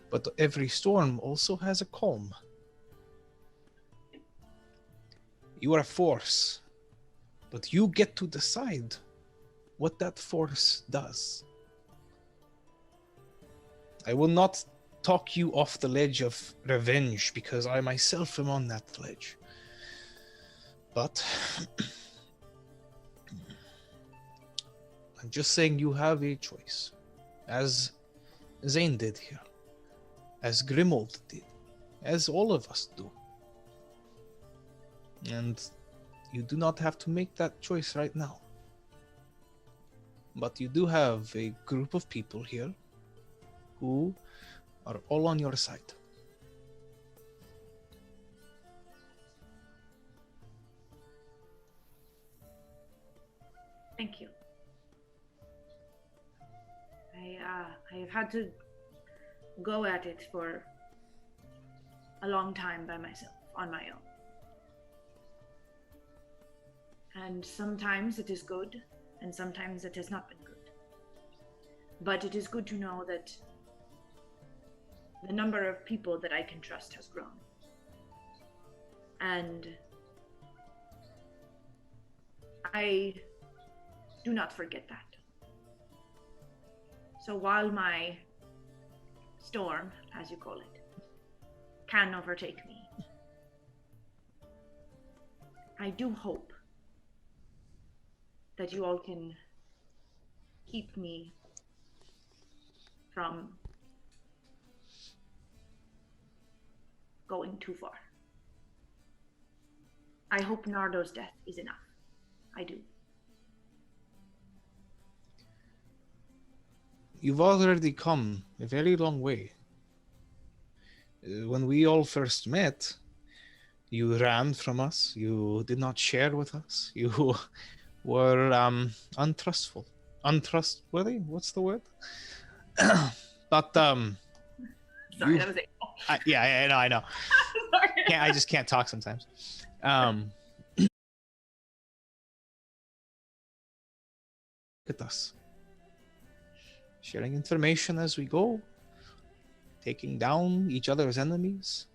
But every storm also has a calm. You are a force, but you get to decide what that force does. I will not talk you off the ledge of revenge because I myself am on that ledge. But I'm just saying you have a choice, as Zane did here, as Grimold did, as all of us do. And you do not have to make that choice right now. But you do have a group of people here who are all on your side. Thank you. I have had to go at it for a long time by myself, on my own. And sometimes it is good, and sometimes it has not been good. But it is good to know that the number of people that I can trust has grown. And I do not forget that. So while my storm, as you call it, can overtake me, I do hope that you all can keep me from going too far. I hope Nardo's death is enough. I do. You've already come a very long way. When we all first met, you ran from us. You did not share with us. You were untrustful. Untrustworthy? What's the word? But Sorry, that was it. yeah, I know. Sorry. I just can't talk sometimes. Look at us. Sharing information as we go. Taking down each other's enemies.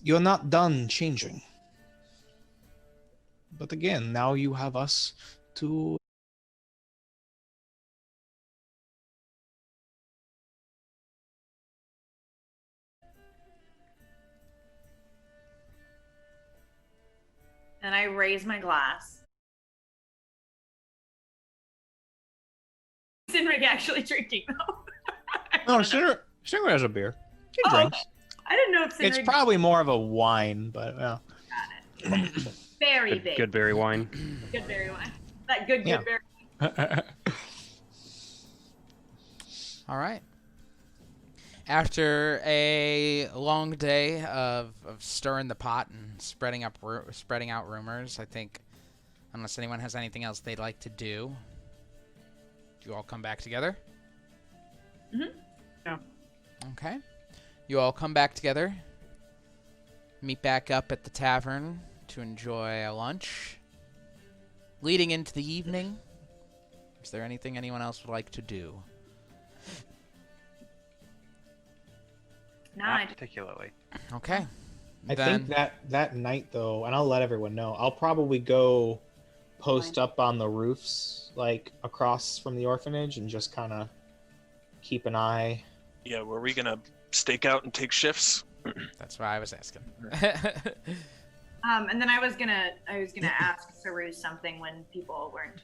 You're not done changing. But again, now you have us to... And I raise my glass. Sinrig actually drinking though. No, Sinrig has a beer. He drinks. Okay. I didn't know if Sinrig... It's probably more of a wine, but well. Got it. Very big. Good berry wine. Good berry wine. That good Yeah. berry wine. All right. After a long day of stirring the pot and spreading out rumors, I think, unless anyone has anything else they'd like to do, you all come back together? Mm-hmm. Yeah. Okay. You all come back together, meet back up at the tavern to enjoy a lunch. Leading into the evening, is there anything anyone else would like to do? Not particularly. Okay. I think that night though, and I'll let everyone know, I'll probably go post up on the roofs, like across from the orphanage, and just kind of keep an eye. Yeah, were we gonna stake out and take shifts? That's why I was asking. And then I was gonna ask Seuruz something when people weren't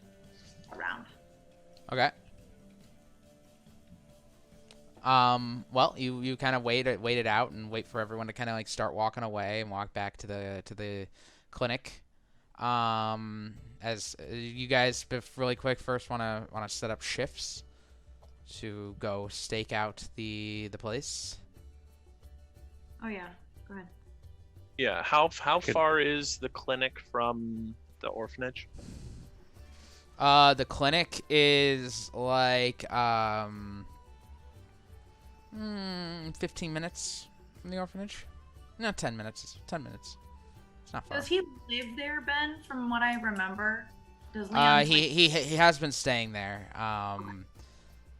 around. Okay. Well, you kind of wait it out and wait for everyone to kind of like start walking away and walk back to the clinic. As you guys really quick first want to set up shifts to go stake out the place. Oh yeah, go ahead. Yeah, how far is the clinic from the orphanage? The clinic is like 15 minutes from the orphanage. No, 10 minutes. 10 minutes. It's not far. Does he live there, Ben? From what I remember, does Leon? He has been staying there.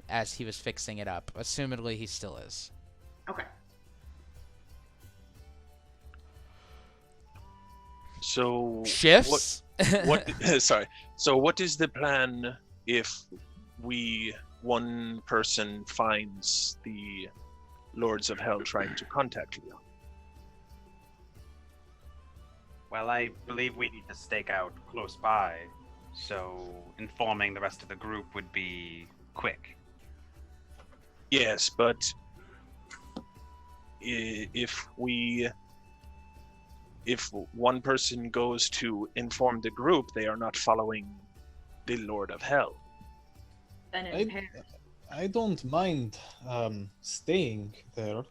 As he was fixing it up. Assumedly, he still is. Okay. So shifts. What? Sorry. So what is the plan if one person finds the Lords of Hell trying to contact Leon? Well, I believe we need to stake out close by, so informing the rest of the group would be quick. Yes, but if one person goes to inform the group, they are not following the Lord of Hell. Then it's I don't mind staying there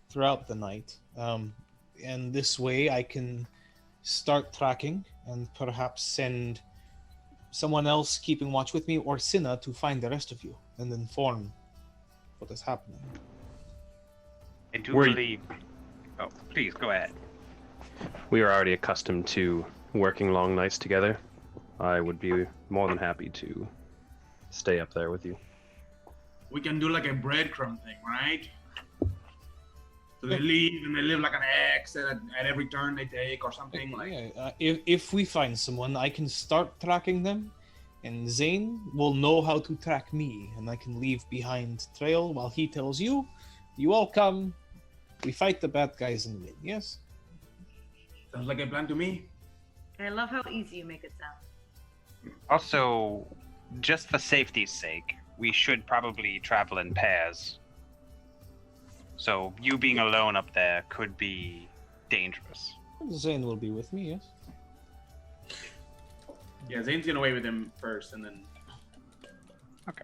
throughout the night. And this way I can start tracking and perhaps send someone else keeping watch with me or Cinna to find the rest of you and inform what is happening. I do believe... Oh, please, go ahead. We are already accustomed to working long nights together. I would be more than happy to stay up there with you. We can do like a breadcrumb thing, right? So they leave and they live like an X at every turn they take or something. If we find someone, I can start tracking them, and Zane will know how to track me, and I can leave behind trail while he tells you, you all come, we fight the bad guys and win, yes? Sounds like a plan to me. I love how easy you make it sound. Also, just for safety's sake, we should probably travel in pairs. So you being alone up there could be dangerous. Zane will be with me, yes. Yeah, Zane's gonna wait with him first, and then. Okay.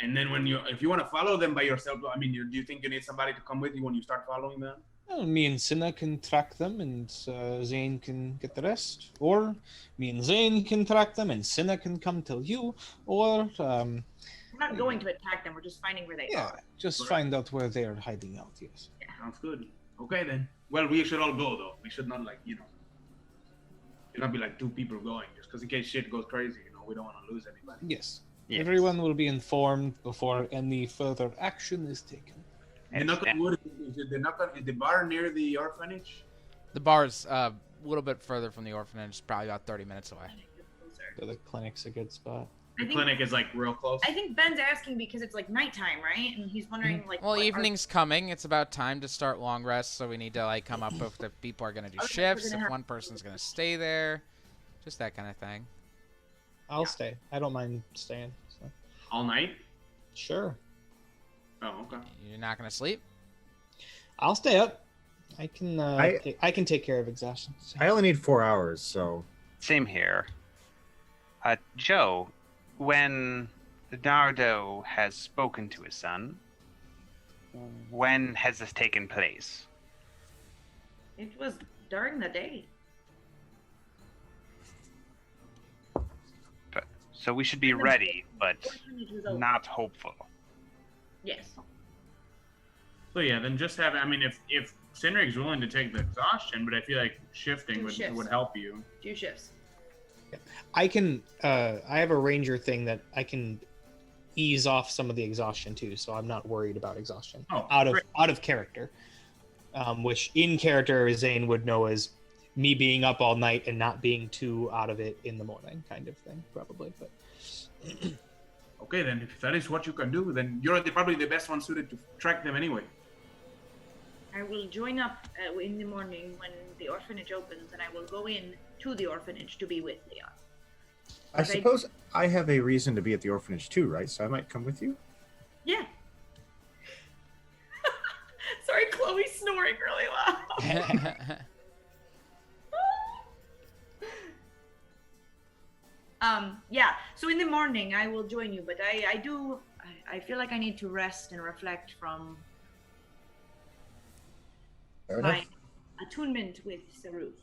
And then if you want to follow them by yourself, I mean, do you think you need somebody to come with you when you start following them? Well, me and Cinna can track them, and Zane can get the rest. Or me and Zane can track them, and Cinna can come tell you. Or we're not going to attack them. We're just finding where they are. just find out where they are hiding out. Yes. Yeah. Sounds good. Okay then. Well, we should all go though. We should not it not be like two people going just because in case shit goes crazy. We don't want to lose anybody. Yes. Everyone will be informed before any further action is taken. Is the bar near the orphanage? The bar's a little bit further from the orphanage, probably about 30 minutes away. So the clinic's a good spot. The clinic is like real close. I think Ben's asking because it's like nighttime, right? And he's wondering like. Well, evening's coming. It's about time to start long rest, so we need to come up with if people are gonna do shifts, if one person's gonna stay there, just that kind of thing. I'll stay. I don't mind staying. So. All night? Sure. Oh, okay. You're not gonna sleep? I'll stay up. I can. I can take care of exhaustion. So. I only need 4 hours, so. Same here. Joe, when Nardo has spoken to his son, when has this taken place? It was during the day. So we should be ready, but not hopeful. Yes. So yeah, then just have. I mean, if Cynric's willing to take the exhaustion, but I feel like shifting would help you. 2 shifts. I can. I have a ranger thing that I can ease off some of the exhaustion too, so I'm not worried about exhaustion. Out of character, which in character Zane would know as me being up all night and not being too out of it in the morning, kind of thing, probably. But okay, then if that is what you can do, then you're probably the best one suited to track them anyway. I will join up in the morning when the orphanage opens, and I will go in to the orphanage to be with Leon. I suppose I have a reason to be at the orphanage too, right? So I might come with you? Yeah. Sorry, Chloe's snoring really loud. Yeah, so in the morning I will join you, but I feel like I need to rest and reflect from my attunement with Seuruz.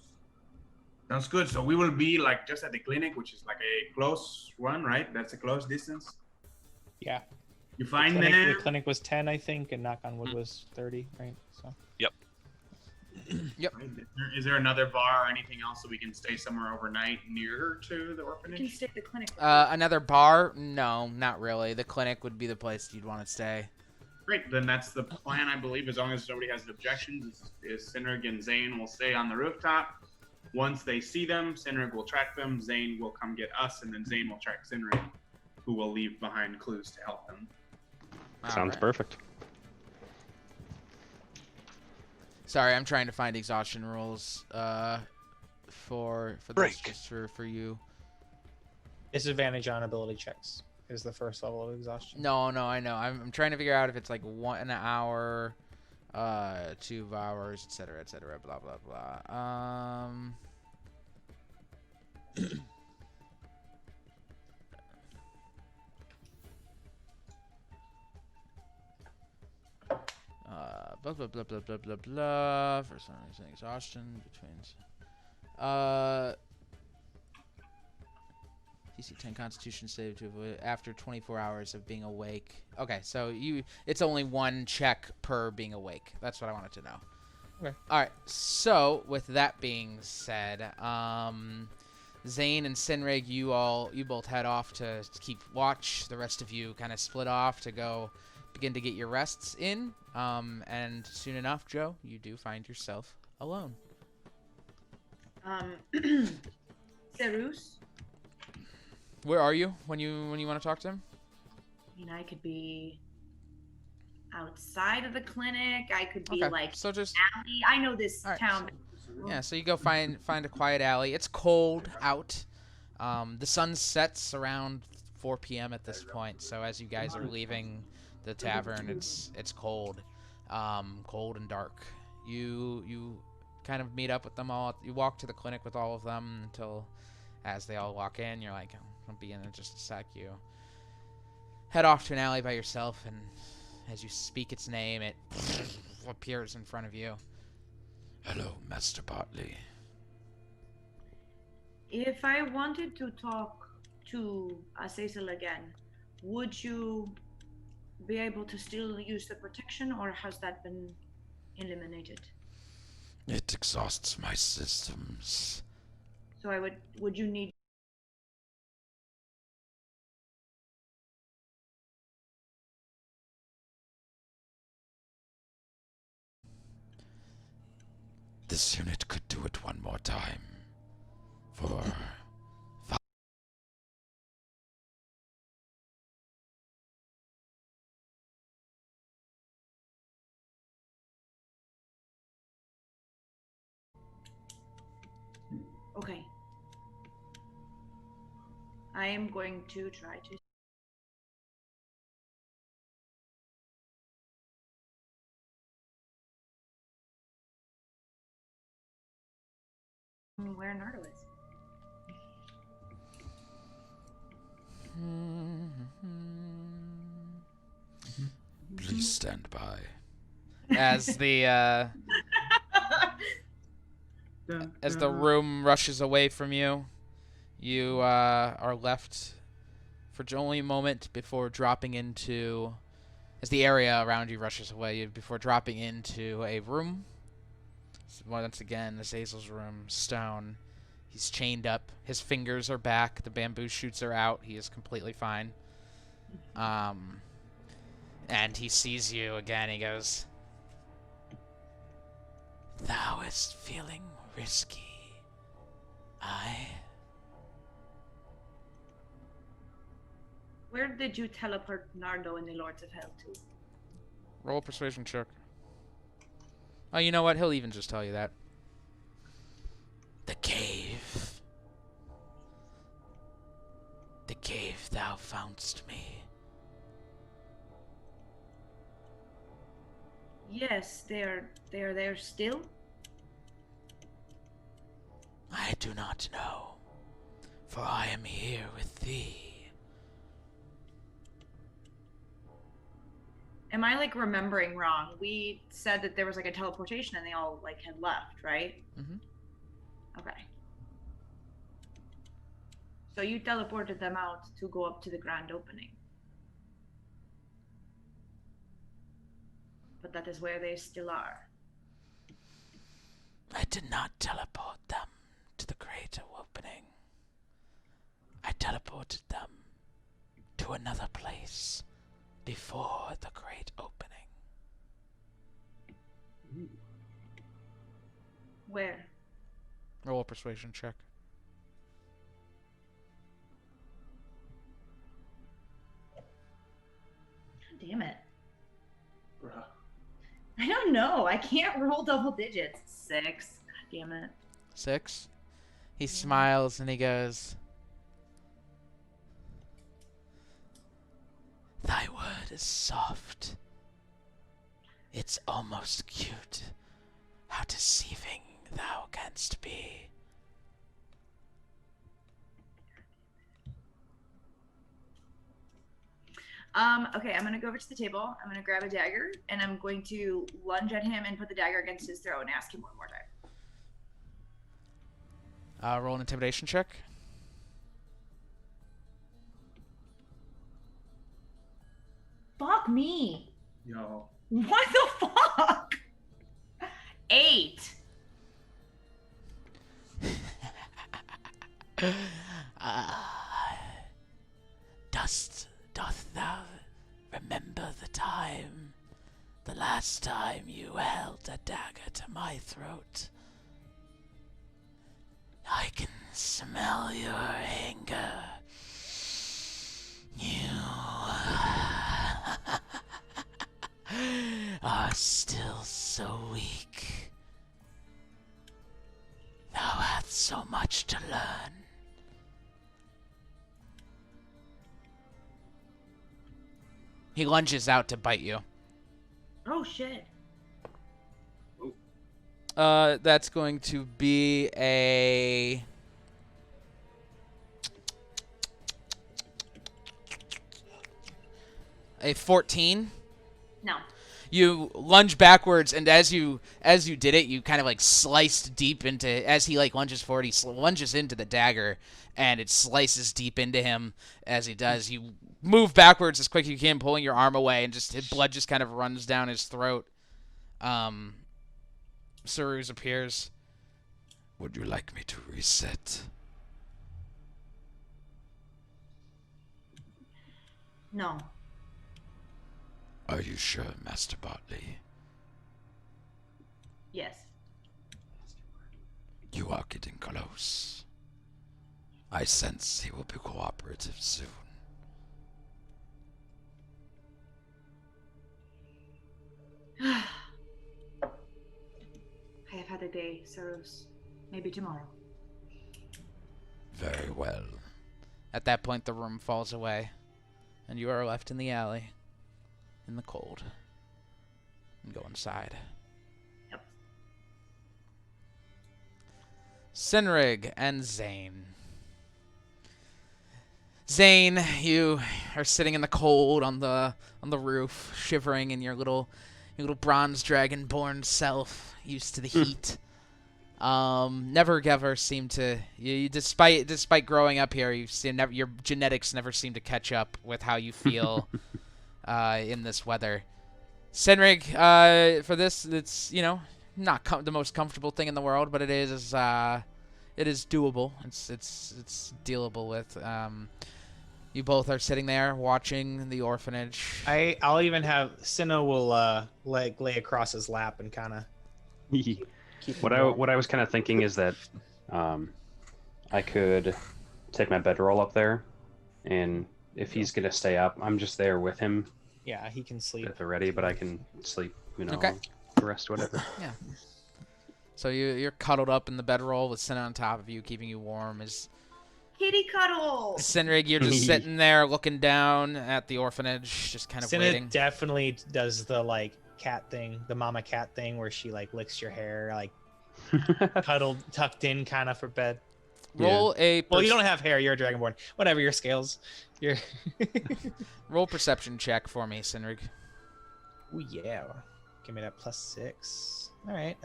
Sounds good. So we will be just at the clinic, which is a close one, right? That's a close distance. Yeah. You find them. The clinic was 10, I think, and knock on wood was 30, right? So. Yep. Yep. Is there another bar or anything else that we can stay somewhere overnight nearer to the orphanage? We can stay at the clinic. Another bar? No, not really. The clinic would be the place you'd want to stay. Great, then that's the plan, I believe, as long as nobody has objections. Is Cynric and Zane will stay on the rooftop. Once they see them, Cynric will track them, Zane will come get us, and then Zane will track Cynric, who will leave behind clues to help them. Sounds perfect. Sorry, I'm trying to find exhaustion rules for this, just for you. Disadvantage on ability checks is the first level of exhaustion. No, I know. I'm trying to figure out if it's 1 hour, 2 hours, etc., blah blah blah. Blah blah blah blah blah blah blah. For some reason, exhaustion between. DC 10 Constitution save to avoid after 24 hours of being awake. Okay, so it's only 1 check per being awake. That's what I wanted to know. Okay. All right. So with that being said, Zane and Cynric, you both head off to keep watch. The rest of you kind of split off to go begin to get your rests in. And soon enough, Joe, you do find yourself alone. Seuruz? Where are you when you want to talk to him? I mean, I could be outside of the clinic. I could be so just alley. I know this town. Yeah, so you go find a quiet alley. It's cold out. The sun sets around 4 p.m. at this point, so as you guys are leaving the tavern, it's cold, cold and dark. You kind of meet up with them all. You walk to the clinic with all of them until, as they all walk in, you're like, I'll be in just a sec. You head off to an alley by yourself, and as you speak its name, it appears in front of you. Hello, Master Bartley. If I wanted to talk to Azazel again, would you be able to still use the protection, or has that been eliminated? It exhausts my systems. So would you need... This unit could do it one more time. For... Okay. I am going to try to... where Nardo is. Please stand by. As the as the room rushes away from you, you are left for only a moment before dropping into, as the area around you rushes away, before dropping into a room. So once again, Azazel's room, stone. He's chained up. His fingers are back. The bamboo shoots are out. He is completely fine. And he sees you again. He goes, Thou is feeling risky. Where did you teleport Nardo and the Lords of Hell to? roll a persuasion check. Oh, you know what? He'll even just tell you that. The cave. The cave thou foundst me. Yes, they are there still. I do not know, for I am here with thee. Am I like remembering wrong? We said that there was like a teleportation and they all like had left, right? Mm-hmm. Okay. So you teleported them out to go up to the grand opening. But that is where they still are. I did not teleport them to the great opening. I teleported them to another place before the great opening. Where? Roll a persuasion check. Damn it. I don't know. I can't roll double digits. 6. God damn it. 6. He smiles and he goes, Thy word is soft. It's almost cute. How deceiving thou canst be. Okay, I'm gonna go over to the table. I'm gonna grab a dagger and I'm going to lunge at him and put the dagger against his throat and ask him one more time. roll an intimidation check. Fuck me. Yo. What the fuck? 8. Doth thou remember the last time you held a dagger to my throat? I can smell your anger. You are still so weak. Thou hast so much to learn. He lunges out to bite you. Oh shit. That's going to be a 14. No. You lunge backwards, and as you did it, you kind of like sliced deep into. As he like lunges forward, he lunges into the dagger, and it slices deep into him. As he does, you move backwards as quick as you can, pulling your arm away, and just his blood just kind of runs down his throat. Seuruz appears. Would you like me to reset? No. Are you sure, Master Bartley? Yes. You are getting close. I sense he will be cooperative soon. I have had a day, Seuruz. Maybe tomorrow. Very well. At that point, the room falls away, and you are left in the alley, in the cold, and go inside. Yep. Sinrig and Zane. Zane, you are sitting in the cold on the roof, shivering in your little bronze dragonborn self, used to the heat. Never ever seem to despite growing up here, your genetics never seem to catch up with how you feel in this weather. Senrig, for this, it's not the most comfortable thing in the world, but it is doable. It's dealable with. You both are sitting there watching the orphanage. I'll even have Sinnoh will lay across his lap and kind of. What I was kind of thinking is that I could take my bedroll up there, and if he's gonna stay up, I'm just there with him. Yeah, he can sleep. If they're ready, but I can sleep. Okay. Rest, whatever. Yeah. So you're cuddled up in the bedroll with Sin on top of you, keeping you warm. Kitty cuddle. Sinrig, you're just sitting there looking down at the orphanage, just kind of waiting. Definitely does the cat thing, the mama cat thing, where she licks your hair, cuddled, tucked in, kind of for bed. Roll a. Well, you don't have hair. You're a dragonborn. Whatever your scales. Roll perception check for me, Sinrig. Oh yeah, give me that +6. All right,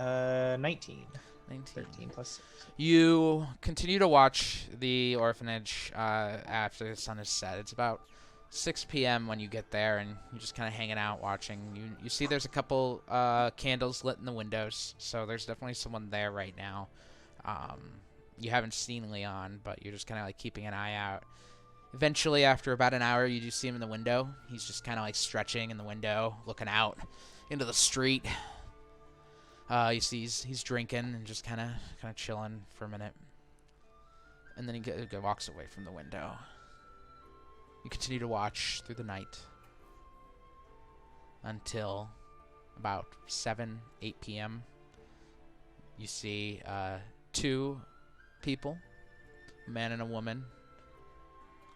19. 13 +6. You continue to watch the orphanage after the sun is set. It's about 6 p.m. when you get there, and you're just kind of hanging out watching. You see there's a couple candles lit in the windows, so there's definitely someone there right now. You haven't seen Leon, but you're just kind of keeping an eye out. Eventually, after about an hour, you do see him in the window. He's just kind of stretching in the window, looking out into the street. You see he's drinking and just kind of chilling for a minute, and then he walks away from the window. You continue to watch through the night until about 7, 8 p.m. You see 2 people, a man and a woman,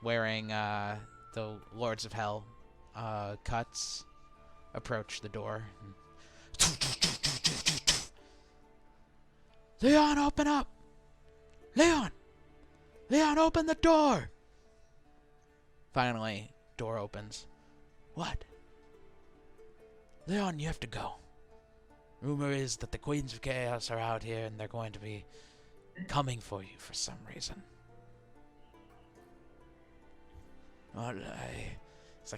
wearing the Lords of Hell cuts, approach the door. Leon, open up! Leon! Leon, open the door! Finally, door opens. What? Leon, you have to go. Rumor is that the Queens of Chaos are out here and they're going to be coming for you for some reason. Well,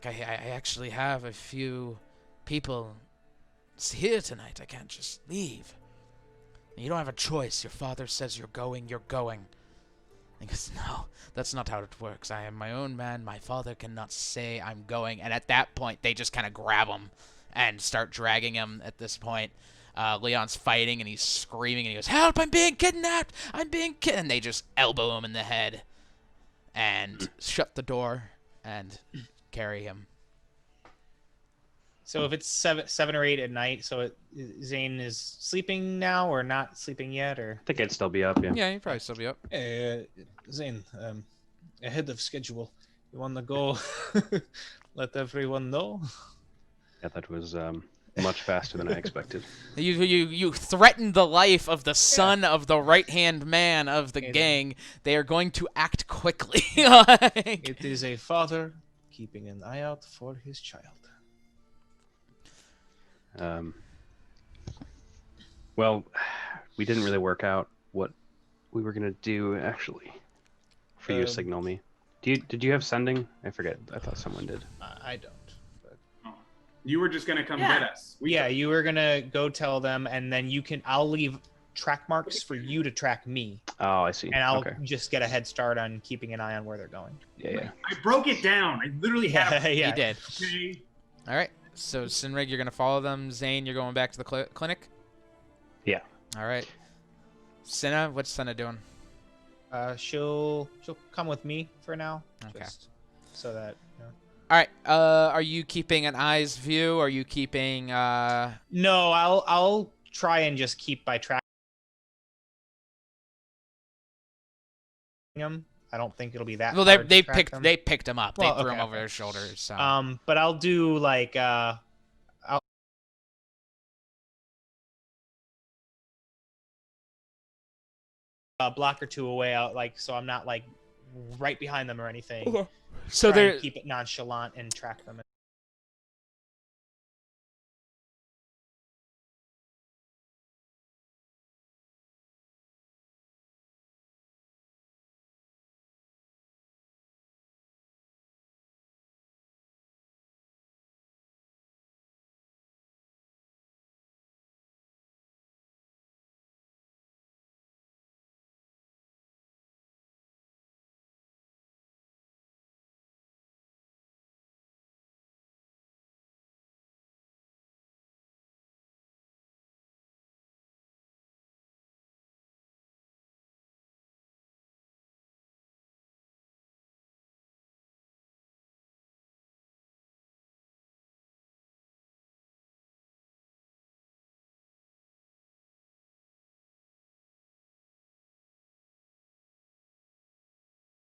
I actually have a few people here tonight. I can't just leave. You don't have a choice. Your father says you're going, you're going. He goes, no, that's not how it works. I am my own man. My father cannot say I'm going. And at that point, they just kind of grab him and start dragging him at this point. Leon's fighting, and he's screaming, and he goes, help, I'm being kidnapped! I'm being kidnapped! And they just elbow him in the head and shut the door and carry him. So if it's 7 or 8 at night, so Zane is sleeping now or not sleeping yet, or? I think I'd still be up, yeah. Yeah, you'd probably still be up. Zane, ahead of schedule, You want to go? Let everyone know. Yeah, that was much faster than I expected. You threatened the life of the son of the right-hand man of the gang. They are going to act quickly. It is a father keeping an eye out for his child. Well, we didn't really work out what we were gonna do actually. For you to signal me. Did you have sending? I forget. I thought someone did. I don't. But... You were just gonna come get us. You were gonna go tell them, and then I'll leave track marks for you to track me. Oh, I see. And I'll just get a head start on keeping an eye on where they're going. Yeah. I broke it down. I literally had. You did. Okay. All right. So Sinrig, you're gonna follow them. Zane, you're going back to the clinic. Yeah. All right. Senna, what's Senna doing? She'll come with me for now. Okay. Just so that. You know. All right. Are you keeping an eye's view? Are you keeping? No, I'll try and just keep by track. Them. I don't think it'll be that. Well, hard they to track them. they picked him up. Well, they threw him over their shoulders. So. But I'll do like a block or two away out, like so I'm not like right behind them or anything. Okay. So Try they're and keep it nonchalant and track them.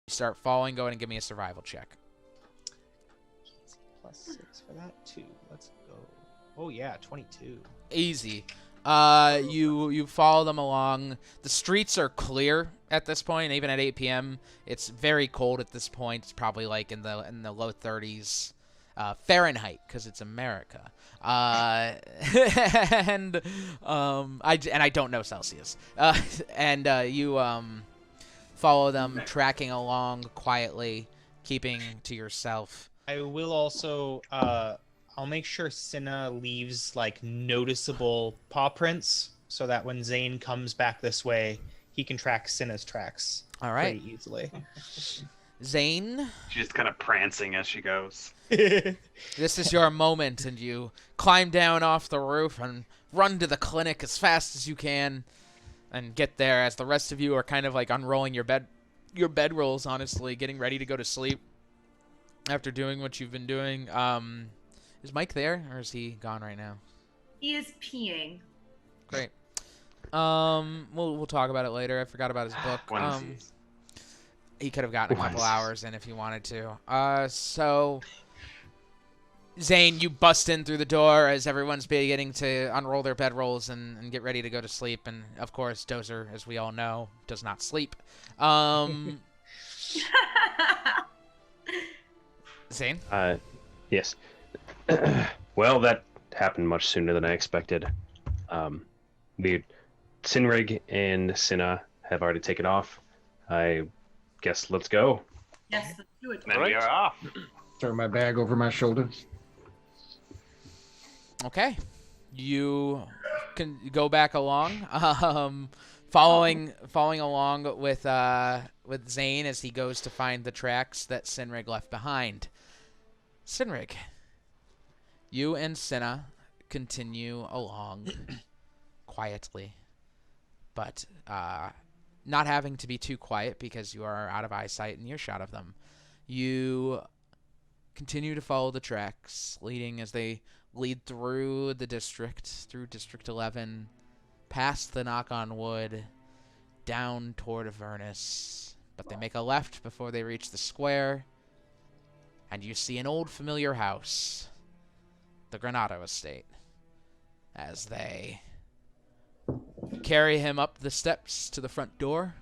start falling. Go ahead and give me a survival check. +6 for that too. Let's go. Oh yeah, 22. Easy. You follow them along. The streets are clear at this point. Even at 8 p.m., it's very cold at this point. It's probably like in the low 30s Fahrenheit because it's America. And I don't know Celsius. You follow them, tracking along quietly, keeping to yourself. I will also I'll make sure Cinna leaves like noticeable paw prints so that when Zane comes back this way, he can track Cinna's tracks. All right. Pretty easily. Zane? She's just kind of prancing as she goes. This is your moment, and you climb down off the roof and run to the clinic as fast as you can and get there as the rest of you are kind of like unrolling your bedrolls, honestly, getting ready to go to sleep after doing what you've been doing. Is Mike there, or is he gone right now? He is peeing. Great. We'll talk about it later. I forgot about his book. He could have gotten a couple hours in if he wanted to. So, Zane, you bust in through the door as everyone's beginning to unroll their bedrolls and get ready to go to sleep. And, of course, Dozer, as we all know, does not sleep. Zane? Yes. Well, that happened much sooner than I expected. The Sinrig and Cinna have already taken off. I guess let's go. Yes, let's do it. Then we are off. Throw my bag over my shoulder. Okay. You can go back along, following along with Zane as he goes to find the tracks that Sinrig left behind. Sinrig, you and Cinna continue along quietly, but not having to be too quiet because you are out of eyesight and earshot of them. You continue to follow the tracks, leading as they lead through the district, through District 11, past the Knock on Wood, down toward Avernus. But they make a left before they reach the square, and you see an old familiar house, the Granado estate, as they carry him up the steps to the front door.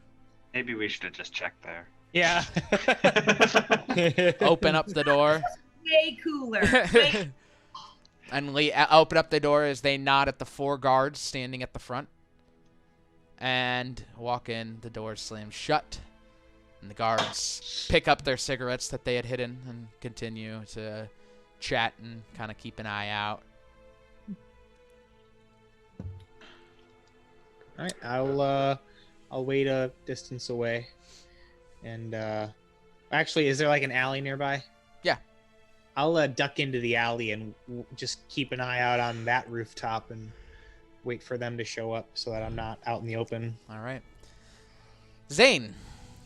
Maybe we should have just checked there. Yeah. Open up the door. Way cooler. And open up the door as they nod at the 4 guards standing at the front. And walk in. The door slams shut. And the guards pick up their cigarettes that they had hidden and continue to chat and kind of keep an eye out. All right, I'll wait a distance away, and actually, is there like an alley nearby? Yeah. I'll duck into the alley and just keep an eye out on that rooftop and wait for them to show up so that I'm not out in the open. All right. Zane,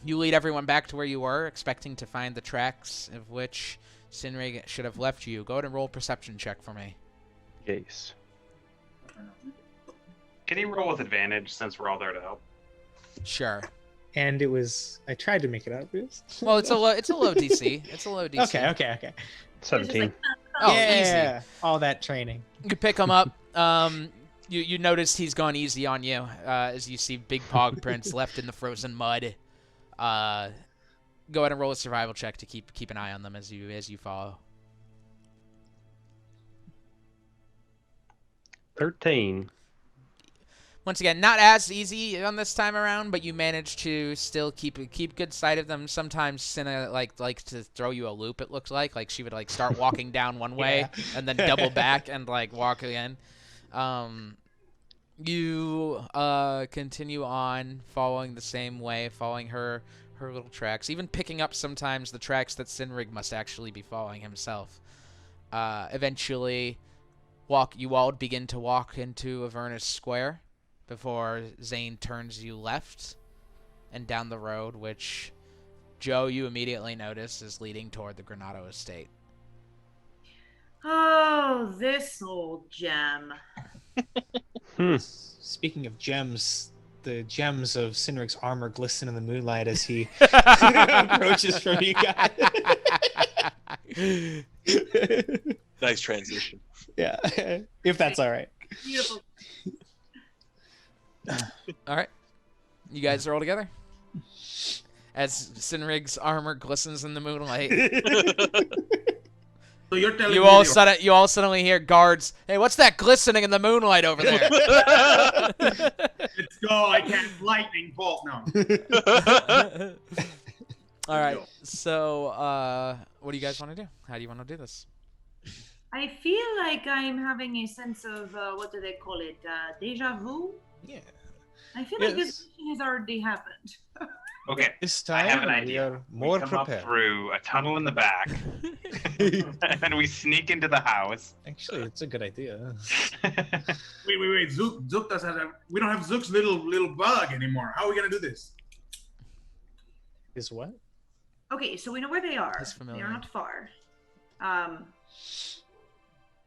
you lead everyone back to where you were, expecting to find the tracks of which Sinrig should have left you. Go ahead and roll a perception check for me. Yes. Can you roll with advantage since we're all there to help? Sure. And I tried to make it obvious. Well, it's a low DC. It's a low DC. Okay. 17. Oh, yeah, easy. All that training. You pick him up. You notice he's gone easy on you as you see big pog prints left in the frozen mud. Go ahead and roll a survival check to keep an eye on them as you follow. 13. Once again, not as easy on this time around, but you manage to still keep good sight of them. Sometimes Cinna like to throw you a loop. It looks like she would like start walking down one way and then double back and like walk again. You continue on following the same way, following her little tracks, even picking up sometimes the tracks that Sinrig must actually be following himself. Eventually, you all begin to walk into Avernus Square before Zane turns you left and down the road, which, Joe, you immediately notice is leading toward the Granado estate. Oh, this old gem. Speaking of gems, the gems of Sinrig's armor glisten in the moonlight as he approaches from you guys. Nice transition. Yeah, if that's all right. Beautiful. All right. You guys are all together? As Sinrig's armor glistens in the moonlight. So you're telling you me all suddenly hear guards, "Hey, what's that glistening in the moonlight over there?" Let's go. I can't lightning bolt. No. All right. So, what do you guys want to do? How do you want to do this? I feel like I'm having a sense of, what do they call it? Deja vu? Yeah. I feel like this has already happened. Okay, This I have time an we idea. are more we come prepared. up through a tunnel in the back, and we sneak into the house. Actually, it's a good idea. Wait. Zook doesn't have. We don't have Zook's little bug anymore. How are we gonna do this? Is what? Okay, so we know where they are. That's familiar. They are not far.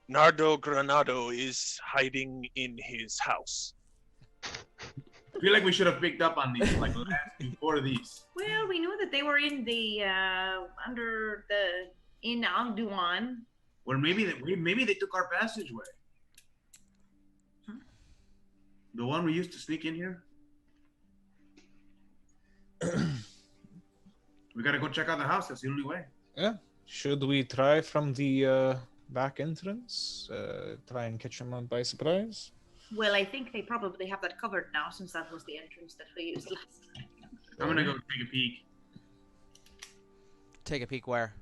Nardo Granado is hiding in his house. I feel like we should have picked up on these before these. Well, we knew that they were in the in Alduan. Or maybe they took our passageway. Huh? The one we used to sneak in here. We gotta go check out the house. That's the only way. Yeah. Should we try from the back entrance? Try and catch them by surprise? Well, I think they probably have that covered now, since that was the entrance that we used last time. I'm gonna go take a peek Take a peek where?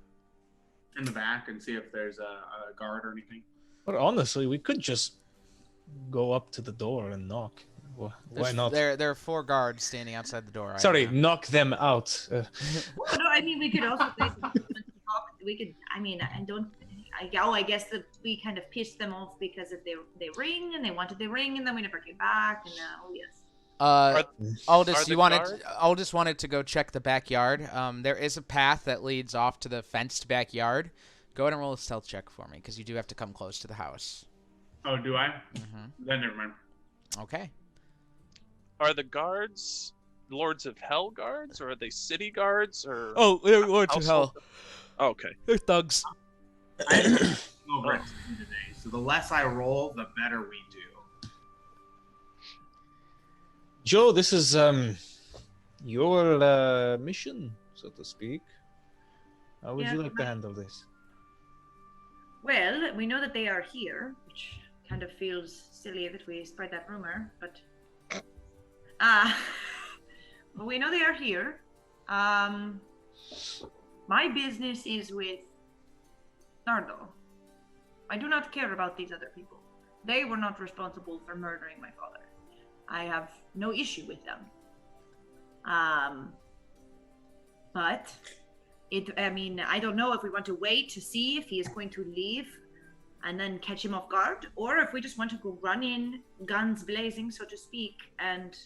in the back and see if there's a guard or anything. But honestly, we could just go up to the door and knock. Why not? There are 4 guards standing outside the door. Right Sorry, now. knock them out. No, I mean, we could also we could. I mean, I guess that we kind of pissed them off because if they ring and they wanted the ring and then we never came back and now Aldous wanted to go check the backyard. There is a path that leads off to the fenced backyard. Go ahead and roll a stealth check for me because you do have to come close to the house. Oh, do I? Mm-hmm. Then never mind. Okay. Are the guards Lords of Hell guards, or are they city guards, or? Oh, they're Lords of Hell. Okay. They're thugs. I have no bricks today, so the less I roll, the better we do. Joe, this is your mission, so to speak. How would Yeah, you like to handle this? Well, we know that they are here, which kind of feels silly that we spread that rumor, but but we know they are here. My business is with Nardo. I do not care about these other people. They were not responsible for murdering my father. I have no issue with them. But I don't know if we want to wait to see if he is going to leave and then catch him off guard, or if we just want to go run in, guns blazing, so to speak, and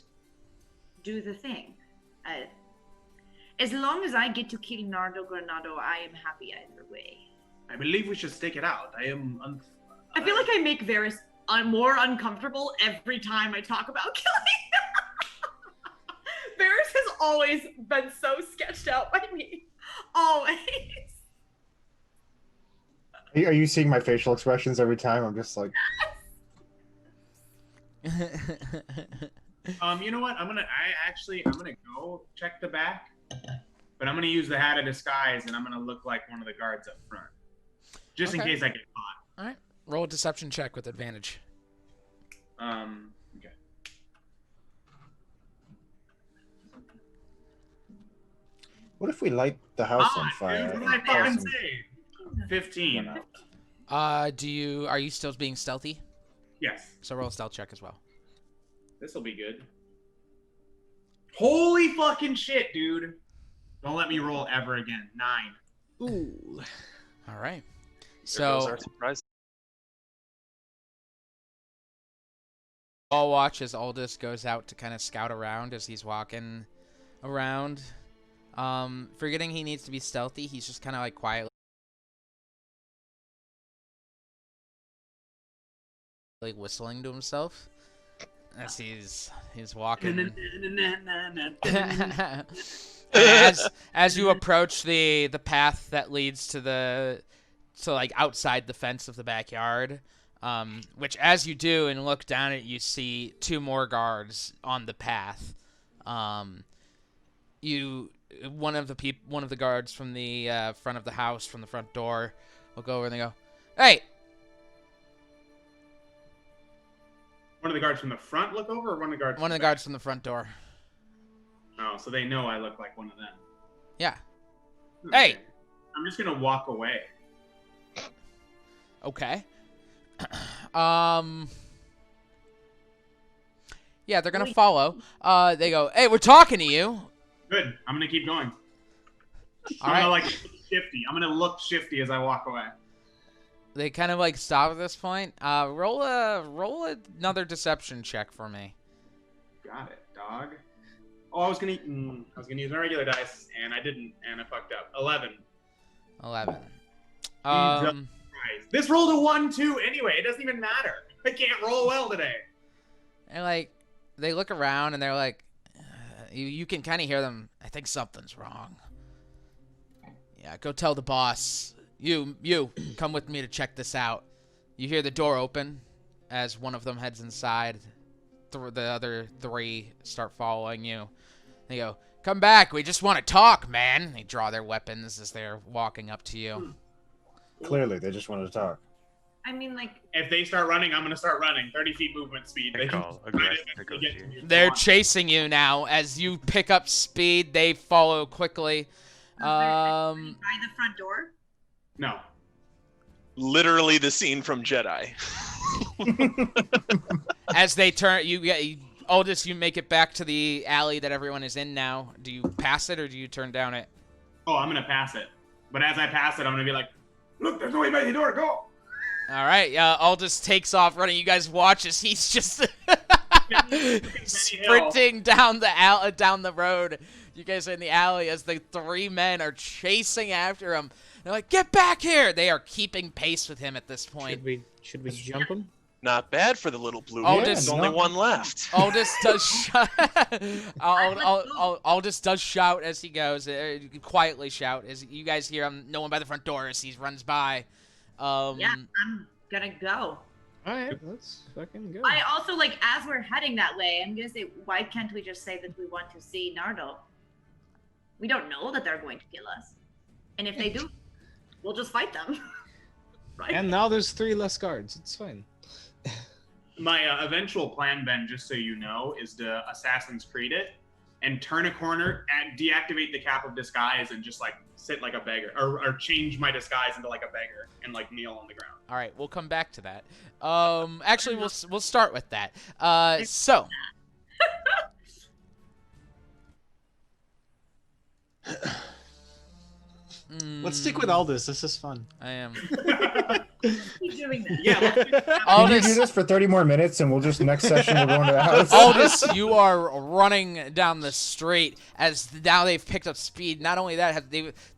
do the thing. As long as I get to kill Nardo Granado, I am happy either way. I believe we should stick it out. I feel like I make Varys more uncomfortable every time I talk about killing. Varys has always been so sketched out by me. Always. Are you seeing my facial expressions every time? I'm just like. You know what? I'm gonna go check the back, but I'm gonna use the hat of disguise and I'm gonna look like one of the guards up front, just in case I get caught. All right. Roll a deception check with advantage. Okay. What if we light the house on fire? Dude, what did I fucking say? 15. Are you still being stealthy? Yes. So roll a stealth check as well. This will be good. Holy fucking shit, dude! Don't let me roll ever again. 9. Ooh. All right. There goes So our surprise. all watch as Aldous goes out to kind of scout around as he's walking around. Forgetting he needs to be stealthy, he's just kind of like quietly whistling to himself as he's walking. as you approach the path that leads to like outside the fence of the backyard, which as you do and look down at it, you see 2 more guards on the path. One of the guards from the front of the house, from the front door, will go over and they go, "Hey!" One of the guards from the front look over, or one of the guards? One of the guards from the front door. Oh, so they know I look like one of them. Yeah. Okay. Hey! I'm just gonna walk away. Okay. Yeah, they're gonna follow. They go, "Hey, we're talking to you." Good. I'm gonna keep going. All I'm gonna right. like shifty. I'm gonna look shifty as I walk away. They kind of like stop at this point. Roll another deception check for me. Got it, dog. Oh, I was gonna use my regular dice, and I didn't, and I fucked up. 11. 11. Jesus Christ. This rolled a 1 too. Anyway, it doesn't even matter. I can't roll well today. And like, they look around and they're like, you can kind of hear them. I think something's wrong. Yeah, go tell the boss. You, come with me to check this out. You hear the door open as one of them heads inside. The other 3 start following you. They go, "Come back. We just want to talk, man." They draw their weapons as they're walking up to you. Clearly, they just wanted to talk. I mean, like, If they start running, I'm gonna start running. 30 feet movement speed. They can They're chasing you now. As you pick up speed, they follow quickly. by the front door. No. Literally the scene from Jedi. As they turn, Aldous, you make it back to the alley that everyone is in now. Do you pass it or do you turn down it? Oh, I'm gonna pass it. But as I pass it, I'm gonna be like, "Look, there's no way by the door. Go!" All right, Aldous takes off running. You guys watch as he's just sprinting down the road. You guys are in the alley as the 3 men are chasing after him. They're like, "Get back here!" They are keeping pace with him at this point. Should we jump him? Not bad for the little blue. Oh, There's this- only one left. Aldous does shout. Aldous does shout as he goes, quietly shout as you guys hear him. No one by the front door as he runs by. Yeah, I'm gonna go. All right, let's fucking go. I also like as we're heading that way. I'm gonna say, why can't we just say that we want to see Nardo? We don't know that they're going to kill us, and if they do, we'll just fight them. Right? And now there's 3 less guards. It's fine. My eventual plan, Ben, just so you know, is to Assassin's Creed it and turn a corner and deactivate the cap of disguise and just like sit like a beggar or change my disguise into like a beggar and like kneel on the ground. All right, we'll come back to that. Actually, we'll start with that. So. Let's stick with Aldous. This is fun. I am. Keep doing that. Yeah. Can you do this for 30 more minutes and we'll just next session we'll go into the house? Aldous, you are running down the street as now they've picked up speed. Not only that,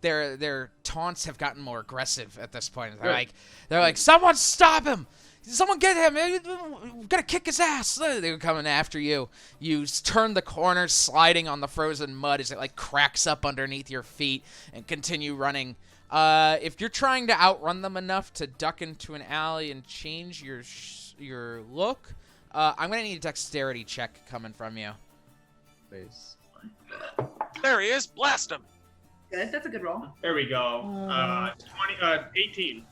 their taunts have gotten more aggressive at this point. They're like, someone stop him! Someone get him! We've got to kick his ass! They're coming after you. You turn the corner, sliding on the frozen mud as it like cracks up underneath your feet, and continue running. If you're trying to outrun them enough to duck into an alley and change your look, I'm gonna need a dexterity check coming from you. Please. There he is. Blast him. Good. That's a good roll. There we go. 18.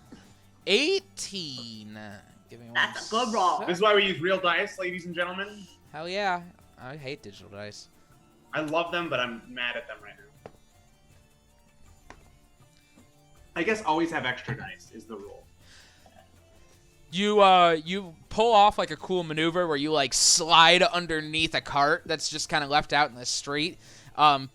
18. Give me one. That's a good roll. This is why we use real dice, ladies and gentlemen. Hell yeah. I hate digital dice. I love them, but I'm mad at them right now. I guess always have extra dice is the rule. You pull off like a cool maneuver where you like slide underneath a cart that's just kind of left out in the street,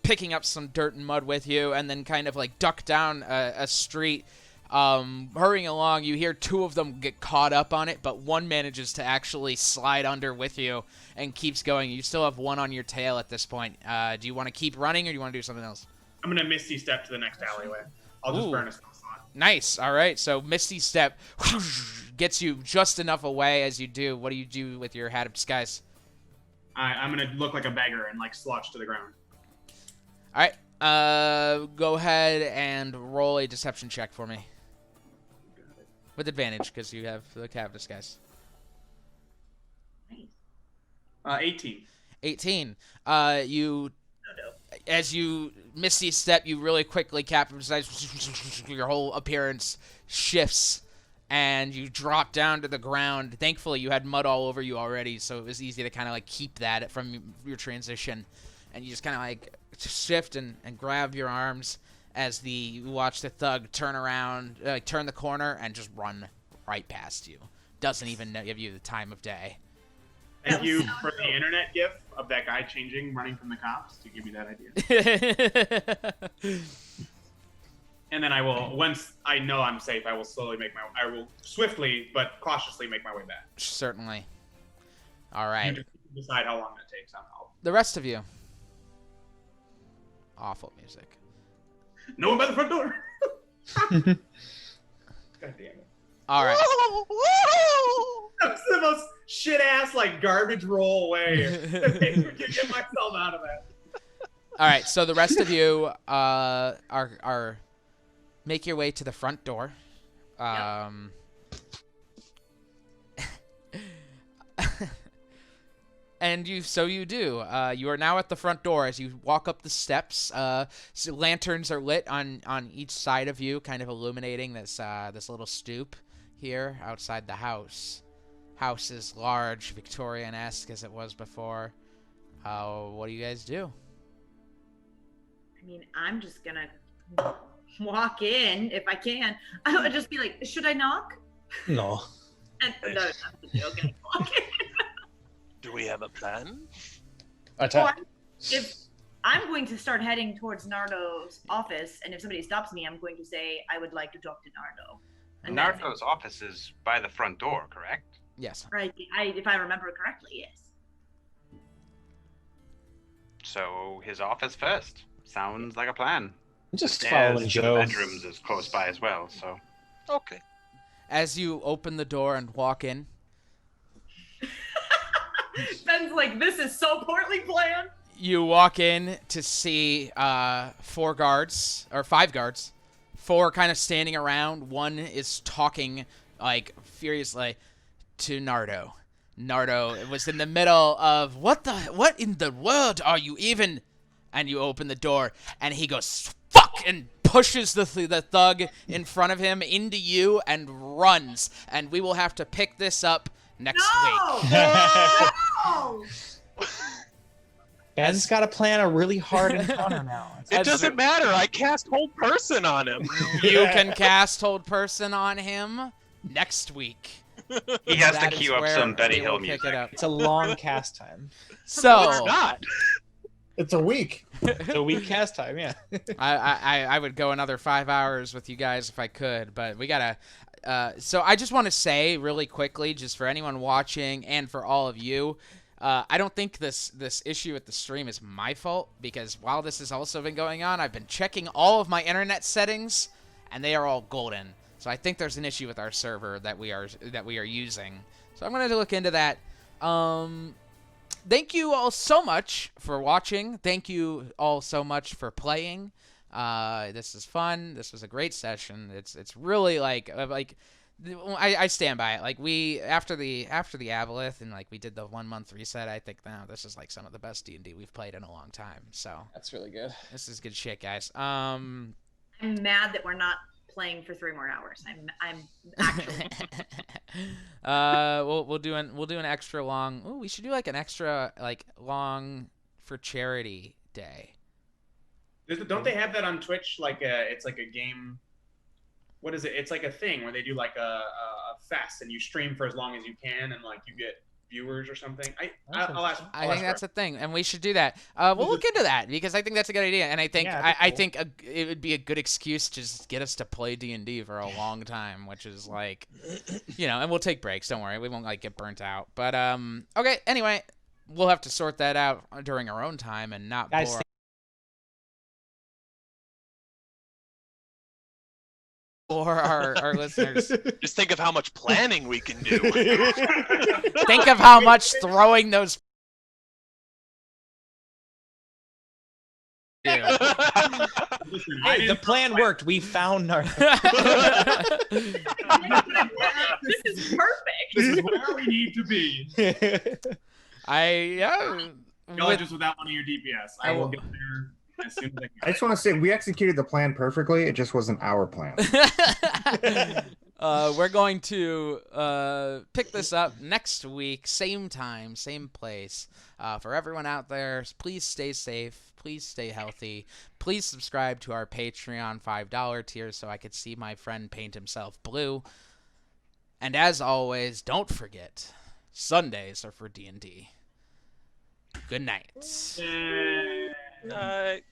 picking up some dirt and mud with you, and then kind of like duck down a street. Hurrying along, you hear 2 of them get caught up on it, but one manages to actually slide under with you and keeps going. You still have 1 on your tail at this point. Do you want to keep running, or do you want to do something else? I'm gonna Misty Step to the next alleyway. I'll just burn a spell slot. Nice. All right. So Misty Step gets you just enough away as you do. What do you do with your hat of disguise? I'm gonna look like a beggar and like slouch to the ground. All right. Go ahead and roll a deception check for me. With advantage, because you have the hat of disguise. 18. 18. As you Misty Step, you really quickly capitalize. Your whole appearance shifts, and you drop down to the ground. Thankfully, you had mud all over you already, so it was easy to kind of like keep that from your transition. And you just kind of like shift and grab your arms as you watch the thug turn around, turn the corner, and just run right past you. Doesn't even give you the time of day. Thank you for the internet gif of that guy running from the cops to give me that idea. And then I will, once I know I'm safe, I will swiftly but cautiously make my way back. Certainly. All right. You decide how long that takes. The rest of you. Awful music. No one by the front door. God damn it. All right. That's the most shit-ass, like, garbage roll way to get myself out of that. All right, so the rest of you are make your way to the front door. And you do. You are now at the front door. As you walk up the steps, so lanterns are lit on each side of you, kind of illuminating this little stoop here outside the house. House is large, Victorian-esque as it was before. What do you guys do? I mean, I'm just gonna walk in if I can. I would just be like, should I knock? No. No, I'm joking. Walk in. Do we have a plan? If I'm going to start heading towards Nardo's office, and if somebody stops me, I'm going to say I would like to talk to Nardo. And Nardo's office is by the front door, correct? Yes. Right. If I remember correctly, yes. So his office first. Sounds like a plan. Just Stairs following to the Joe. bedrooms is close by as well, so. Okay. As you open the door and walk in, Ben's like, this is so poorly planned. You walk in to see 4 guards, or 5 guards. 4 kind of standing around. 1 is talking, like, furiously to Nardo. Nardo was in the middle of, what in the world are you even? And you open the door, and he goes, fuck, and pushes the thug in front of him into you and runs. And we will have to pick this up next week. No! Ben's got to plan a really hard encounter now. It doesn't matter. I cast Hold Person on him. You can cast Hold Person on him next week. He has That to is queue up where some Benny we will Hill pick music. it up. It's a long cast time. So It's not. It's a week. It's a week cast time, yeah. I would go another 5 hours with you guys if I could, but we gotta. So I just want to say really quickly, just for anyone watching and for all of you, I don't think this issue with the stream is my fault, because while this has also been going on, I've been checking all of my internet settings, and they are all golden. So I think there's an issue with our server that we are using. So I'm gonna look into that. Thank you all so much for watching. Thank you all so much for playing. This is fun. This was a great session. It's really like I stand by it. Like we after the Aboleth and like we did the 1 month reset. I think now this is like some of the best D&D we've played in a long time. So That's really good. this is good shit, guys. I'm mad that we're not playing for 3 more hours. I'm actually. We'll do an extra long. Ooh, we should do like an extra like long for charity day. Don't they have that on Twitch? Like it's like a game. What is it? It's like a thing where they do like a fest and you stream for as long as you can and like you get viewers or something. I'll ask. I think that's a thing, and we should do that. We'll look into that because I think that's a good idea, and I think I think it would be a good excuse to just get us to play D&D for a long time, which is like, and we'll take breaks. Don't worry, we won't like get burnt out. But okay. Anyway, we'll have to sort that out during our own time and not bore. For our listeners. Just think of how much planning we can do. Think of how much throwing those. Hey, the plan worked. We found Nardo. This is perfect. This is where we need to be. Y'all just without one of your DPS. I will get there. As soon as I can. I just want to say we executed the plan perfectly. It just wasn't our plan. We're going to pick this up next week, same time, same place. For everyone out there, please stay safe. Please stay healthy. Please subscribe to our Patreon $5 tier so I could see my friend paint himself blue. And as always, don't forget, Sundays are for D&D. Good night. Night.